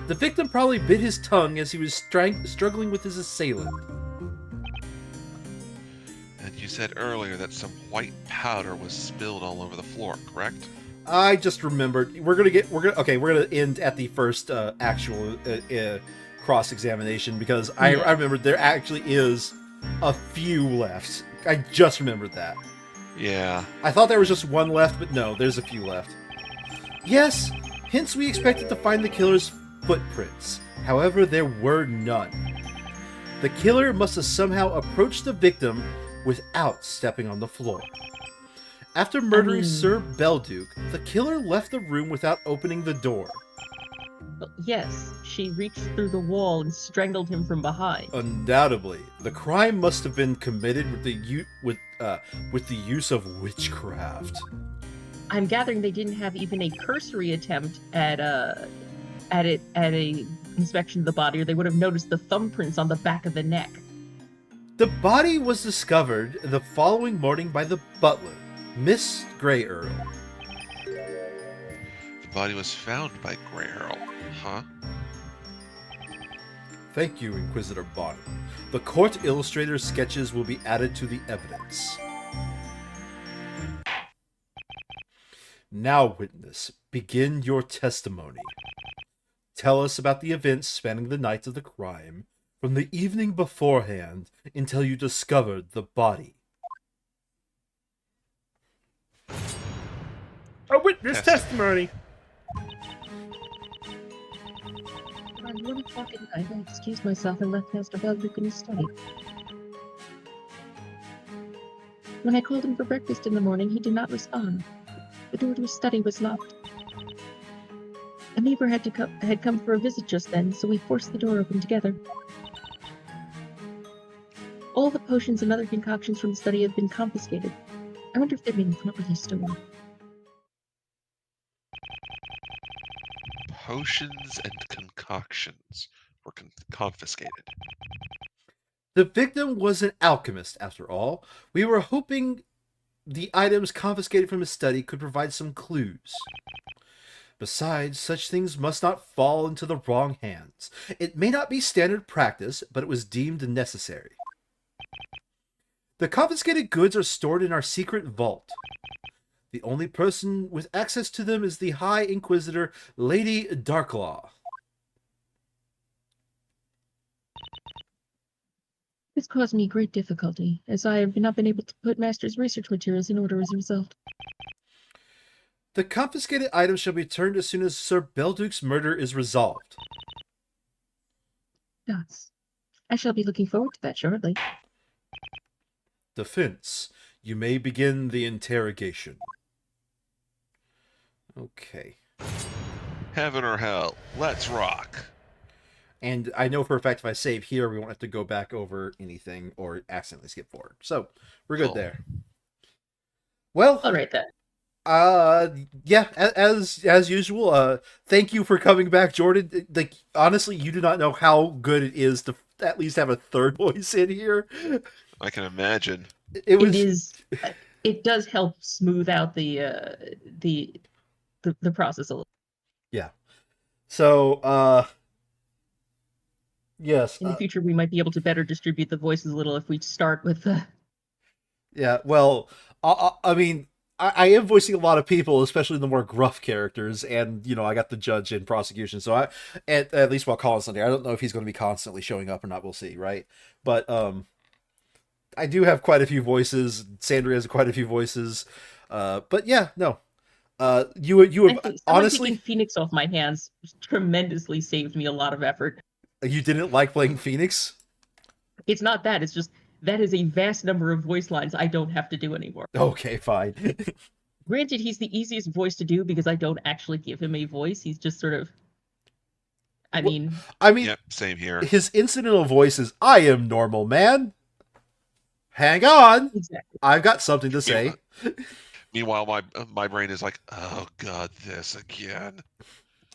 S1: The victim probably bit his tongue as he was struggling with his assailant.
S3: And you said earlier that some white powder was spilled all over the floor, correct?
S1: I just remembered. We're gonna end at the first actual cross-examination because I remembered there actually is a few left. I just remembered that.
S3: Yeah.
S1: I thought there was just one left, but no, there's a few left. Yes, hence we expected to find the killer's footprints. However, there were none. The killer must have somehow approached the victim without stepping on the floor. After murdering Sir Belduke, the killer left the room without opening the door.
S2: Yes, she reached through the wall and strangled him from behind.
S1: Undoubtedly, the crime must have been committed with the use of witchcraft.
S2: I'm gathering they didn't have even a cursory attempt at a inspection of the body, or they would have noticed the thumbprints on the back of the neck.
S1: The body was discovered the following morning by the butler, Miss Grey Earl.
S3: The body was found by Grey Earl, huh?
S1: Thank you, Inquisitor Bonner. The court illustrator's sketches will be added to the evidence. Now, witness, begin your testimony. Tell us about the events spanning the night of the crime, from the evening beforehand until you discovered the body.
S6: A witness testimony.
S2: Around 1 o'clock at night, I excused myself and left Master Belduke in his study. When I called him for breakfast in the morning, he did not respond. The door to his study was locked. A neighbor had come for a visit just then, so we forced the door open together. All the potions and other concoctions from the study have been confiscated. I wonder if they've been properly stored.
S3: Potions and concoctions were confiscated.
S1: The victim was an alchemist, after all. We were hoping the items confiscated from his study could provide some clues. Besides, such things must not fall into the wrong hands. It may not be standard practice, but it was deemed necessary. The confiscated goods are stored in our secret vault. The only person with access to them is the High Inquisitor, Lady Darklaw.
S2: This caused me great difficulty, as I have not been able to put Master's research materials in order as a result.
S1: The confiscated items shall be returned as soon as Sir Belduke's murder is resolved.
S2: Yes. I shall be looking forward to that shortly.
S1: Defense, you may begin the interrogation. Okay.
S3: Heaven or hell, let's rock.
S1: And I know for a fact if I save here, we won't have to go back over anything or accidentally skip forward. So, we're good there. Well,
S2: All right then.
S1: Yeah, as usual, thank you for coming back, Jordan. Like, honestly, you do not know how good it is to at least have a third voice in here.
S3: I can imagine.
S2: It does help smooth out the process a little.
S1: Yeah. So, yes.
S2: In the future, we might be able to better distribute the voices a little if we start with.
S1: Yeah. Well, I mean, I am voicing a lot of people, especially the more gruff characters, and I got the judge in prosecution. So at least while Colin's there, I don't know if he's going to be constantly showing up or not. We'll see, right? But I do have quite a few voices. Sandra has quite a few voices. But yeah, no. You honestly,
S2: taking Phoenix off my hands tremendously saved me a lot of effort.
S1: You didn't like playing Phoenix?
S2: It's not that. It's just that is a vast number of voice lines I don't have to do anymore.
S1: Okay, fine.
S2: Granted, he's the easiest voice to do because I don't actually give him a voice. He's just sort of I mean,
S3: Yep, same here.
S1: his incidental voice is, "I am normal, man. Hang on,
S2: exactly.
S1: I've got something to say."
S3: Meanwhile, my brain is like, oh god, this again.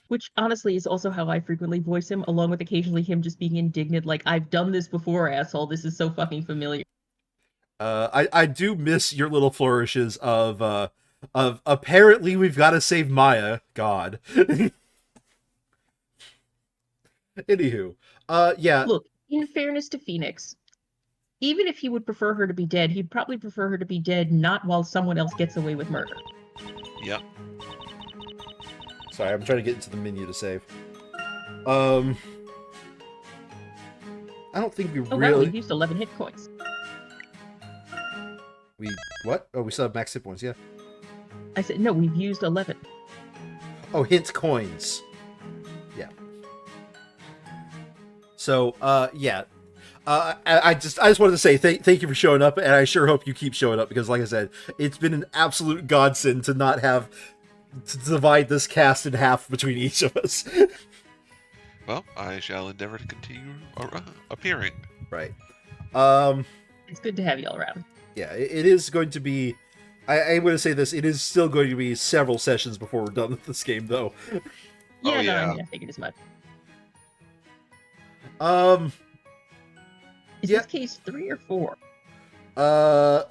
S2: Which honestly is also how I frequently voice him, along with occasionally him just being indignant, like, I've done this before, asshole. This is so fucking familiar.
S1: I do miss your little flourishes of apparently we've got to save Maya. God. Anywho, yeah.
S2: Look, in fairness to Phoenix, even if he would prefer her to be dead, he'd probably prefer her to be dead not while someone else gets away with murder.
S3: Yep.
S1: Sorry, I'm trying to get into the menu to save. I don't think we
S2: Oh,
S1: really.
S2: wow, we've used 11 hit points.
S1: We what? Oh, we still have max hit points. Yeah.
S2: I said, no, we've used 11.
S1: Oh, hint coins. Yeah. So, yeah. I just wanted to say thank you for showing up, and I sure hope you keep showing up because, like I said, it's been an absolute godsend to not have to divide this cast in half between each of us.
S3: Well, I shall endeavor to continue appearing.
S1: Right.
S2: It's good to have you all around.
S1: Yeah, it is going to be. I'm going to say this. It is still going to be several sessions before we're done with this game, though.
S2: Yeah,
S3: Oh,
S2: no,
S3: yeah.
S2: I mean, I figured as much. Is
S1: Yeah.
S2: this case 3 or 4?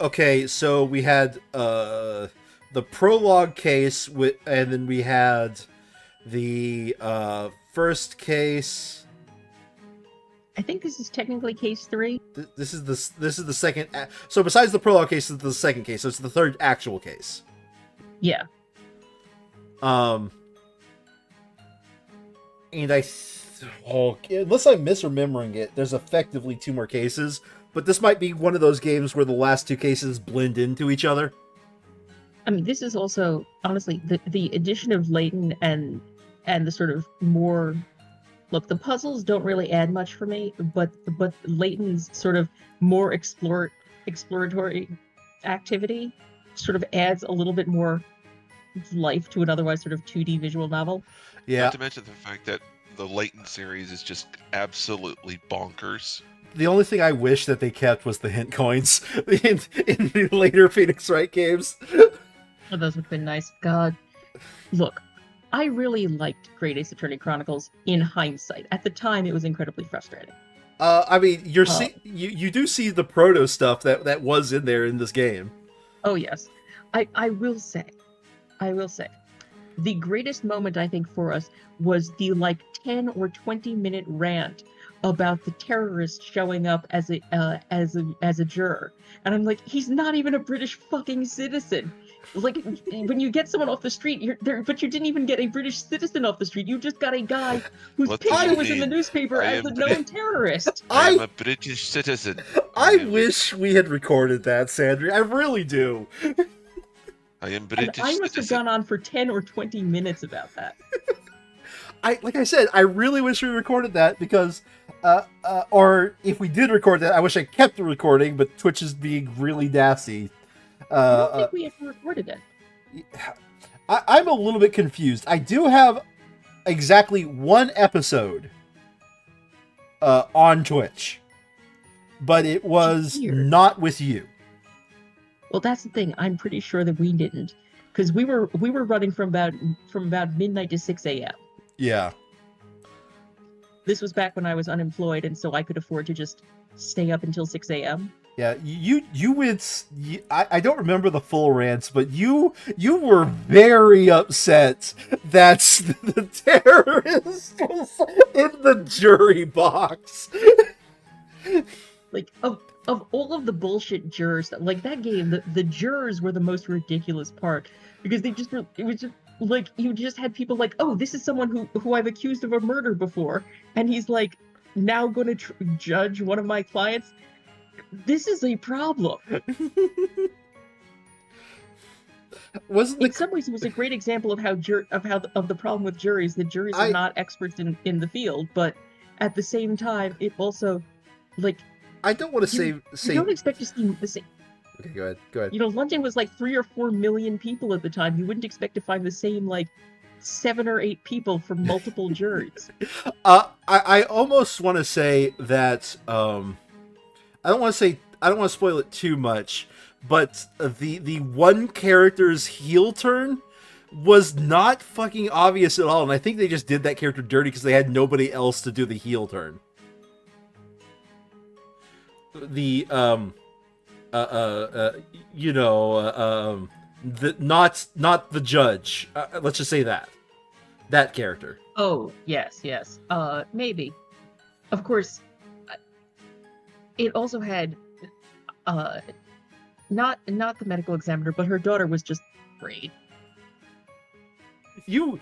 S1: Okay, so we had the prologue case and then we had the first case.
S2: I think this is technically case 3.
S1: This is the second. So besides the prologue case, this is the second case. So it's the third actual case.
S2: Yeah.
S1: And unless I'm misremembering it, there's effectively 2 more cases. But this might be one of those games where the last 2 cases blend into each other.
S2: I mean, this is also, honestly, the addition of Leighton and the sort of more... Look, the puzzles don't really add much for me, but Leighton's sort of more exploratory activity sort of adds a little bit more life to an otherwise sort of 2D visual novel.
S1: Yeah.
S3: Not to mention the fact that the Leighton series is just absolutely bonkers.
S1: The only thing I wish that they kept was the hint coins in the later Phoenix Wright games.
S2: Oh, those would have been nice. God. Look, I really liked Great Ace Attorney Chronicles in hindsight. At the time, it was incredibly frustrating.
S1: I mean, you do see the proto stuff that was in there in this game.
S2: Oh, yes. I will say, the greatest moment, I think, for us was the, 10 or 20-minute rant about the terrorist showing up as a juror. And I'm like, he's not even a British fucking citizen. Like, when you get someone off the street, but you didn't even get a British citizen off the street. You just got a guy whose picture was in the newspaper as the known terrorist.
S3: I am a British citizen.
S1: I wish we had recorded that, Sandra. I really do.
S3: I am British
S2: And I must have
S3: citizen.
S2: gone on for 10 or 20 minutes about that.
S1: Like I said, I really wish we recorded that because, or if we did record that, I wish I kept the recording, but Twitch is being really nasty.
S2: I don't think we ever recorded it.
S1: I'm a little bit confused. I do have exactly 1 episode on Twitch, but it was
S2: Weird.
S1: not with you.
S2: Well, that's the thing. I'm pretty sure that we didn't, because we were running from about midnight to 6 a.m.
S1: Yeah.
S2: This was back when I was unemployed, and so I could afford to just stay up until 6 a.m.
S1: Yeah, you went. I don't remember the full rants, but you were very upset that the terrorist was in the jury box.
S2: Like, of all of the bullshit jurors, like that game, the jurors were the most ridiculous part, because they just were. It was just like you just had people like, oh, this is someone who I've accused of a murder before, and he's like now going to judge one of my clients. This is a problem. In some ways, it was a great example of the problem with juries. The juries are not experts in the field, but at the same time, it also, like,
S1: I don't want to say.
S2: You don't expect to see the same.
S1: Okay, go ahead.
S2: You know, London was like 3 or 4 million people at the time. You wouldn't expect to find the same 7 or 8 people from multiple juries.
S1: I almost want to say that I don't want to spoil it too much, but the one character's heel turn was not fucking obvious at all, and I think they just did that character dirty because they had nobody else to do the heel turn. The not the judge. Let's just say that character.
S2: Oh, yes. Maybe. Of course, it also had not the medical examiner, but her daughter was just great.
S1: You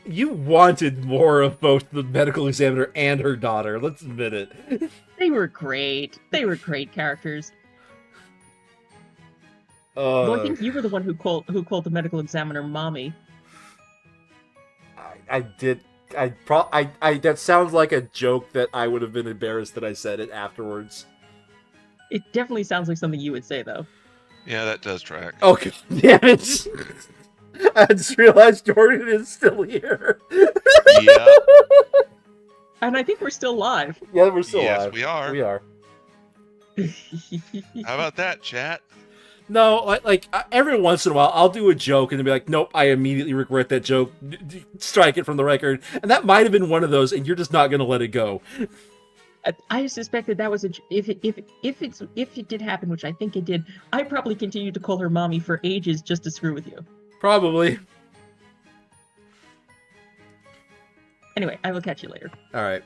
S1: wanted more of both the medical examiner and her daughter. Let's admit it.
S2: They were great. They were great characters. Well, I think you were the one who called the medical examiner mommy.
S1: I did. That sounds like a joke that I would have been embarrassed that I said it afterwards.
S2: It definitely sounds like something you would say, though.
S3: Yeah, that does track.
S1: Okay, damn it. I just realized Jordan is still here.
S3: Yeah.
S2: And I think we're still live.
S1: Yeah, we're still
S3: Yes,
S1: live.
S3: we are.
S1: We are.
S3: How about that, chat?
S1: No, like every once in a while, I'll do a joke and then be like, nope, I immediately regret that joke. Strike it from the record. And that might have been one of those, and you're just not going to let it go.
S2: I suspected that was if it did happen, which I think it did, I probably continued to call her mommy for ages just to screw with you.
S1: Probably.
S2: Anyway, I will catch you later.
S1: All right.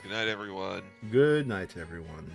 S3: Good night, everyone.
S1: Good night, everyone.